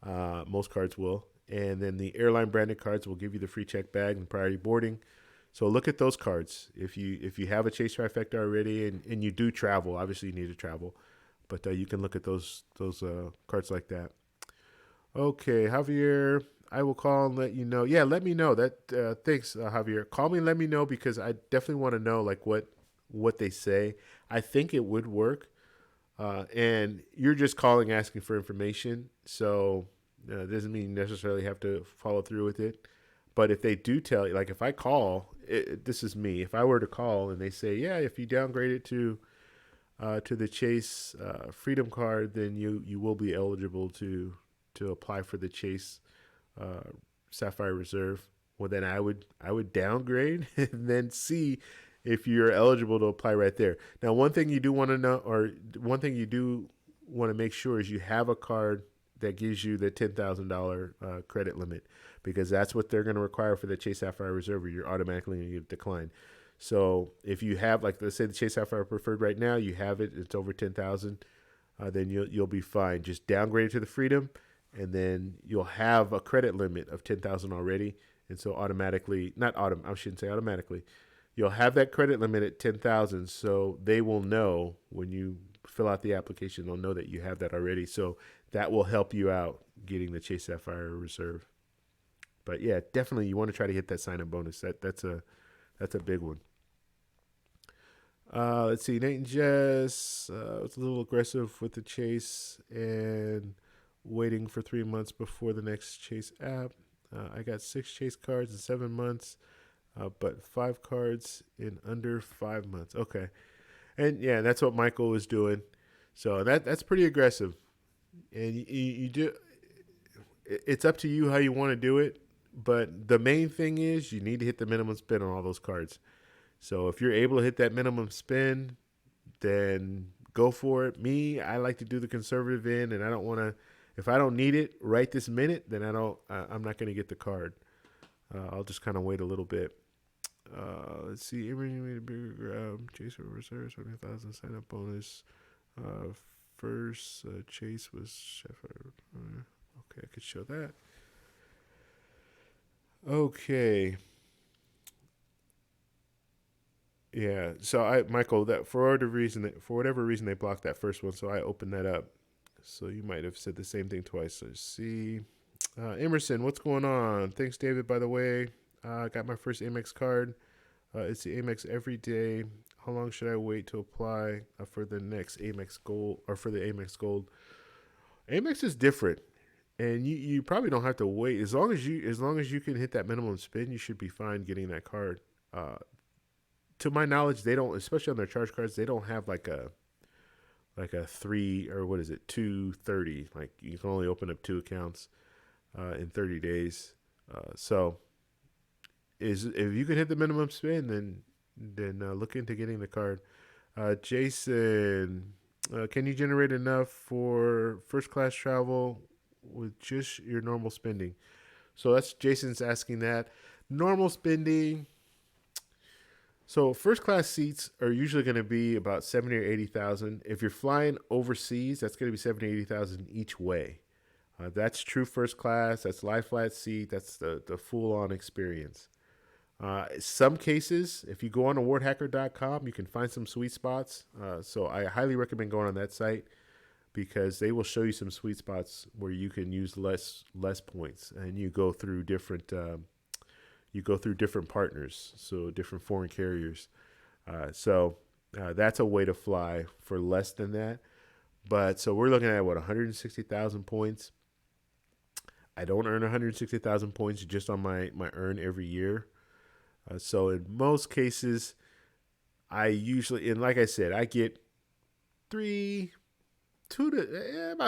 Most cards will. And then the airline branded cards will give you the free check bag and priority boarding. So look at those cards. If you have a Chase Trifecta already and you do travel, obviously you need to travel, but you can look at those cards like that. Okay, Javier, I will call and let you know. Yeah, let me know that. Thanks, Javier. Call me and let me know because I definitely want to know like what they say. I think it would work. And you're just calling asking for information, so it doesn't mean you necessarily have to follow through with it. But if they do tell you, like if I call, this is me. If I were to call and they say, yeah, if you downgrade it to the Chase Freedom Card, then you will be eligible to apply for the Chase uh, Sapphire Reserve. Well, then I would downgrade and then see if you're eligible to apply right there. Now, one thing you do want to know, or one thing you do want to make sure is you have a card that gives you the $10,000 credit limit because that's what they're going to require for the Chase Sapphire Reserve. Or you're automatically going to get declined. So if you have, like, let's say the Chase Sapphire Preferred right now, you have it, it's over 10,000, then you'll be fine. Just downgrade it to the Freedom, and then you'll have a credit limit of 10,000 already, and so automatically, I shouldn't say automatically, you'll have that credit limit at 10,000, so they will know when you fill out the application, they'll know that you have that already. So that will help you out getting the Chase Sapphire Reserve. But yeah, definitely you want to try to hit that sign-up bonus. That's a big one. Let's see, Nate and Jess was a little aggressive with the Chase and waiting for 3 months before the next Chase app. I got 6 Chase cards in 7 months. But 5 cards in under 5 months. Okay, and yeah, that's what Michael was doing. So that's pretty aggressive, and you do. It's up to you how you want to do it, but the main thing is you need to hit the minimum spend on all those cards. So if you're able to hit that minimum spend, then go for it. Me, I like to do the conservative end, and I don't want to. If I don't need it right this minute, then I don't. I'm not going to get the card. I'll just kind of wait a little bit. Let's see. Everything made a bigger grab. Chase Reserve, 20,000 sign up bonus. First Chase was Sheffield. Okay, I could show that. Okay. Yeah. So Michael, that for whatever reason they blocked that first one, so I opened that up. So you might have said the same thing twice. So see. Emerson, what's going on? Thanks, David, by the way. I got my first Amex card. It's the Amex every day. How long should I wait to apply for the next Amex Gold or for the Amex Gold? Amex is different, and you probably don't have to wait as long as you can hit that minimum spend. You should be fine getting that card. To my knowledge, they don't, especially on their charge cards, they don't have like a 3 or what is it 230. Like you can only open up 2 accounts in 30 days. So is if you can hit the minimum spend, then look into getting the card. Jason, can you generate enough for first class travel with just your normal spending? So that's Jason's asking that. Normal spending. So first class seats are usually going to be about 70 or 80,000. If you're flying overseas, that's going to be 70 or 80,000 each way. That's true first class. That's lie flat seat. That's the full on experience. Some cases, if you go on awardhacker.com, you can find some sweet spots. So I highly recommend going on that site because they will show you some sweet spots where you can use less points, and you go through different partners, so different foreign carriers. That's a way to fly for less than that. But so we're looking at 160,000 points. I don't earn 160,000 points just on my earn every year. So in most cases, I usually, and like I said, I get about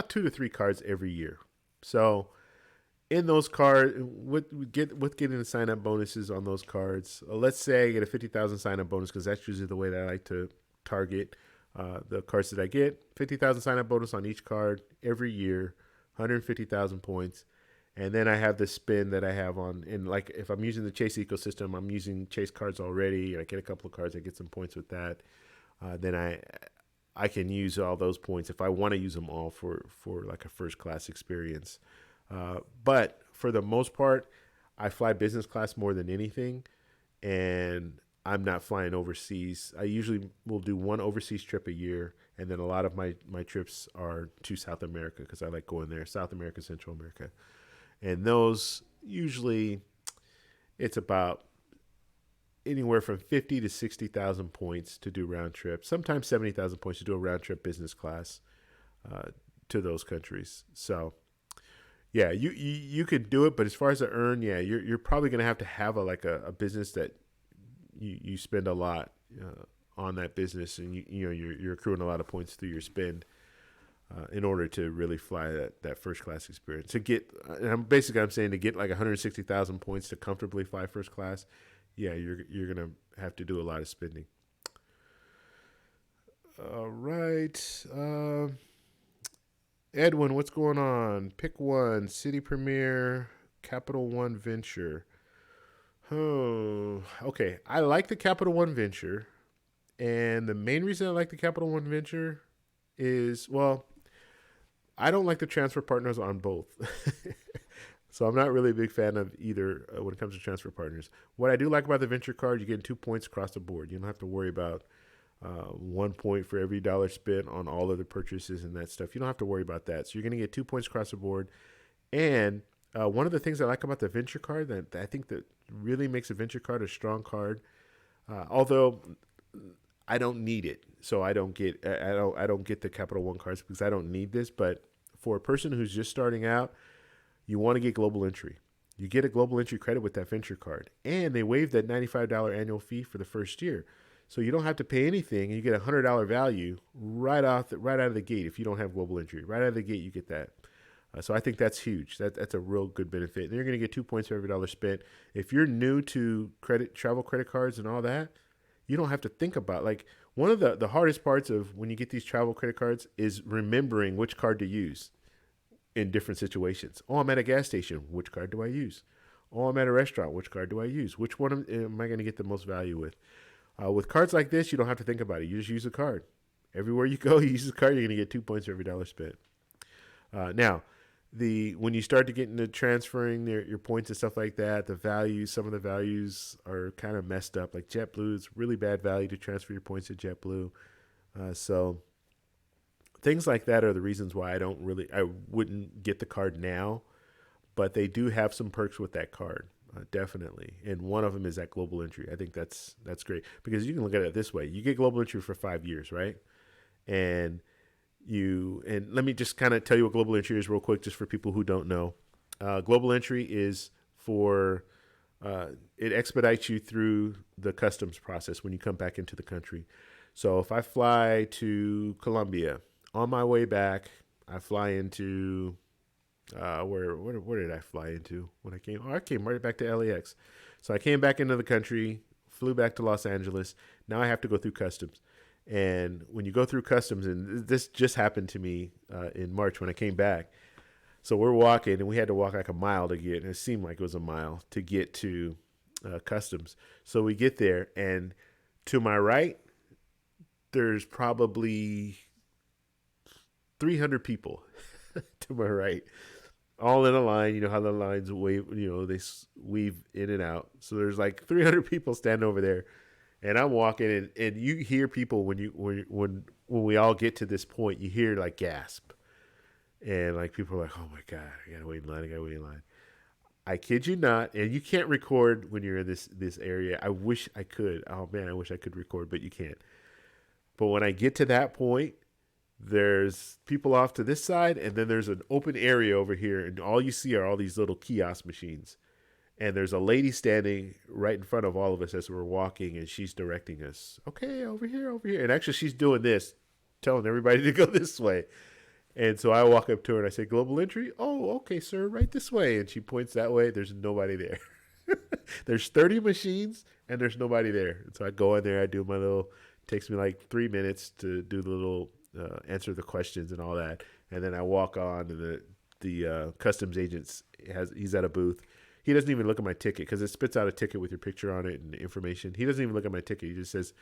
2 to 3 cards every year. So in those cards, with getting the sign up bonuses on those cards, let's say I get a 50,000 sign up bonus because that's usually the way that I like to target the cards that I get. 50,000 sign up bonus on each card every year, 150,000 points. And then I have the spin that I have on, and like if I'm using the Chase ecosystem, I'm using Chase cards already. I get a couple of cards, I get some points with that. Then I can use all those points if I want to use them all for like a first class experience. But for the most part, I fly business class more than anything, and I'm not flying overseas. I usually will do one overseas trip a year, and then a lot of my trips are to South America because I like going there, South America, Central America. And those usually it's about anywhere from 50 to 60,000 points to do round trip. Sometimes 70,000 points to do a round trip business class to those countries. So yeah, you could do it, but as far as the earn, yeah, you're probably gonna have to have a business that you spend a lot on that business, and you're accruing a lot of points through your spend. In order to really fly that first class experience, to get, and I'm saying to get like 160,000 points to comfortably fly first class, yeah, you're gonna have to do a lot of spending. All right, Edwin, what's going on? Pick one: City Premier, Capital One Venture. Oh, okay. I like the Capital One Venture, and the main reason I like the Capital One Venture is, well, I don't like the transfer partners on both. So I'm not really a big fan of either when it comes to transfer partners. What I do like about the venture card, you get 2 points across the board. You don't have to worry about 1 point for every dollar spent on all of the purchases and that stuff. You don't have to worry about that. So you're going to get 2 points across the board. And one of the things I like about the venture card that I think that really makes a venture card a strong card, although I don't need it, so I don't get the Capital One cards because I don't need this. But for a person who's just starting out, you want to get global entry. You get a global entry credit with that venture card, and they waive that $95 annual fee for the first year, so you don't have to pay anything, and you get a $100 value right out of the gate if you don't have global entry. Right out of the gate, you get that. So I think that's huge. That's a real good benefit. And you're going to get 2 points for every dollar spent. If you're new to travel credit cards and all that, you don't have to think about, like, one of the hardest parts of when you get these travel credit cards is remembering which card to use in different situations. Oh, I'm at a gas station. Which card do I use? Oh, I'm at a restaurant. Which card do I use? Which one am I going to get the most value with? With cards like this, you don't have to think about it. You just use a card. Everywhere you go, you use the card, you're going to get 2 points for every dollar spent. Now, when you start to get into transferring your points and stuff like that, some of the values are kind of messed up. Like JetBlue, it's really bad value to transfer your points to JetBlue. So things like that are the reasons why I wouldn't get the card now, but they do have some perks with that card, definitely. And one of them is that global entry. I think that's great because you can look at it this way: you get global entry for 5 years, right? And let me just kind of tell you what global entry is real quick, just for people who don't know. Global entry is for it expedites you through the customs process when you come back into the country. So if I fly to Colombia, on my way back, I fly into Where did I fly into when I came? Oh, I came right back to LAX. So I came back into the country, flew back to Los Angeles. Now I have to go through customs. And when you go through customs, and this just happened to me in March when I came back. So we're walking, and we had to walk like a mile to get, and it seemed like it was a mile to get to customs. So we get there, and to my right, there's probably 300 people to my right, all in a line. You know how the lines wave, they weave in and out. So there's like 300 people standing over there, and I'm walking, and you hear people when we all get to this point, you hear like gasp, and like people are like, "Oh my god, I gotta wait in line, I gotta wait in line." I kid you not, and you can't record when you're in this area. I wish I could. Oh man, I wish I could record, but you can't. But when I get to that point, there's people off to this side, and then there's an open area over here, and all you see are all these little kiosk machines. And there's a lady standing right in front of all of us as we're walking, and she's directing us. Okay, over here, over here. And actually, she's doing this, telling everybody to go this way. And so I walk up to her and I say, "Global entry? Oh, okay, sir, right this way." And she points that way. There's nobody there. There's 30 machines, and there's nobody there. And so I go in there, I do my little, takes me like 3 minutes to do the little answer the questions and all that. And then I walk on, and the customs agent he's at a booth. He doesn't even look at my ticket because it spits out a ticket with your picture on it and information. He doesn't even look at my ticket. He just says,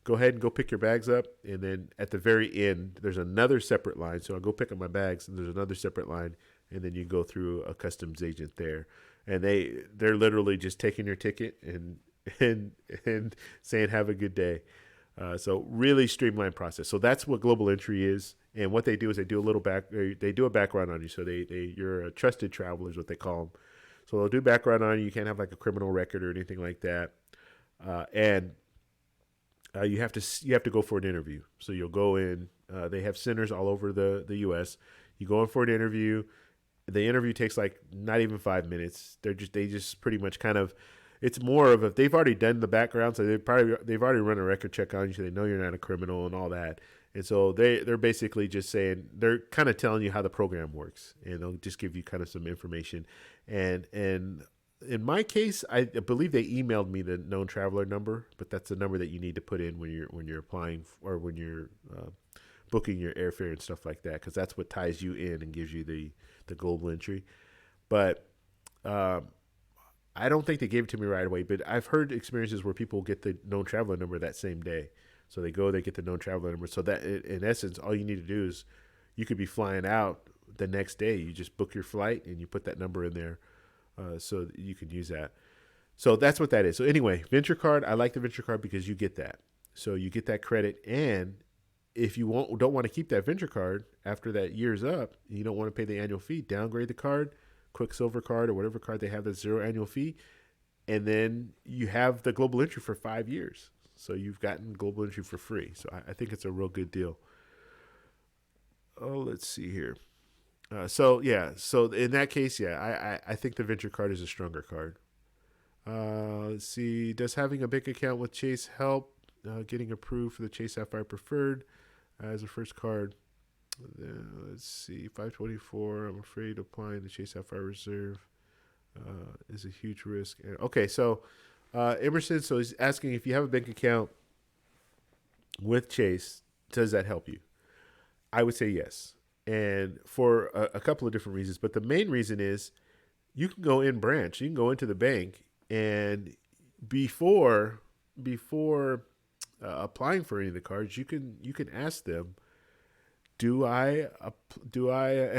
"Go ahead and go pick your bags up." And then at the very end, there's another separate line. So I'll go pick up my bags, and there's another separate line. And then you go through a customs agent there. And they're literally just taking your ticket and saying, "Have a good day." So really streamlined process. So that's what global entry is. And what they do is they do a background on you. So you're a trusted traveler is what they call them. So they'll do background on you. You can't have like a criminal record or anything like that. And you have to go for an interview. So you'll go in. They have centers all over the U.S. You go in for an interview. The interview takes like not even 5 minutes. They just pretty much kind of, it's more of, if they've already done the background, so they've already run a record check on you, so they know you're not a criminal and all that. And so they're basically just saying, they're kind of telling you how the program works, and they'll just give you kind of some information. And in my case, I believe they emailed me the known traveler number, but that's the number that you need to put in when you're applying or when you're booking your airfare and stuff like that, because that's what ties you in and gives you the global entry. But I don't think they gave it to me right away, but I've heard experiences where people get the known traveler number that same day. So they get the known traveler number. So that, in essence, all you need to do is, you could be flying out the next day. You just book your flight and you put that number in there, so that you can use that. So that's what that is. So anyway, Venture Card, I like the Venture Card because you get that. So you get that credit, and if you don't want to keep that Venture Card after that year's up, you don't want to pay the annual fee, downgrade the card, Quicksilver card or whatever card they have that's zero annual fee, and then you have the global entry for 5 years. So you've gotten global entry for free. So I think it's a real good deal. Oh, let's see here. So in that case, I think the Venture Card is a stronger card. Let's see. Does having a bank account with Chase help getting approved for the Chase Sapphire Preferred as a first card? Let's see. 524. I'm afraid applying the Chase Sapphire Reserve is a huge risk. Okay, so Emerson, so he's asking, if you have a bank account with Chase, does that help you? I would say yes, and for a couple of different reasons. But the main reason is, you can go in branch. You can go into the bank, and before applying for any of the cards, you can ask them, am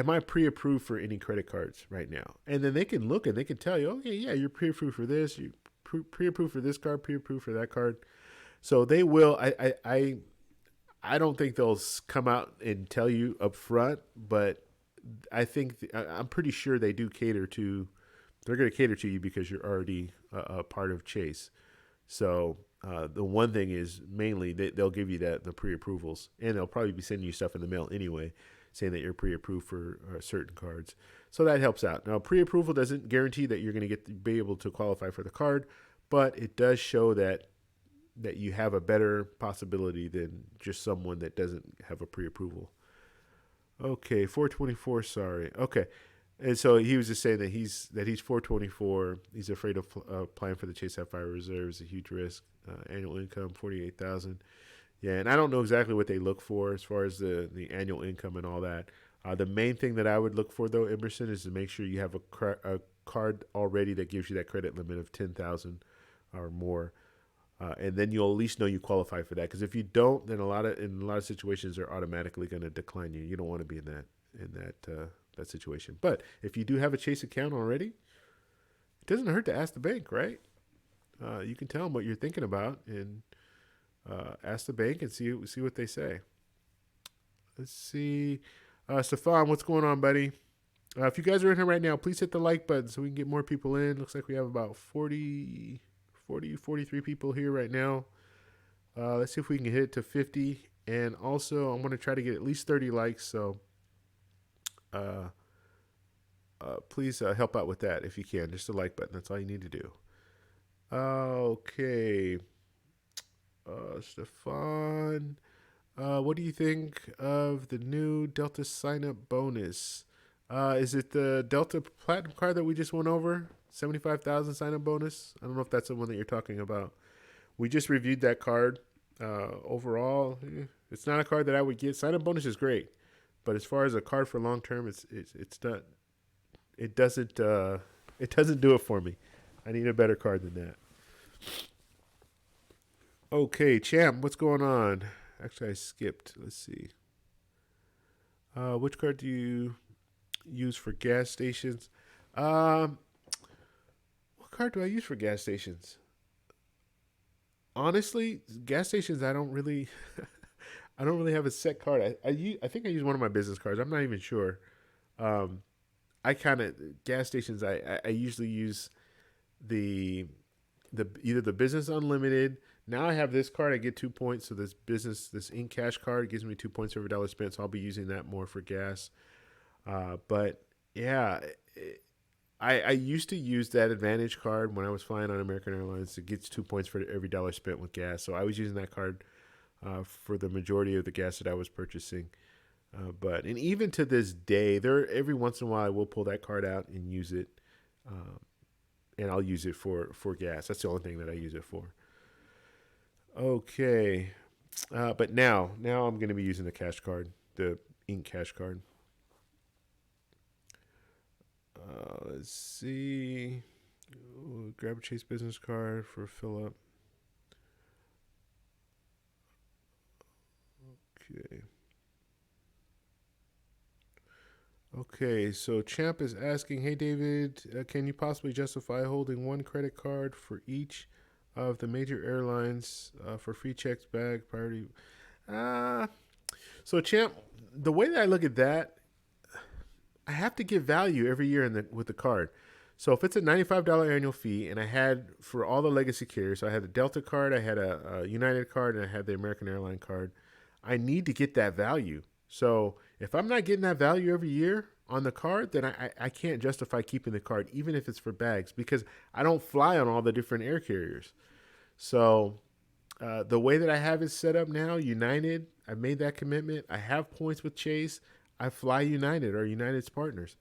I pre-approved for any credit cards right now? And then they can look and they can tell you, okay, yeah, you're pre-approved for this, you pre-approved for this card, pre-approved for that card. So they will. I don't think they'll come out and tell you up front, but I think I'm pretty sure they do cater to. They're going to cater to you because you're already a part of Chase. So the one thing is, mainly they'll give you the pre-approvals, and they'll probably be sending you stuff in the mail anyway, saying that you're pre-approved for certain cards. So that helps out. Now, pre-approval doesn't guarantee that you're going to be able to qualify for the card, but it does show that you have a better possibility than just someone that doesn't have a pre-approval. Okay, 424, sorry. Okay. And so he was just saying that he's 424. He's afraid of applying for the Chase Sapphire Reserve. Is a huge risk. Annual income 48,000. Yeah, and I don't know exactly what they look for as far as the annual income and all that. The main thing that I would look for though, Emerson, is to make sure you have a card already that gives you that credit limit of 10,000 or more. And then you'll at least know you qualify for that. Because if you don't, then in a lot of situations they're automatically going to decline you. You don't want to be in that situation. But if you do have a Chase account already, it doesn't hurt to ask the bank, right? You can tell them what you're thinking about and ask the bank and see what they say. Let's see, Stefan, what's going on, buddy? If you guys are in here right now, please hit the like button so we can get more people in. Looks like we have about 43 people here right now. Let's see if we can hit it to 50. And also, I'm going to try to get at least 30 likes. So please help out with that if you can. Just a like button. That's all you need to do. Okay. Stefan, what do you think of the new Delta sign-up bonus? Is it the Delta Platinum card that we just went over? 75,000 sign-up bonus? I don't know if that's the one that you're talking about. We just reviewed that card. Overall, it's not a card that I would get. Sign-up bonus is great, but as far as a card for long-term, it's not. It doesn't do it for me. I need a better card than that. Okay, Champ, what's going on? Actually, I skipped. Let's see. Which card do you use for gas stations? What card do I use for gas stations? Honestly, gas stations, I don't really, I don't really have a set card. I think I use one of my business cards. I'm not even sure. I kind of gas stations. I usually use the either the business unlimited. Now I have this card. I get 2 points. So this in cash card gives me 2 points for every dollar spent. So I'll be using that more for gas. But yeah, I used to use that AAdvantage card when I was flying on American Airlines. It gets 2 points for every dollar spent with gas. So I was using that card for the majority of the gas that I was purchasing. And even to this day, every once in a while I will pull that card out and use it. And I'll use it for gas. That's the only thing that I use it for. Okay. But now I'm going to be using the cash card, the ink cash card. Let's see. Grab a Chase business card for fill up. Okay, so Champ is asking, hey David, can you possibly justify holding one credit card for each of the major airlines for free checks, bag, priority? So Champ, the way that I look at that, I have to give value every year with the card. So if it's a $95 annual fee, and I had for all the legacy carriers, so I had a Delta card, I had a United card, and I had the American Airline card, I need to get that value. So if I'm not getting that value every year on the card, then I can't justify keeping the card, even if it's for bags, because I don't fly on all the different air carriers. So the way that I have it set up now, United, I made that commitment. I have points with Chase. I fly United or United's partners.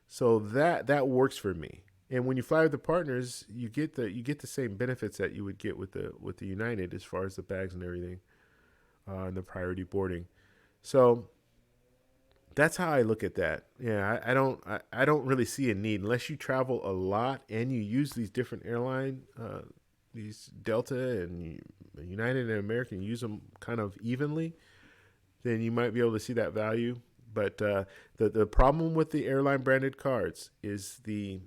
So that works for me. And when you fly with the partners, you get the same benefits that you would get with the United as far as the bags and everything, and the priority boarding. So that's how I look at that. Yeah, I don't really see a need unless you travel a lot and you use these different airline, these Delta and United and American, use them kind of evenly. Then you might be able to see that value. But the problem with the airline branded cards is the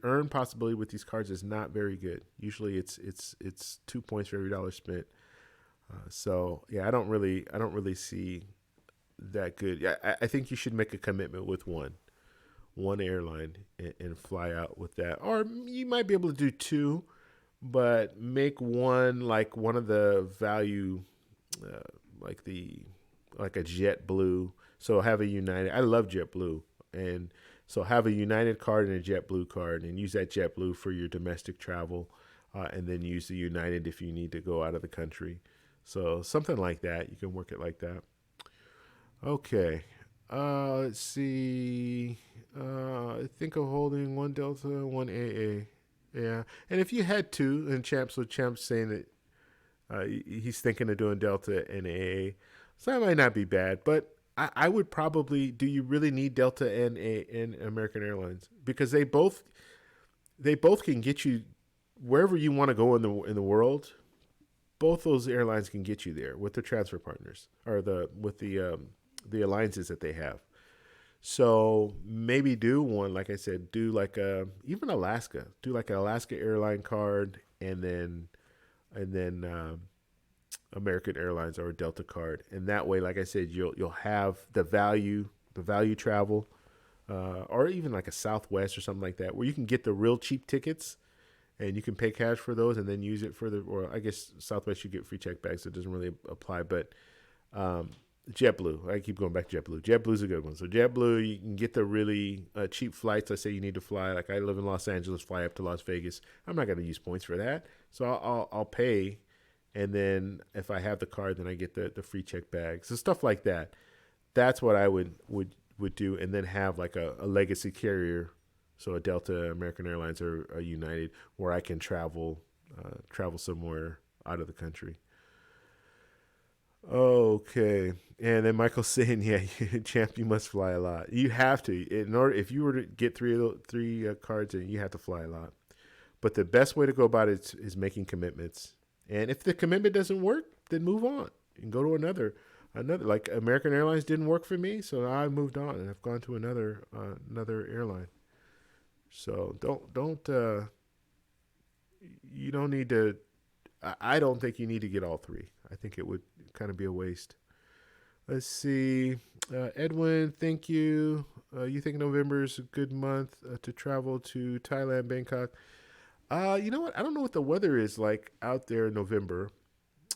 earn possibility with these cards is not very good. Usually it's 2 points for every dollar spent. So yeah, I don't really see that good. I think you should make a commitment with one airline and fly out with that. Or you might be able to do two, but make one like one of the value, like a JetBlue. So have a United. I love JetBlue, and so have a United card and a JetBlue card, and use that JetBlue for your domestic travel, and then use the United if you need to go out of the country. So something like that. You can work it like that. Okay. Let's see. think of holding one Delta, one AA. Yeah, and if you had two, and Champ's saying that he's thinking of doing Delta and AA, so that might not be bad. But I would probably. Do you really need Delta and American Airlines because they both can get you wherever you want to go in the world. Both those airlines can get you there with the transfer partners or the alliances that they have. So maybe do one, like I said, do like even Alaska, do like an Alaska airline card, and then American Airlines or a Delta card, and that way, like I said, you'll have the value travel, or even like a Southwest or something like that, where you can get the real cheap tickets, and you can pay cash for those, and then use it for or I guess Southwest you get free check bags, so it doesn't really apply, but um, JetBlue. I keep going back to JetBlue. JetBlue's a good one. So JetBlue, you can get the really cheap flights. Let's say you need to fly. Like I live in Los Angeles, fly up to Las Vegas. I'm not going to use points for that, so I'll pay, and then if I have the card, then I get the free check bag. So stuff like that. That's what I would do, and then have like a legacy carrier, so a Delta, American Airlines, or a United, where I can travel somewhere out of the country. Okay. And then Michael's saying, yeah, champ, you must fly a lot. You have to. In order, if you were to get three cards, in, you have to fly a lot. But the best way to go about it is making commitments. And if the commitment doesn't work, then move on and go to another. Like American Airlines didn't work for me, so I moved on and I've gone to another airline. So don't you don't need to. I don't think you need to get all three. I think it would kind of be a waste. Let's see. Edwin, thank you. You think November is a good month to travel to Thailand, Bangkok? You know what? I don't know what the weather is like out there in November.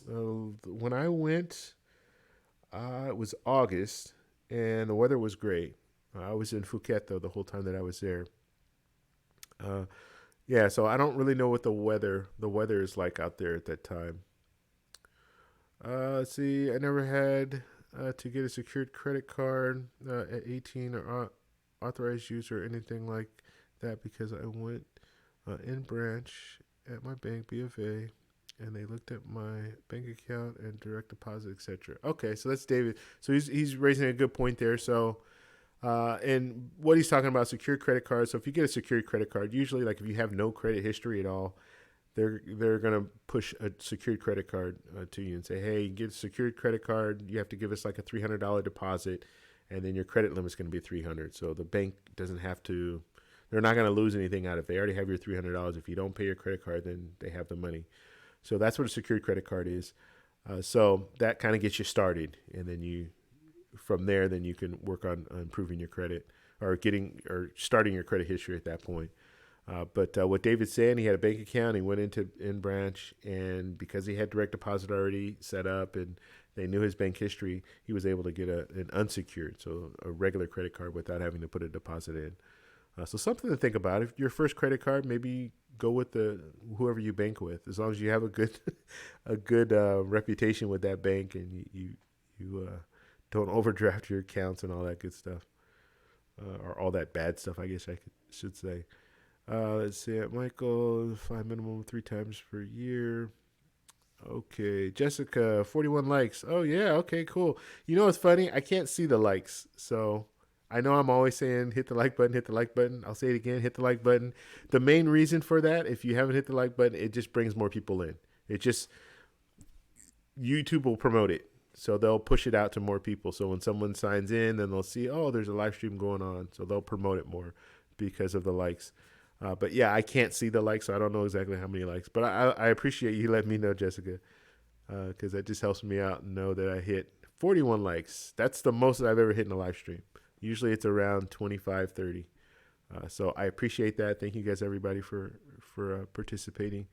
When I went, it was August, and the weather was great. I was in Phuket, though, the whole time that I was there. Uh, yeah, so I don't really know what the weather is like out there at that time. Let's see. I never had to get a secured credit card at 18 or authorized use or anything like that because I went in branch at my bank, BFA, and they looked at my bank account and direct deposit, etc. Okay, so that's David. So he's raising a good point there. So and what he's talking about, secured credit cards. So if you get a secured credit card, usually like if you have no credit history at all, they're gonna push a secured credit card to you and say, hey, you get a secured credit card. You have to give us like a $300 deposit, and then your credit limit's gonna be 300. So the bank doesn't have to. They're not gonna lose anything out of it. They already have your $300. If you don't pay your credit card, then they have the money. So that's what a secured credit card is. So that kind of gets you started, and then from there, then you can work on improving your credit or starting your credit history at that point. But what David's saying, he had a bank account. He went into in branch, and because he had direct deposit already set up, and they knew his bank history, he was able to get an unsecured, so a regular credit card without having to put a deposit in. So something to think about. If your first credit card, maybe go with the whoever you bank with, as long as you have a good a good reputation with that bank, and you don't overdraft your accounts and all that good stuff, or all that bad stuff, I guess should say. Let's see, Michael, fly minimum 3 times per year. Okay, Jessica, 41 likes. Oh yeah, okay, cool. You know what's funny? I can't see the likes, so I know I'm always saying hit the like button, hit the like button. I'll say it again, hit the like button. The main reason for that, if you haven't hit the like button, it just brings more people in. It just YouTube will promote it. So they'll push it out to more people. So when someone signs in, then they'll see, oh, there's a live stream going on. So they'll promote it more because of the likes. But yeah, I can't see the likes, so I don't know exactly how many likes. But I appreciate you letting me know, Jessica, because that just helps me out and know that I hit 41 likes. That's the most that I've ever hit in a live stream. Usually it's around 25, 30. So I appreciate that. Thank you guys, everybody, for participating.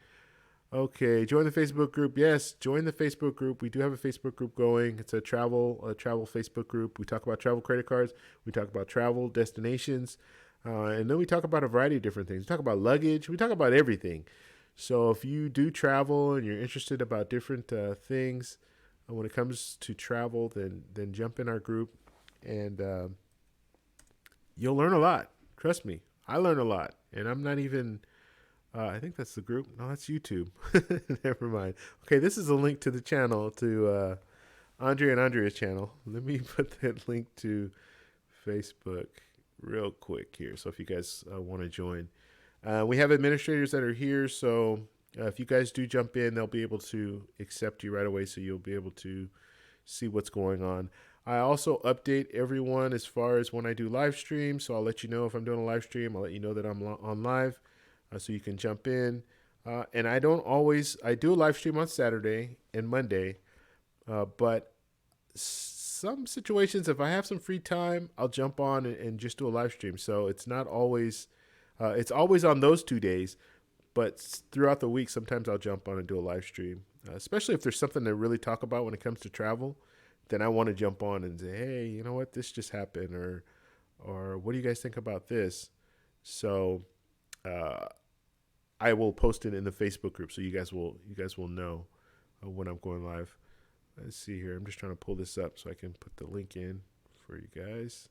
Okay, join the Facebook group. Yes, join the Facebook group. We do have a Facebook group going. It's a travel Facebook group. We talk about travel credit cards. We talk about travel destinations. And then we talk about a variety of different things. We talk about luggage. We talk about everything. So if you do travel and you're interested about different things when it comes to travel, then jump in our group, and you'll learn a lot. Trust me, I learn a lot, and I'm not even. I think that's the group. No, that's YouTube. Never mind. Okay, this is a link to the channel to Andre and Andrea's channel. Let me put that link to Facebook real quick here. So if you guys want to join, we have administrators that are here. So if you guys do jump in, they'll be able to accept you right away. So you'll be able to see what's going on. I also update everyone as far as when I do live stream. So I'll let you know if I'm doing a live stream. I'll let you know that I'm on live, so you can jump in. And I do a live stream on Saturday and Monday, but some situations, if I have some free time, I'll jump on and just do a live stream. So it's not always, it's always on those 2 days, but throughout the week, sometimes I'll jump on and do a live stream, especially if there's something to really talk about when it comes to travel. Then I want to jump on and say, hey, you know what, this just happened, or what do you guys think about this? So I will post it in the Facebook group, so you guys will know when I'm going live. Let's see here. I'm just trying to pull this up so I can put the link in for you guys.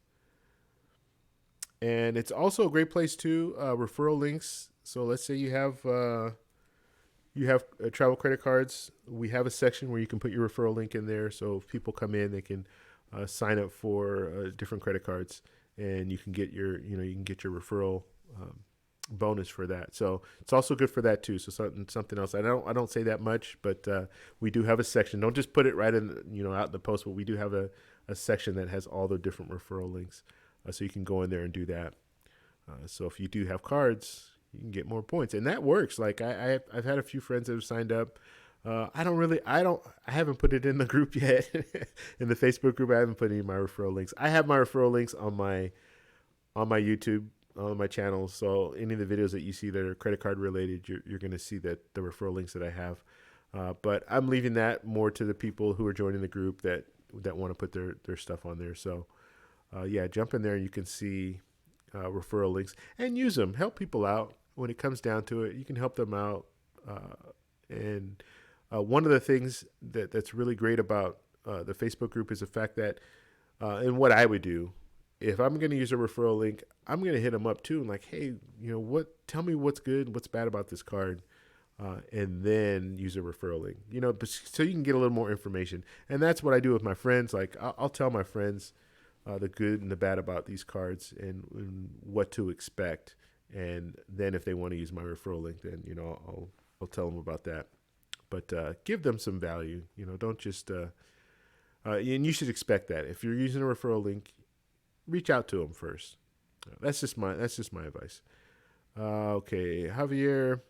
And it's also a great place too, referral links. So let's say you have travel credit cards. We have a section where you can put your referral link in there. So if people come in, they can sign up for different credit cards, and you can get your referral bonus for that. So it's also good for that too. So something else. I don't say that much, but we do have a section. Don't just put it right in, out in the post, but we do have a section that has all the different referral links. So you can go in there and do that. So if you do have cards, you can get more points, and that works. Like I've had a few friends that have signed up. I haven't put it in the group yet. In the Facebook group, I haven't put any of my referral links. I have my referral links on my YouTube, on my channel. So any of the videos that you see that are credit card related, you're going to see that the referral links that I have. But I'm leaving that more to the people who are joining the group that want to put their stuff on there. So jump in there. You can see referral links and use them. Help people out when it comes down to it. You can help them out. And one of the things that's really great about the Facebook group is the fact that, and what I would do, if I'm going to use a referral link, I'm going to hit them up too. And like, hey, tell me what's good, what's bad about this card. And then use a referral link, so you can get a little more information. And that's what I do with my friends. Like I'll tell my friends the good and the bad about these cards and what to expect. And then if they want to use my referral link, then, I'll tell them about that. But give them some value, don't just, and you should expect that. If you're using a referral link, reach out to them first. That's just my advice. Okay, Javier,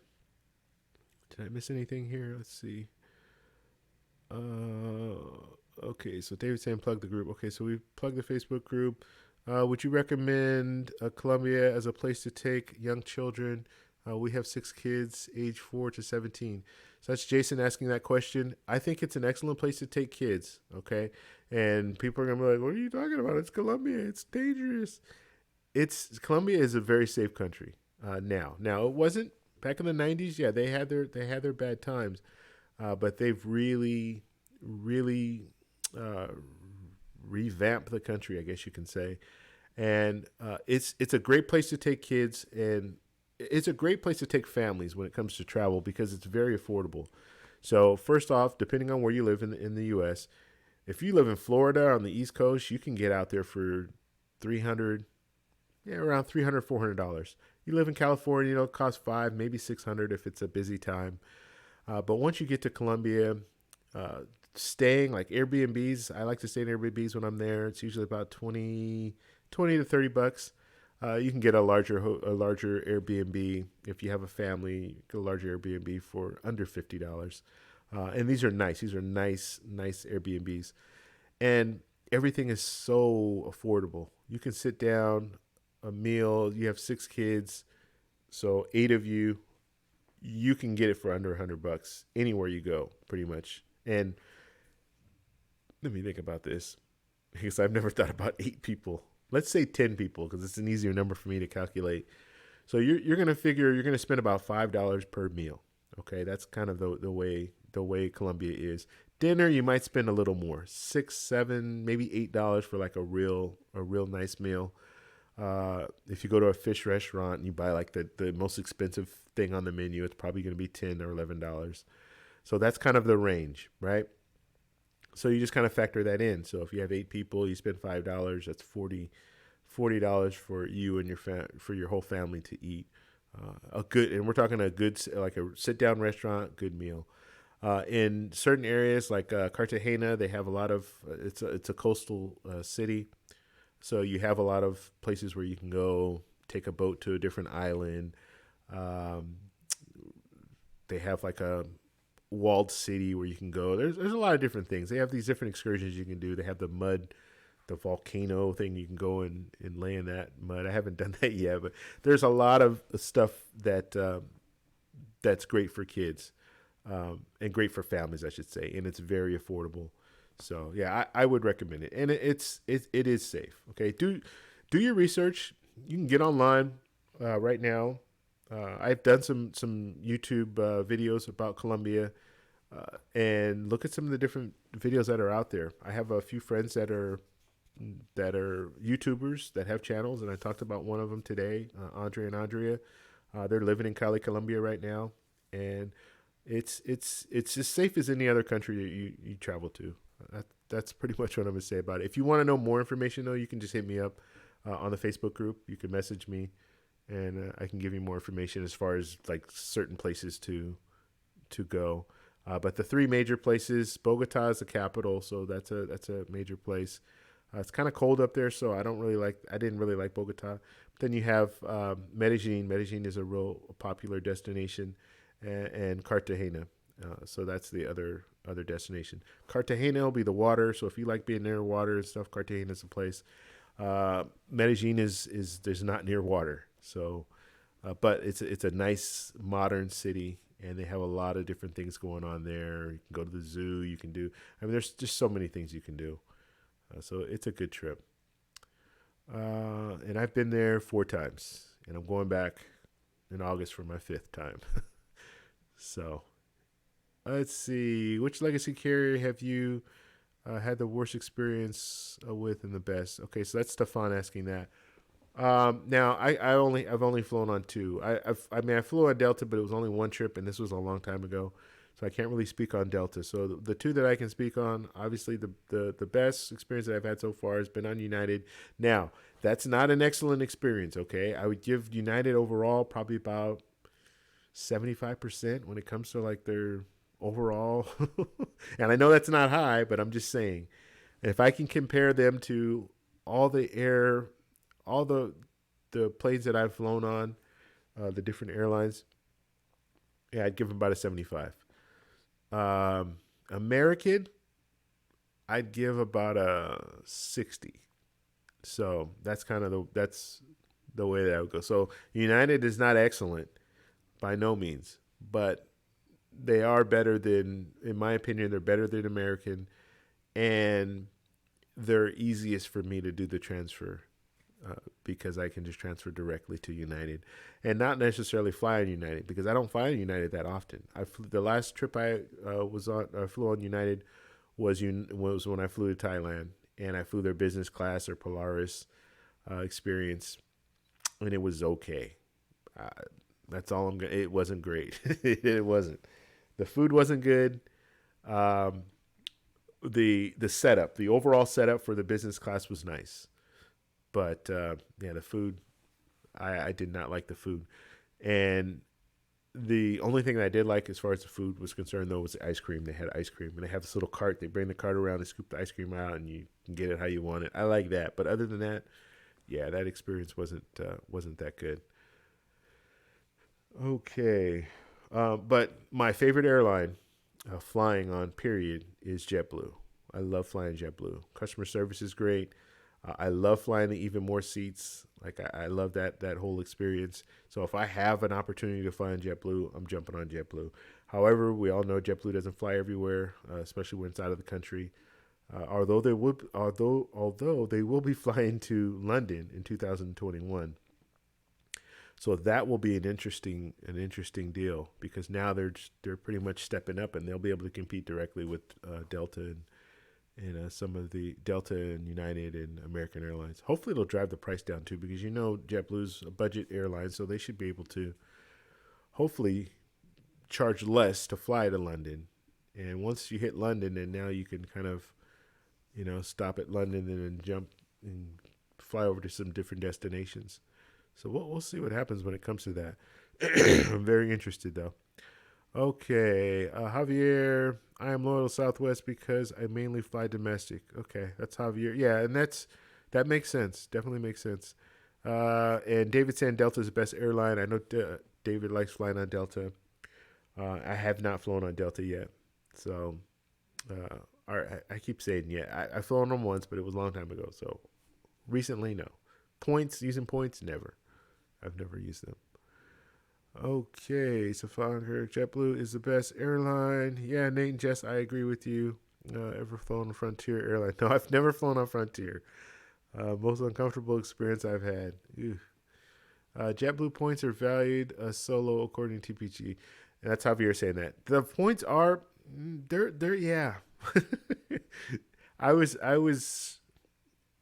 did I miss anything here? Let's see. Okay, so David's saying plug the group. Okay, so we plugged the Facebook group. Would you recommend Colombia as a place to take young children? We have 6 kids, age 4 to 17. So that's Jason asking that question. I think it's an excellent place to take kids, okay? And people are going to be like, what are you talking about? It's Colombia. It's dangerous. Colombia is a very safe country now. Now, it wasn't back in the 90s. Yeah, they had their bad times. But they've really revamp the country, I guess you can say. And it's a great place to take kids, and it's a great place to take families when it comes to travel because it's very affordable. So first off, depending on where you live in the U.S., if you live in Florida on the East Coast, you can get out there for around $300, $400. You live in California, it costs $500, maybe $600 if it's a busy time. But once you get to Colombia, staying like Airbnbs, I like to stay in Airbnbs when I'm there. It's usually about $20 to $30. You can get a larger Airbnb if you have a family. Get a larger Airbnb for under $50. And these are nice. These are nice Airbnbs, and everything is so affordable. You can sit down, a meal. You have 6 kids, so 8 of you. You can get it for under $100 anywhere you go, pretty much. And let me think about this, because I've never thought about 8 people. Let's say 10 people, because it's an easier number for me to calculate. So you're going to figure you're going to spend about $5 per meal. Okay, that's kind of the way Colombia is. Dinner, you might spend a little more, $6, $7, maybe $8 for like a real nice meal. If you go to a fish restaurant and you buy like the most expensive thing on the menu, it's probably going to be $10 or $11. So that's kind of the range, right? So you just kind of factor that in. So if you have 8 people, you spend $5. That's $40 for you and for your whole family to eat. A good, and we're talking a good, like a sit down restaurant, good meal. In certain areas like Cartagena, they have a lot of. It's a coastal city, so you have a lot of places where you can go take a boat to a different island. Um, they have like a walled city where you can go. There's a lot of different things. They have these different excursions you can do. They have the volcano thing. You can go and lay in that mud. I haven't done that yet, but there's a lot of stuff that's great for kids, and great for families, I should say, and it's very affordable. So yeah, I would recommend it, and it is safe. Okay, do your research. You can get online right now. I've done some YouTube videos about Colombia, and look at some of the different videos that are out there. I have a few friends that are YouTubers that have channels, and I talked about one of them today, Andre and Andrea. They're living in Cali, Colombia right now, and it's as safe as any other country that you travel to. That's pretty much what I'm gonna say about it. If you want to know more information, though, you can just hit me up on the Facebook group. You can message me, and I can give you more information as far as like certain places to go. But the three major places, Bogota is the capital, so that's a major place. It's kind of cold up there, so I didn't really like Bogota. But then you have Medellin. Medellin is a real popular destination, and Cartagena. So that's the other destination. Cartagena will be the water. So if you like being near water and stuff, Cartagena is a place. Medellin is there's not near water, so but it's a nice modern city, and they have a lot of different things going on there. You can go to the zoo. You can do. I mean, there's just so many things you can do. So it's a good trip. And I've been there 4 times, and I'm going back in August for my 5th time. So let's see. Which legacy carrier have you had the worst experience with and the best? Okay, so that's Stefan asking that. Now I've only flown on two. I flew on Delta, but it was only one trip, and this was a long time ago, so I can't really speak on Delta. So the two that I can speak on, obviously the best experience that I've had so far has been on United. Now that's not an excellent experience. Okay, I would give United overall probably about 75% when it comes to like their overall, and I know that's not high, but I'm just saying, if I can compare them to all the air all the planes that I've flown on, the different airlines, yeah, I'd give them about a 75. American, I'd give about a 60. So that's kind of the way that I would go. So United is not excellent by no means, but they are better than, in my opinion, they're better than American, and they're easiest for me to do the transfer. Because I can just transfer directly to United, and not necessarily fly on United, because I don't fly on United that often. The last trip I flew on United was when I flew to Thailand, and I flew their business class or Polaris experience, and it was okay. Uh, that's all I'm gonna. It wasn't great. It wasn't. The food wasn't good. Um, the setup, the overall setup for the business class was nice. But yeah, the food, I did not like the food. And the only thing that I did like as far as the food was concerned, though, was the ice cream. They had ice cream, and they have this little cart. They bring the cart around and scoop the ice cream out, and you can get it how you want it. I like that. But other than that, yeah, that experience wasn't that good. Okay. But my favorite airline flying on, period, is JetBlue. I love flying JetBlue. Customer service is great. I love flying the even more seats. Like I love that whole experience. So if I have an opportunity to fly on JetBlue, I'm jumping on JetBlue. However, we all know JetBlue doesn't fly everywhere, especially when it's out of the country. Although they will be flying to London in 2021. So that will be an interesting deal, because now they're pretty much stepping up, and they'll be able to compete directly with Delta some of the Delta and United and American Airlines. Hopefully, it'll drive the price down too, because JetBlue's a budget airline, so they should be able to hopefully charge less to fly to London. And once you hit London, and now you can kind of stop at London and then jump and fly over to some different destinations. So we'll see what happens when it comes to that. I'm very interested though. Okay, Javier, I am loyal to Southwest because I mainly fly domestic. Okay, that's Javier. Yeah, and that makes sense. Definitely makes sense. And David saying Delta is the best airline. I know David likes flying on Delta. I have not flown on Delta yet, so I keep saying I've flown them once, but it was a long time ago. So recently, no. Using points, never. I've never used them. Okay, Sapphire JetBlue is the best airline. Yeah, Nate and Jess, I agree with you. Ever flown on Frontier airline? No, I've never flown on Frontier. Most uncomfortable experience I've had. JetBlue points are valued solo according to TPG, and that's Javier saying that. The points are they're yeah. I was.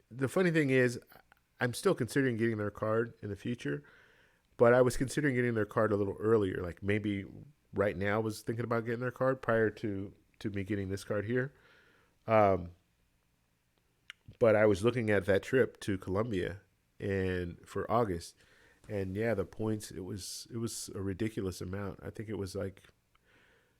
The funny thing is, I'm still considering getting their card in the future. But I was considering getting their card a little earlier, like maybe right now I was thinking about getting their card prior to me getting this card here. But I was looking at that trip to Colombia and for August, and yeah, the points it was a ridiculous amount. I think it was like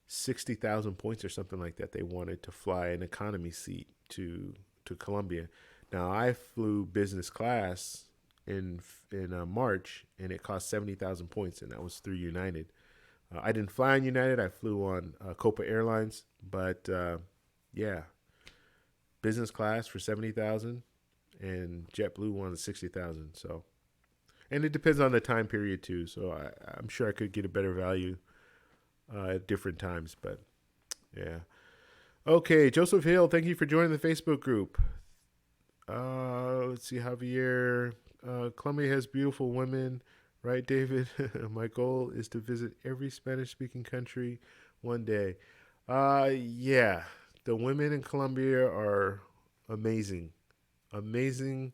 60,000 points or something like that. They wanted to fly an economy seat to Colombia. Now I flew business class in March, and it cost 70,000 points, and that was through United. I didn't fly on United. I flew on Copa Airlines, but yeah, business class for 70,000, and JetBlue wanted 60,000. So, and it depends on the time period too. So I'm sure I could get a better value at different times, but yeah. Okay, Joseph Hill, thank you for joining the Facebook group. Let's see, Javier. Colombia has beautiful women, right, David? My goal is to visit every Spanish-speaking country one day. Yeah, the women in Colombia are amazing, amazing.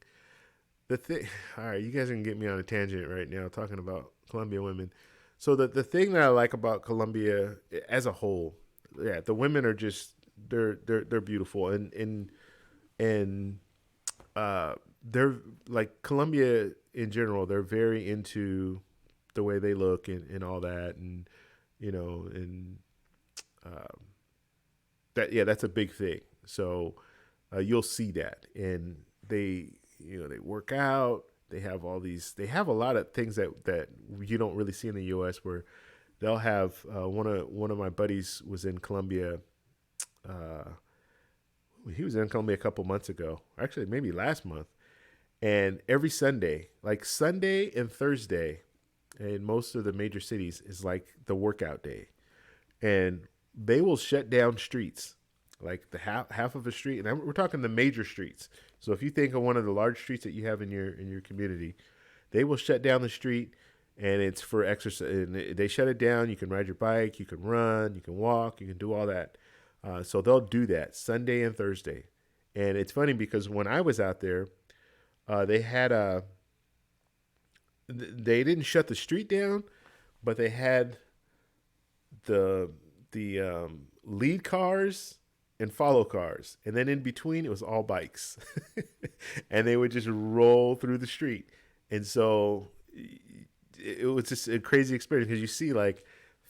The thing, all right, you guys are gonna get me on a tangent right now talking about Colombia women. So the thing that I like about Colombia as a whole, yeah, the women are just they're beautiful, and they're like Colombia in general. They're very into the way they look and all that, and and that's a big thing. So you'll see that, and they they work out. They have they have a lot of things that you don't really see in the U.S. where they'll have one of my buddies was in Colombia. He was in Colombia a couple months ago, actually maybe last month. And every Sunday, like Sunday and Thursday, in most of the major cities is like the workout day, and they will shut down streets, like the half of a street, and we're talking the major streets. So if you think of one of the large streets that you have in your community, they will shut down the street, and it's for exercise. And they shut it down. You can ride your bike, you can run, you can walk, you can do all that. So they'll do that Sunday and Thursday, and it's funny because when I was out there, they had they didn't shut the street down, but they had the lead cars and follow cars, and then in between it was all bikes, and they would just roll through the street, and so it was just a crazy experience because you see like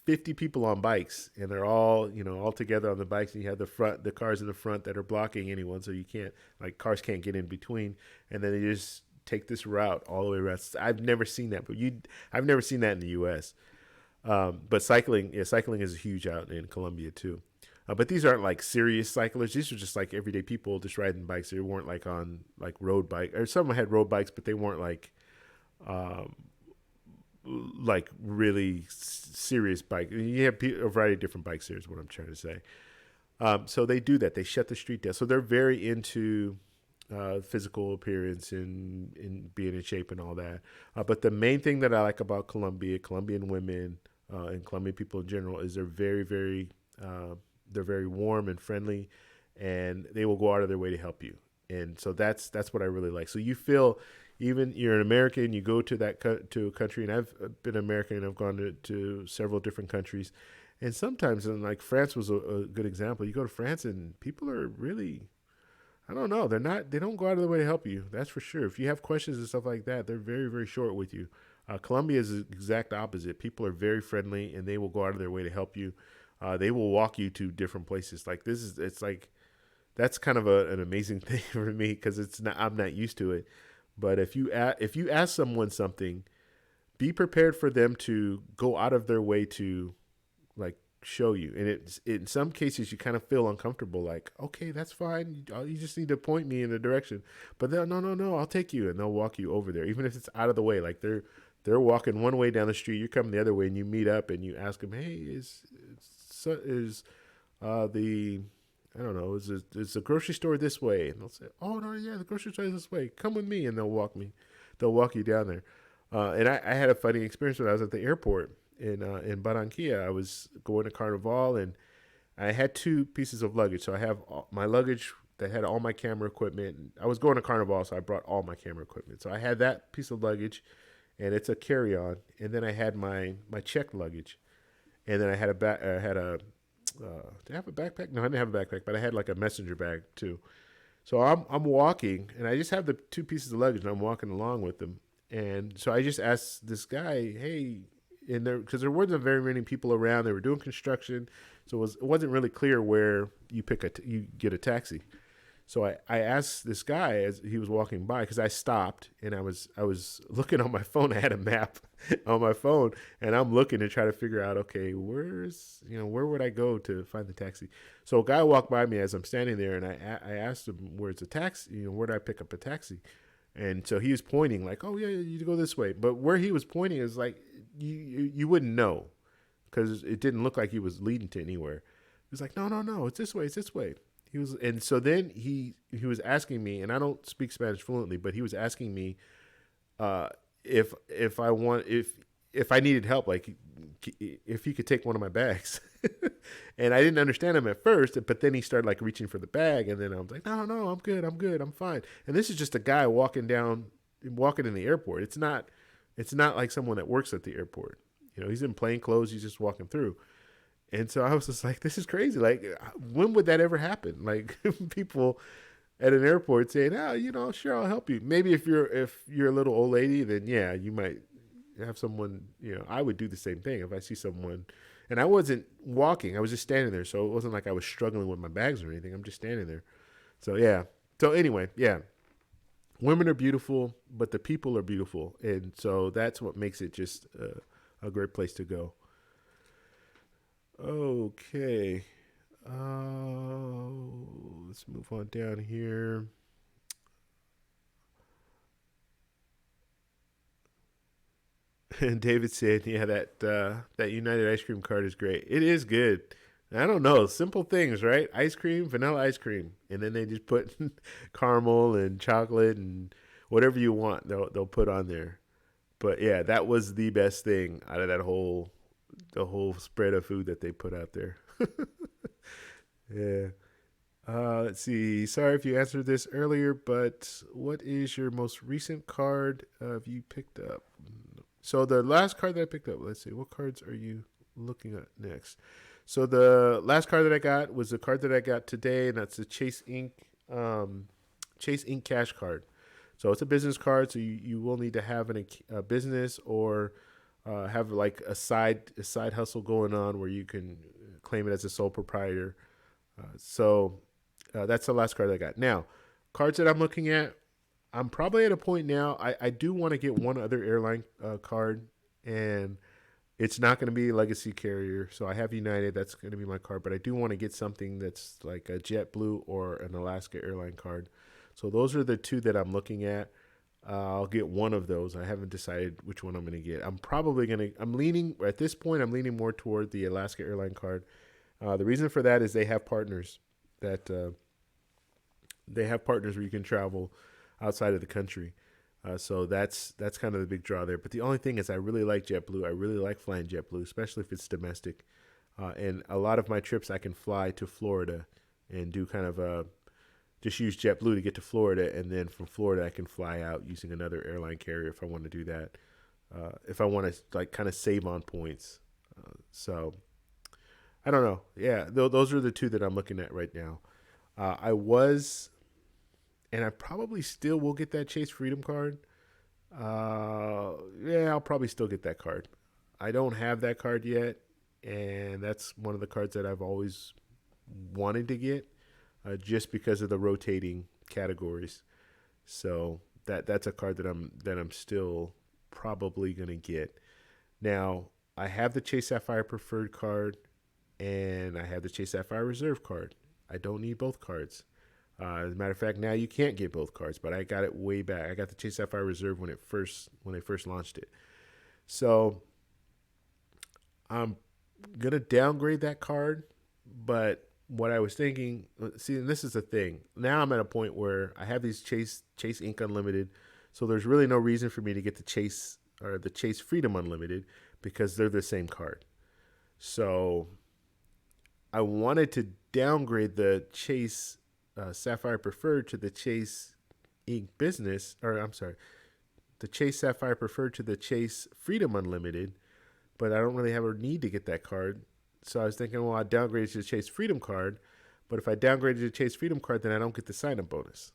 50 people on bikes, and they're all all together on the bikes, and you have the cars in the front that are blocking anyone, so you can't cars can't get in between, and then they just take this route all the way around. I've never seen that, I've never seen that in the U.S. But cycling is huge out in Colombia too. But these aren't like serious cyclists. These are just like everyday people just riding bikes. They weren't like on like road bike, or some had road bikes, but they weren't like really serious bike. You have a variety of different bikes there is what I'm trying to say. So they do that. They shut the street down. So they're very into physical appearance and being in shape and all that. But the main thing that I like about Colombian women, and Colombian people in general is they're very, very, they're very warm and friendly, and they will go out of their way to help you. And so that's what I really like. So you feel, even you're an American, you go to to a country, and I've been American and I've gone to several different countries, and sometimes, and like France was a good example. You go to France and people are really, I don't know, they don't go out of their way to help you. That's for sure. If you have questions and stuff like that, they're very, very short with you. Colombia is the exact opposite. People are very friendly and they will go out of their way to help you. They will walk you to different places. Like it's like, that's kind of an amazing thing for me because I'm not used to it. But if you ask someone something, be prepared for them to go out of their way to like show you. And in some cases you kind of feel uncomfortable, like, okay, that's fine. You just need to point me in the direction. But they'll, no, I'll take you, and they'll walk you over there, even if it's out of the way. Like they're walking one way down the street, you're coming the other way, and you meet up and you ask them, hey, is the I don't know, is the grocery store this way? And they'll say, oh no, yeah, the grocery store is this way. Come with me, and they'll walk you down there. And I had a funny experience when I was at the airport in Barranquilla. I was going to Carnival, and I had two pieces of luggage. So I have my luggage that had all my camera equipment. I was going to Carnival, so I brought all my camera equipment. So I had that piece of luggage, and it's a carry-on. And then I had my checked luggage, and then I had did I have a backpack? No, I didn't have a backpack, but I had like a messenger bag too. So I'm walking, and I just have the two pieces of luggage, and I'm walking along with them. And so I just asked this guy, hey, and because there wasn't very many people around. They were doing construction, so it wasn't really clear where you get a taxi. So I asked this guy as he was walking by, because I stopped and I was looking on my phone. I had a map on my phone, and I'm looking to try to figure out, okay, where would I go to find the taxi? So a guy walked by me as I'm standing there, and I asked him, where's the taxi? Where do I pick up a taxi? And so he was pointing like, oh yeah, you go this way. But where he was pointing is like, you wouldn't know, because it didn't look like he was leading to anywhere. He was like, no, it's this way. And so then he was asking me, and I don't speak Spanish fluently, but he was asking me if I needed help, like if he could take one of my bags. And I didn't understand him at first, but then he started like reaching for the bag, and then I was like, no, I'm good, I'm fine. And this is just a guy walking in the airport. It's not like someone that works at the airport. He's in plain clothes. He's just walking through. And so I was just like, this is crazy. Like, when would that ever happen? Like, people at an airport saying, oh, sure, I'll help you. Maybe if you're a little old lady, then yeah, you might have someone, I would do the same thing if I see someone. And I wasn't walking. I was just standing there. So it wasn't like I was struggling with my bags or anything. I'm just standing there. So yeah. So anyway, yeah. Women are beautiful, but the people are beautiful. And so that's what makes it just a great place to go. Okay. Let's move on down here. And David said, yeah, that United ice cream card is great. It is good. I don't know, simple things, right? Ice cream, vanilla ice cream, and then they just put caramel and chocolate and whatever you want. They'll put on there. But yeah, that was the best thing out of the whole spread of food that they put out there. Yeah. Let's see. Sorry if you answered this earlier, but what is your most recent card you picked up? So the last card that I picked up, let's see, what cards are you looking at next? So the last card that I got was the card that I got today, and that's the Chase Inc. Cash card. So it's a business card, so you will need to have a business or have like a side hustle going on where you can claim it as a sole proprietor. So that's the last card I got. Now, cards that I'm looking at, I'm probably at a point now. I do want to get one other airline card, and it's not going to be a legacy carrier. So I have United. That's going to be my card. But I do want to get something that's like a JetBlue or an Alaska airline card. So those are the two that I'm looking at. I'll get one of those. I haven't decided which one I'm going to get. I'm leaning more toward the Alaska airline card. The reason for that is they have partners where you can travel outside of the country. So that's kind of the big draw there. But the only thing is I really like JetBlue. I really like flying JetBlue, especially if it's domestic. And a lot of my trips I can fly to Florida and do kind of just use JetBlue to get to Florida, and then from Florida I can fly out using another airline carrier if I want to do that. If I want to like kind of save on points. So I don't know. Yeah, those are the two that I'm looking at right now. I was, and I probably still will get that Chase Freedom card. Yeah, I'll probably still get that card. I don't have that card yet, and that's one of the cards that I've always wanted to get, just because of the rotating categories. So that's a card that I'm still probably gonna get. Now I have the Chase Sapphire Preferred card, and I have the Chase Sapphire Reserve card. I don't need both cards. As a matter of fact, now you can't get both cards, but I got it way back. I got the Chase Sapphire Reserve when they first launched it. So I'm gonna downgrade that card, but what I was thinking, see, and this is the thing. Now I'm at a point where I have these Chase Ink Unlimited, so there's really no reason for me to get the Chase or the Chase Freedom Unlimited because they're the same card. So I wanted to downgrade the Chase Sapphire Preferred to the Chase Ink Business, or I'm sorry, the Chase Sapphire Preferred to the Chase Freedom Unlimited, but I don't really have a need to get that card. So I was thinking, well, I downgraded to the Chase Freedom card, but if I downgraded to the Chase Freedom card, then I don't get the sign-up bonus,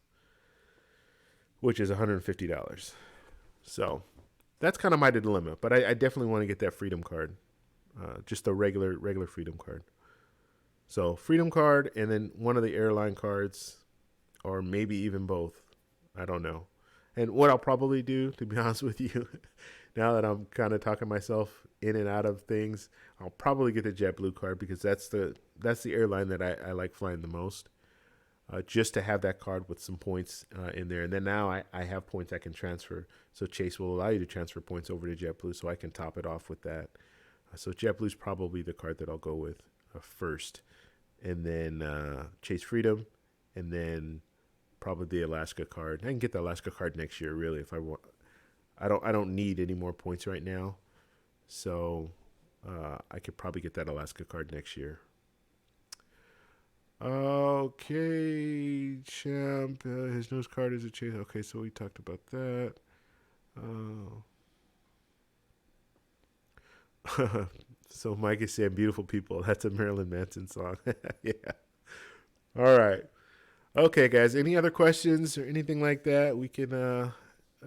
which is $150. So that's kind of my dilemma, but I definitely want to get that Freedom card, just the regular Freedom card. So Freedom card and then one of the airline cards, or maybe even both. I don't know. And what I'll probably do, to be honest with you, now that I'm kind of talking myself in and out of things, I'll probably get the JetBlue card because that's the airline that I like flying the most. Just to have that card with some points in there. And then now I have points I can transfer. So Chase will allow you to transfer points over to JetBlue, so I can top it off with that. So JetBlue's probably the card that I'll go with first. And then Chase Freedom, and then probably the Alaska card. I can get the Alaska card next year, really, if I want. I don't need any more points right now, so I could probably get that Alaska card next year. Okay, champ. His nose card is a Chase. Okay, so we talked about that. So Mike is saying "Beautiful People." That's a Marilyn Manson song. Yeah. All right. Okay, guys. Any other questions or anything like that? We can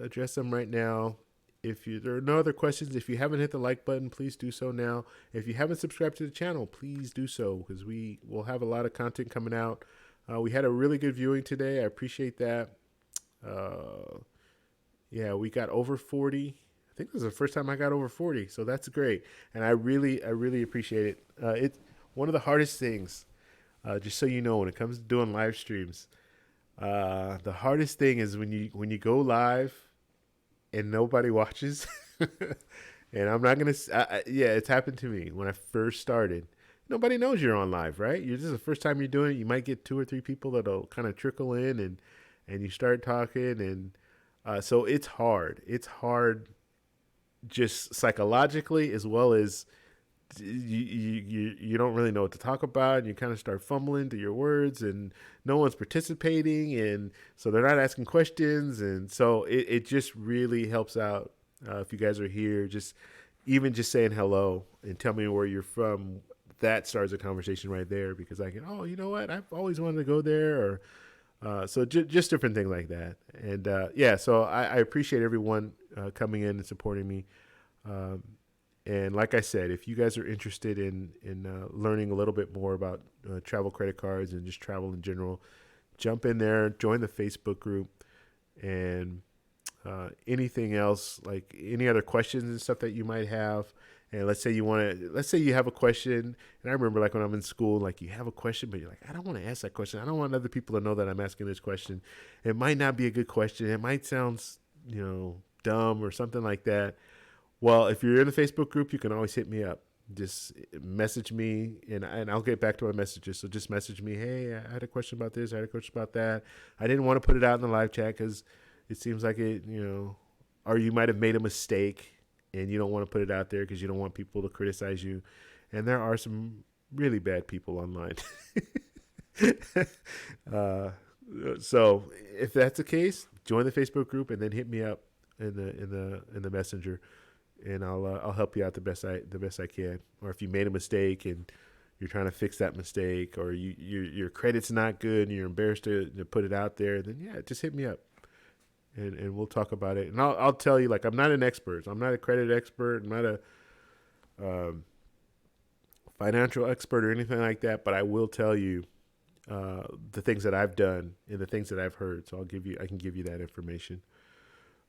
address them right now. There are no other questions, if you haven't hit the like button, please do so now. If you haven't subscribed to the channel, please do so because we will have a lot of content coming out. We had a really good viewing today. I appreciate that. Yeah, we got over 40. I think this is the first time I got over 40, so that's great. And I really appreciate it. It's one of the hardest things, just so you know, when it comes to doing live streams. The hardest thing is when you go live and nobody watches. And I'm not gonna. Yeah, it's happened to me when I first started. Nobody knows you're on live, right? This is the first time you're doing it. You might get 2 or 3 people that'll kind of trickle in, and you start talking, and so it's hard. It's hard, just psychologically as well as you don't really know what to talk about, and you kind of start fumbling to your words, and no one's participating, and so they're not asking questions, and so it just really helps out if you guys are here. Just saying hello and tell me where you're from. That starts a conversation right there because I can, oh, you know what, I've always wanted to go there, or so just different things like that. And yeah, so I appreciate everyone coming in and supporting me. And like I said, if you guys are interested in learning a little bit more about travel credit cards and just travel in general, jump in there, join the Facebook group, and anything else, like any other questions and stuff that you might have. And let's say you have a question. And I remember, like, when I'm in school, like, you have a question, but you're like, I don't want to ask that question. I don't want other people to know that I'm asking this question. It might not be a good question. It might sound, dumb or something like that. Well, if you're in the Facebook group, you can always hit me up. Just message me, and I'll get back to my messages. So just message me, hey, I had a question about this. I had a question about that. I didn't want to put it out in the live chat because it seems like it, or you might have made a mistake and you don't want to put it out there because you don't want people to criticize you. And there are some really bad people online. uh, so if that's the case, join the Facebook group and then hit me up in the messenger, and I'll help you out the best I can. Or if you made a mistake and you're trying to fix that mistake, or your credit's not good and you're embarrassed to put it out there, then yeah, just hit me up and we'll talk about it. And I'll tell you, like, I'm not an expert. I'm not a credit expert. I'm not a financial expert or anything like that, but I will tell you the things that I've done and the things that I've heard. So I can give you that information.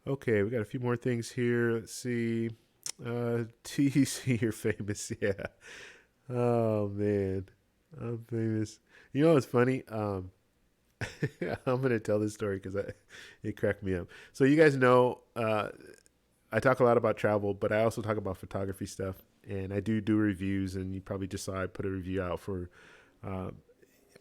Okay, we got a few more things here. Let's see. TC, you're famous. Yeah. Oh man, I'm famous. You know what's funny? I'm gonna tell this story because it cracked me up. So you guys know, I talk a lot about travel, but I also talk about photography stuff, and I do reviews. And you probably just saw I put a review out for. I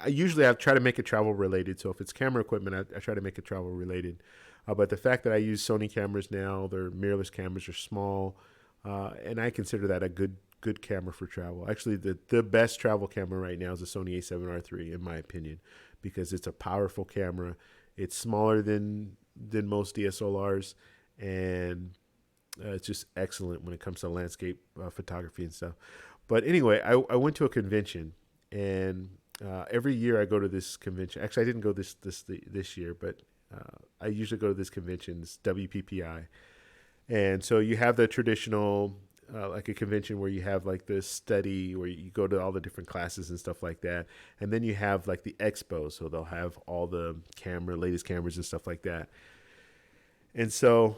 try to make it travel related. So if it's camera equipment, I try to make it travel related. But the fact that I use Sony cameras now, their mirrorless cameras are small, and I consider that a good camera for travel. Actually, the best travel camera right now is the Sony A7R III, in my opinion, because it's a powerful camera. It's smaller than most DSLRs, and it's just excellent when it comes to landscape photography and stuff. But anyway, I went to a convention, and every year I go to this convention. Actually, I didn't go this year, but I usually go to this convention, this WPPI. And so you have the traditional, like a convention where you have like this study where you go to all the different classes and stuff like that. And then you have like the expo. So they'll have all the latest cameras and stuff like that. And so,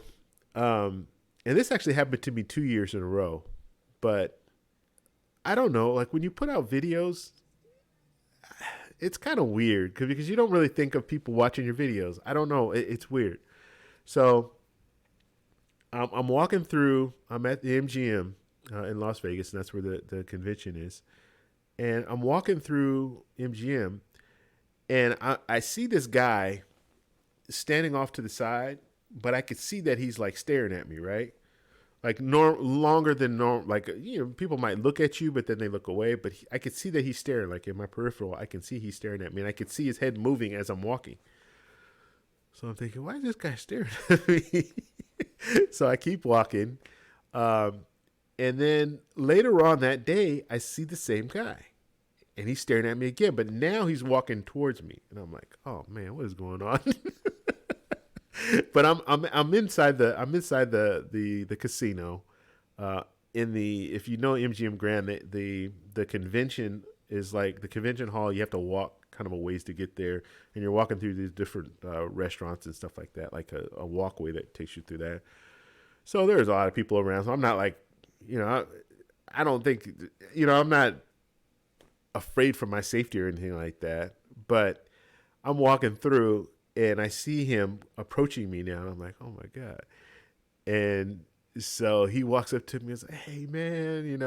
and this actually happened to me 2 years in a row. But I don't know, like when you put out videos, it's kind of weird because you don't really think of people watching your videos. I don't know. It's weird. So I'm walking through. I'm at the MGM in Las Vegas, and that's where the convention is. And I'm walking through MGM, and I see this guy standing off to the side, but I could see that he's like staring at me, right? Like longer than normal. Like, people might look at you, but then they look away. But I could see that he's staring. Like in my peripheral, I can see he's staring at me, and I could see his head moving as I'm walking. So I'm thinking, why is this guy staring at me? So I keep walking. And then later on that day, I see the same guy. And he's staring at me again. But now he's walking towards me. And I'm like, oh, man, what is going on? But I'm inside the casino. If you know MGM Grand, the convention is like the convention hall. You have to walk kind of a ways to get there, and you're walking through these different restaurants and stuff like that, like a walkway that takes you through that. So there's a lot of people around. So I'm not like, I don't think, I'm not afraid for my safety or anything like that. But I'm walking through, and I see him approaching me now. I'm like, oh my God. And so he walks up to me and says, hey man,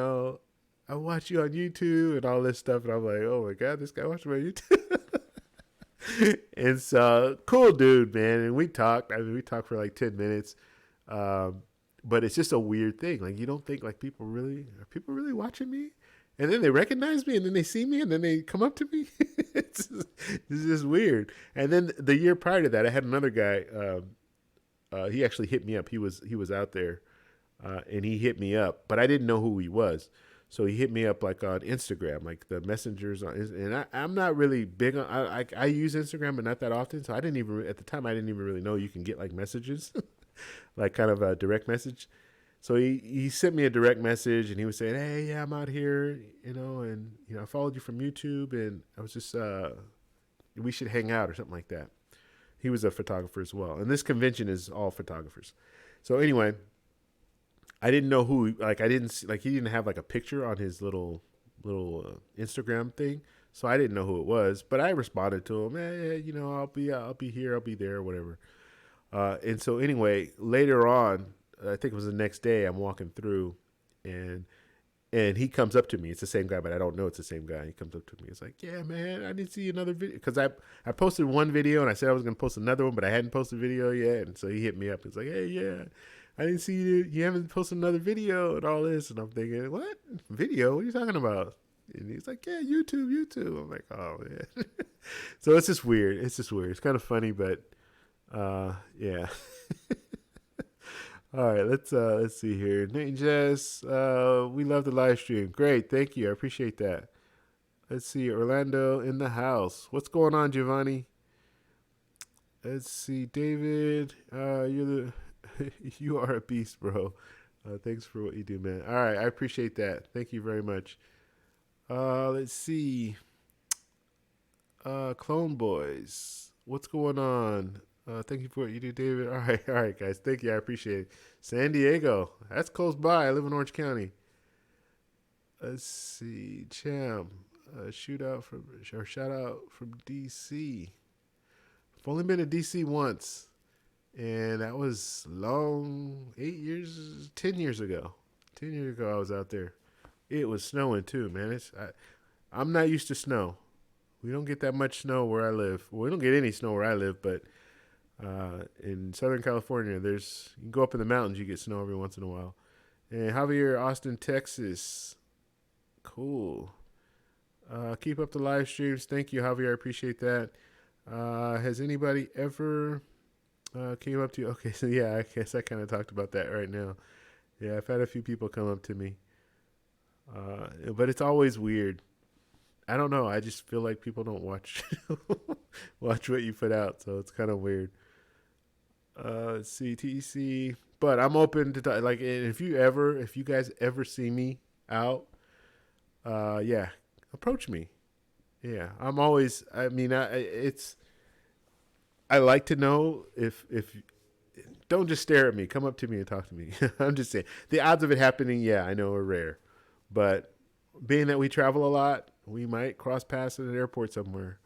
I watch you on YouTube and all this stuff. And I'm like, oh my God, this guy watched me on YouTube. And so cool dude, man. And we talked. We talked for like 10 minutes. But it's just a weird thing. Like you don't think like are people really watching me? And then they recognize me, and then they see me, and then they come up to me. It's just weird. And then the year prior to that, I had another guy. He actually hit me up. He was out there, and he hit me up, but I didn't know who he was. So he hit me up like on Instagram, like the messengers and I'm not really big on. I use Instagram, but not that often. So at the time I didn't even really know you can get like messages, like kind of a direct message. So he sent me a direct message, and he was saying, hey, yeah, I'm out here, and, I followed you from YouTube, and I was just, we should hang out or something like that. He was a photographer as well. And this convention is all photographers. So anyway, I didn't know who, like, I didn't see, like, he didn't have like a picture on his little Instagram thing. So I didn't know who it was, but I responded to him, hey, I'll be here, I'll be there, whatever. And so anyway, later on, I think it was the next day, I'm walking through, and he comes up to me. It's the same guy, but I don't know it's the same guy. He comes up to me. It's like, yeah, man, I didn't see another video. Because I posted one video, and I said I was going to post another one, but I hadn't posted a video yet. And so he hit me up. He's like, hey, yeah, I didn't see you. You haven't posted another video and all this. And I'm thinking, what? Video? What are you talking about? And he's like, yeah, YouTube. I'm like, oh man. So it's just weird. It's kind of funny, but yeah. All right, let's see here. Nate and Jess, we love the live stream. Great, thank you. I appreciate that. Let's see, Orlando in the house. What's going on, Giovanni? Let's see, David. You're the you are a beast, bro. Thanks for what you do, man. All right, I appreciate that. Thank you very much. Let's see. Clone Boys. What's going on? Thank you for what you do, David. All right, guys. Thank you. I appreciate it. San Diego. That's close by. I live in Orange County. Let's see. Cham. Shout out from DC. I've only been to DC once, and that was long 8 years, 10 years ago. 10 years ago, I was out there. It was snowing too, man. I'm not used to snow. We don't get that much snow where I live. Well, we don't get any snow where I live, but in Southern California, you can go up in the mountains, you get snow every once in a while. And Javier, Austin, Texas. Cool. Keep up the live streams. Thank you, Javier. I appreciate that. Has anybody ever came up to you? Okay, so yeah, I guess I kind of talked about that right now. Yeah, I've had a few people come up to me. But it's always weird. I don't know. I just feel like people don't watch watch what you put out, so it's kind of weird. Let's see, TEC. But I'm open to like, if you guys ever see me out, yeah, approach me. Yeah, I'm always. I mean, I like to know if don't just stare at me. Come up to me and talk to me. I'm just saying the odds of it happening, yeah, I know are rare, but being that we travel a lot, we might cross paths at an airport somewhere.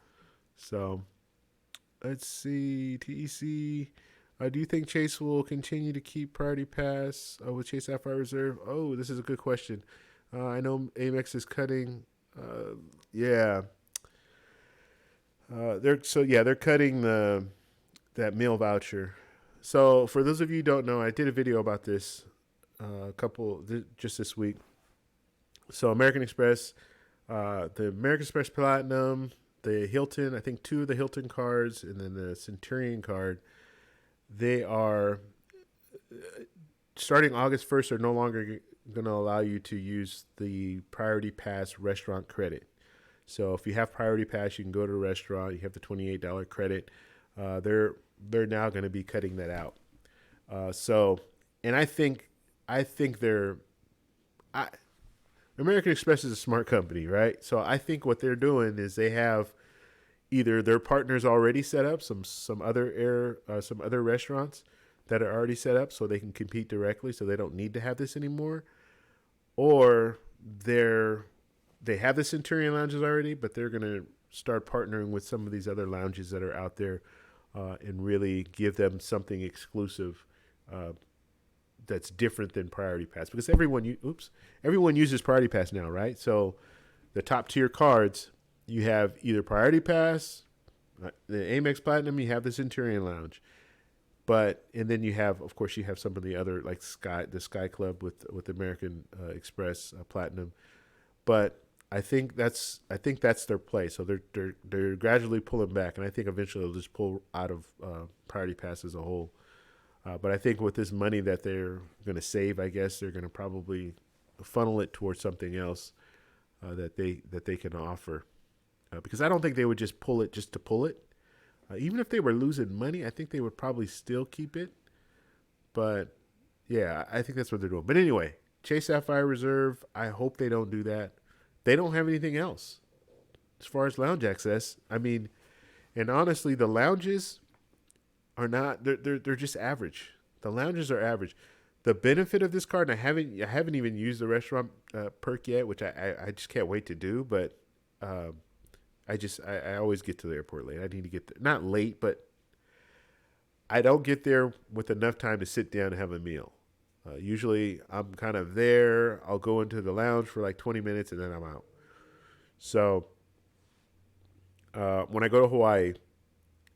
So let's see, TEC. Do you think Chase will continue to keep Priority Pass with Chase Sapphire Reserve? Oh, this is a good question. I know Amex is cutting. Yeah. They're cutting that meal voucher. So for those of you who don't know, I did a video about this just this week. So American Express, the American Express Platinum, the Hilton, I think 2 of the Hilton cards, and then the Centurion card, they are starting August 1st are no longer going to allow you to use the Priority Pass restaurant credit. So if you have Priority Pass, you can go to a restaurant. You have the $28 credit. They're now going to be cutting that out. And I think American Express is a smart company, right? So I think what they're doing is they have either their partners already set up, some other restaurants that are already set up, so they can compete directly, so they don't need to have this anymore, or they have the Centurion lounges already, but they're going to start partnering with some of these other lounges that are out there and really give them something exclusive that's different than Priority Pass, because everyone uses Priority Pass now, right? So the top tier cards, you have either Priority Pass, the Amex Platinum, you have the Centurion Lounge, and then you have some of the other like the Sky Club with American Express Platinum, but I think that's their play. So they're gradually pulling back, and I think eventually they'll just pull out of Priority Pass as a whole. But I think with this money that they're going to save, I guess they're going to probably funnel it towards something else that they can offer. Because I don't think they would just pull it just to pull it. Even if they were losing money, I think they would probably still keep it. But yeah, I think that's what they're doing. But anyway, Chase Sapphire Reserve, I hope they don't do that. They don't have anything else as far as lounge access. I mean, and honestly, the lounges are not. They're just average. The lounges are average. The benefit of this card, and I haven't even used the restaurant perk yet, which I just can't wait to do. But I always get to the airport late. I need to get there, not late, but I don't get there with enough time to sit down and have a meal. Usually I'm kind of there. I'll go into the lounge for like 20 minutes and then I'm out. So when I go to Hawaii,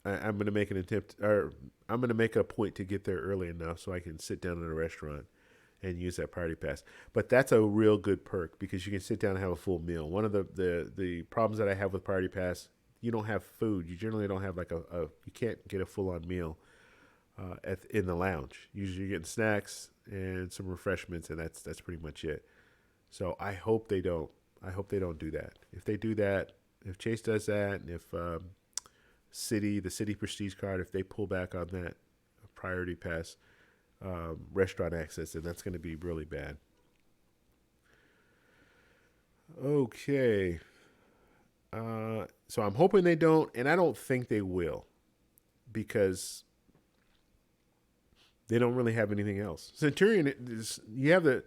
I'm going to make an attempt, or I'm going to make a point to get there early enough so I can sit down at a restaurant and use that priority pass. But that's a real good perk because you can sit down and have a full meal. One of the problems that I have with priority pass, you don't have food. You generally don't have like you can't get a full on meal in the lounge. Usually you're getting snacks and some refreshments, and that's pretty much it. So I hope they don't. I hope they don't do that. If they do that, if Chase does that, and if the Citi Prestige card, if they pull back on that priority pass restaurant access, then that's going to be really bad. Okay. So I'm hoping they don't, and I don't think they will because they don't really have anything else. Centurion, you have the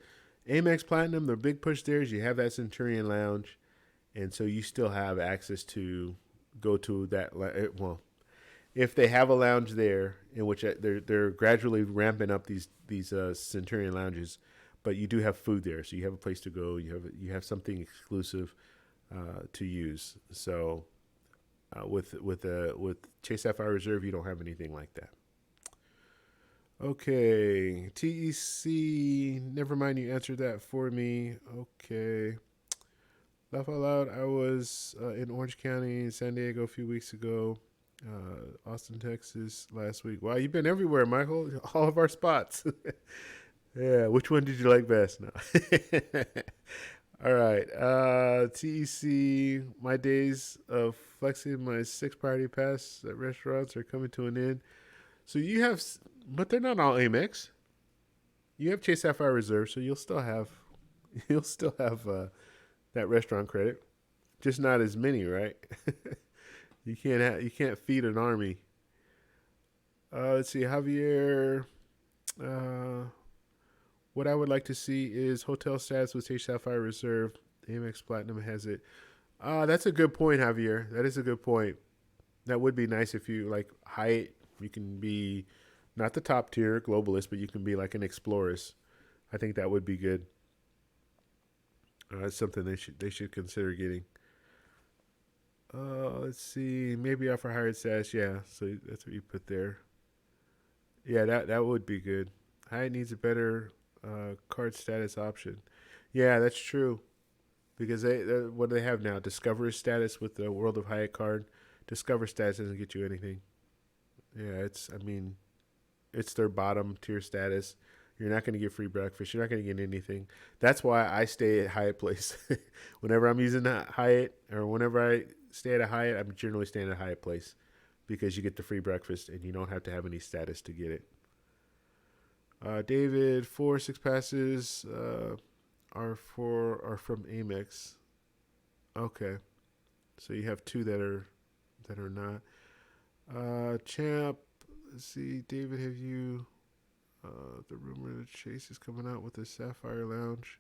Amex Platinum, the big push there is you have that Centurion Lounge, and so you still have access to go to that. Well, if they have a lounge there, in which they're gradually ramping up these Centurion lounges, but you do have food there, so you have a place to go. You have something exclusive to use. So with Chase Sapphire Reserve, you don't have anything like that. Okay, TEC. Never mind, you answered that for me. Okay. Laugh out loud. I was in Orange County, San Diego a few weeks ago. Austin, Texas last week. Wow, you've been everywhere, Michael. All of our spots. Yeah, which one did you like best? No. All right. TEC, my days of flexing my 6 priority pass at restaurants are coming to an end. So you have, but they're not all Amex. You have Chase Sapphire Reserve, so you'll still have that restaurant credit, just not as many, right? You can't feed an army. Let's see, Javier. What I would like to see is hotel status with Chase Sapphire Reserve. Amex Platinum has it. That's a good point, Javier. That is a good point. That would be nice if you like Hyatt. You can be not the top tier globalist, but you can be like an Explorers. I think that would be good. That's something they should consider getting. Let's see. Maybe offer Hyatt status. Yeah, so that's what you put there. Yeah, that would be good. Hyatt needs a better card status option. Yeah, that's true. Because what do they have now? Discover status with the World of Hyatt card. Discover status doesn't get you anything. Yeah, it's their bottom tier status. You're not going to get free breakfast. You're not going to get anything. That's why I stay at Hyatt Place. Whenever I'm using Hyatt or whenever I stay at a Hyatt, I'm generally staying at Hyatt Place because you get the free breakfast and you don't have to have any status to get it. David, 6 passes are from Amex. Okay, so you have 2 that are not. Champ, let's see. David, have you? The rumor that Chase is coming out with a Sapphire Lounge.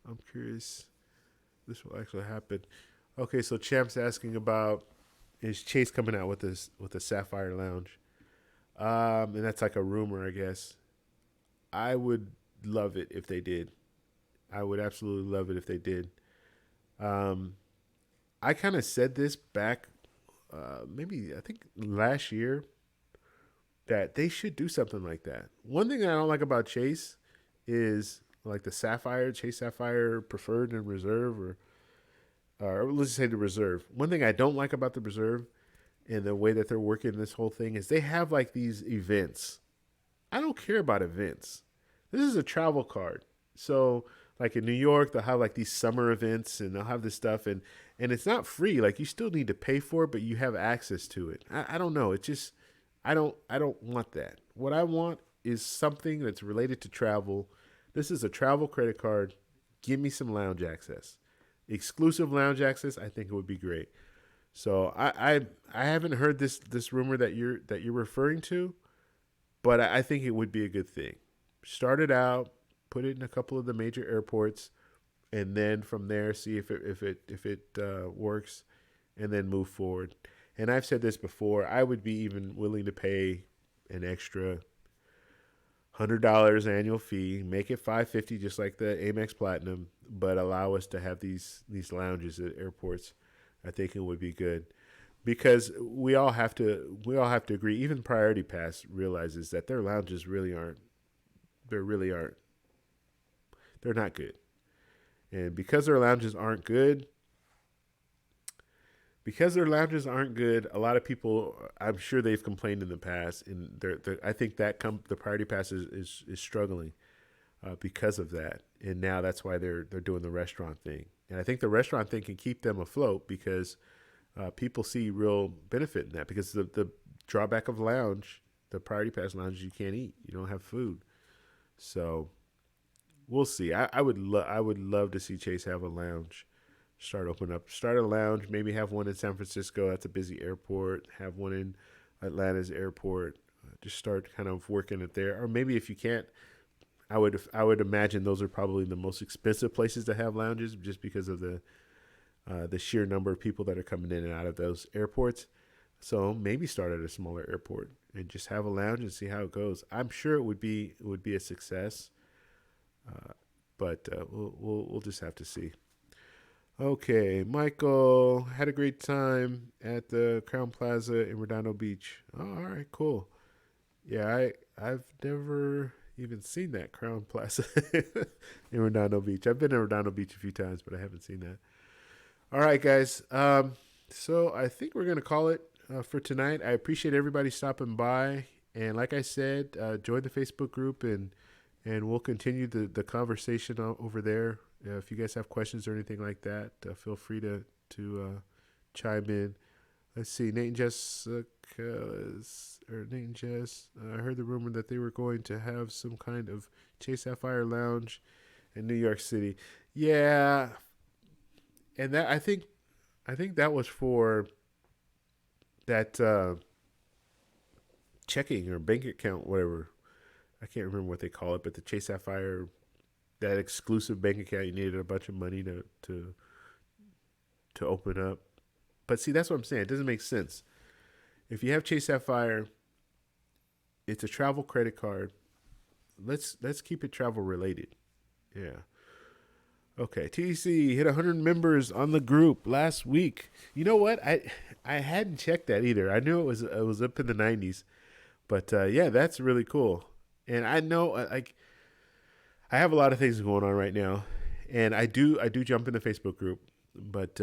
I'm curious this will actually happen. Okay, so Champ's asking about is Chase coming out with a Sapphire Lounge, and that's like a rumor, I guess. I would love it if they did. I would absolutely love it if they did. I kind of said this back, maybe I think last year, that they should do something like that. One thing that I don't like about Chase is like the Chase Sapphire Preferred and Reserve, or let's just say the Reserve. One thing I don't like about the Reserve and the way that they're working this whole thing is they have like these events. I don't care about events. This is a travel card. So like in New York, they'll have like these summer events and they'll have this stuff and it's not free. Like you still need to pay for it, but you have access to it. I don't know. It's just, I don't want that. What I want is something that's related to travel. This is a travel credit card. Give me some lounge access. Exclusive lounge access, I think it would be great. So I haven't heard this rumor that you're referring to, but I think it would be a good thing. Start it out, put it in a couple of the major airports, and then from there see if it works, and then move forward. And I've said this before, I would be even willing to pay an extra $100 annual fee, make it $550 just like the Amex Platinum, but allow us to have these lounges at airports. I think it would be good. Because we all have to agree, even Priority Pass realizes that their lounges really aren't they're not good. And because their lounges aren't good, a lot of people, I'm sure they've complained in the past, and I think that the Priority Pass is struggling because of that, and now that's why they're doing the restaurant thing. And I think the restaurant thing can keep them afloat because people see real benefit in that. Because the drawback of lounge, the Priority Pass lounge, you can't eat, you don't have food. So we'll see. I would love to see Chase have a lounge. Start a lounge, maybe have one in San Francisco. That's a busy airport. Have one in Atlanta's airport. Just start kind of working it there. Or maybe if you can't, I would imagine those are probably the most expensive places to have lounges, just because of the sheer number of people that are coming in and out of those airports. So maybe start at a smaller airport and just have a lounge and see how it goes. I'm sure it would be a success, but we'll just have to see. Okay, Michael, had a great time at the Crown Plaza in Redondo Beach. Oh, all right, cool. Yeah, I've never even seen that Crown Plaza in Redondo Beach. I've been to Redondo Beach a few times, but I haven't seen that. All right, guys. So I think we're going to call it for tonight. I appreciate everybody stopping by. And like I said, join the Facebook group, and we'll continue the conversation over there. If you guys have questions or anything like that, feel free to chime in. Let's see, Nate and Jess, I heard the rumor that they were going to have some kind of Chase Sapphire Lounge in New York City. Yeah, and that I think that was for that checking or bank account, whatever. I can't remember what they call it, but the Chase Sapphire, that exclusive bank account, you needed a bunch of money to open up. But see, that's what I'm saying. It doesn't make sense. If you have Chase Sapphire, it's a travel credit card. Let's keep it travel related. Yeah. Okay, TC hit 100 members on the group last week. You know what? I hadn't checked that either. I knew it was up in the 90s, but yeah, that's really cool. And I know I have a lot of things going on right now, and I do jump in the Facebook group, but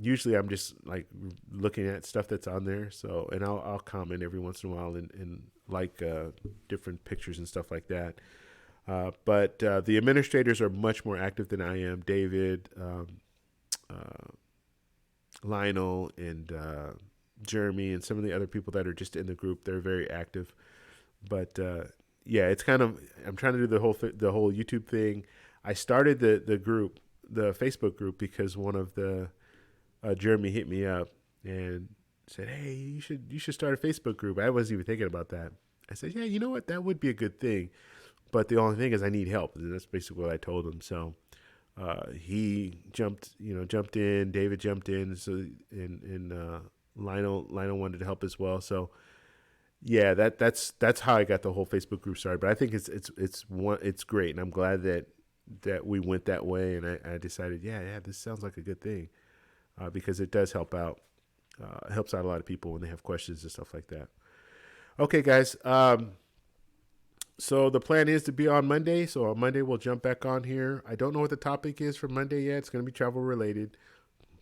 usually I'm just like looking at stuff that's on there. So, and I'll comment every once in a while and like different pictures and stuff like that. But the administrators are much more active than I am. David, Lionel, and Jeremy, and some of the other people that are just in the group, they're very active. But yeah, it's kind of, I'm trying to do the whole YouTube thing. I started the group, the Facebook group, because one of the Jeremy hit me up and said, "Hey, you should start a Facebook group." I wasn't even thinking about that. I said, "Yeah, you know what? That would be a good thing." But the only thing is I need help. And that's basically what I told him. So he jumped in. David jumped in. So and Lionel wanted to help as well. So yeah, that's how I got the whole Facebook group started. But I think it's great, and I'm glad that we went that way. And I decided, yeah, this sounds like a good thing because it does help out. Helps out a lot of people when they have questions and stuff like that. Okay, guys. So the plan is to be on Monday. So on Monday, we'll jump back on here. I don't know what the topic is for Monday yet. It's going to be travel related,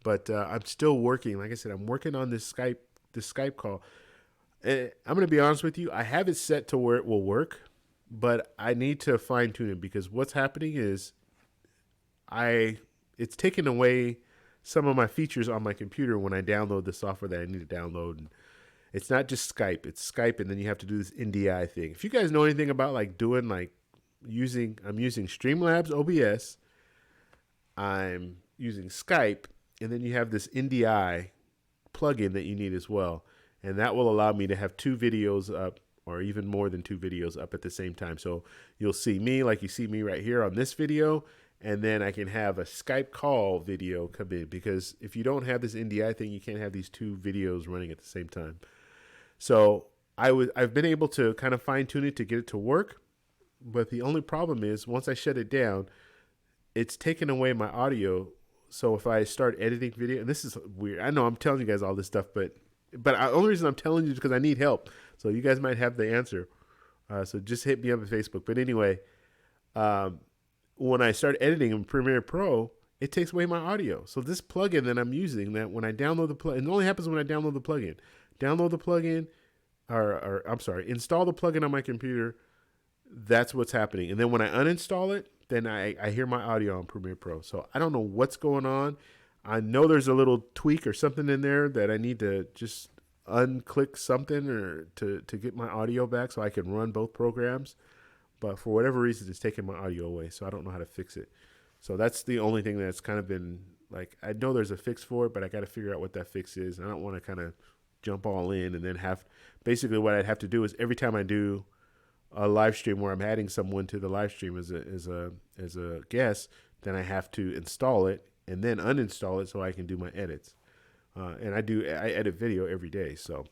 but I'm still working. Like I said, I'm working on this Skype call. And I'm going to be honest with you. I have it set to where it will work, but I need to fine tune it because what's happening is it's taking away some of my features on my computer when I download the software that I need to download. And it's not just Skype. It's Skype, and then you have to do this NDI thing. If you guys know anything about I'm using Streamlabs OBS, I'm using Skype, and then you have this NDI plugin that you need as well. And that will allow me to have 2 videos up, or even more than 2 videos up at the same time. So you'll see me like you see me right here on this video, and then I can have a Skype call video come in, because if you don't have this NDI thing, you can't have these 2 videos running at the same time. So I've been able to kind of fine tune it to get it to work, but the only problem is once I shut it down, it's taken away my audio. So if I start editing video, and this is weird, I know I'm telling you guys all this stuff, but the only reason I'm telling you is because I need help. So you guys might have the answer. So just hit me up on Facebook. But anyway, when I start editing in Premiere Pro, it takes away my audio. So this plugin that I'm using, that when I download the plugin, it only happens when I download the plugin. Download the plugin, or I'm sorry, install the plugin on my computer. That's what's happening. And then when I uninstall it, then I hear my audio on Premiere Pro. So I don't know what's going on. I know there's a little tweak or something in there that I need to just unclick something or to get my audio back so I can run both programs. But for whatever reason, it's taking my audio away. So I don't know how to fix it. So that's the only thing that's kind of been like, I know there's a fix for it, but I got to figure out what that fix is. And I don't want to kind of jump all in and then have, basically what I'd have to do is every time I do a live stream where I'm adding someone to the live stream as a guest, then I have to install it and then uninstall it so I can do my edits. And I edit video every day, so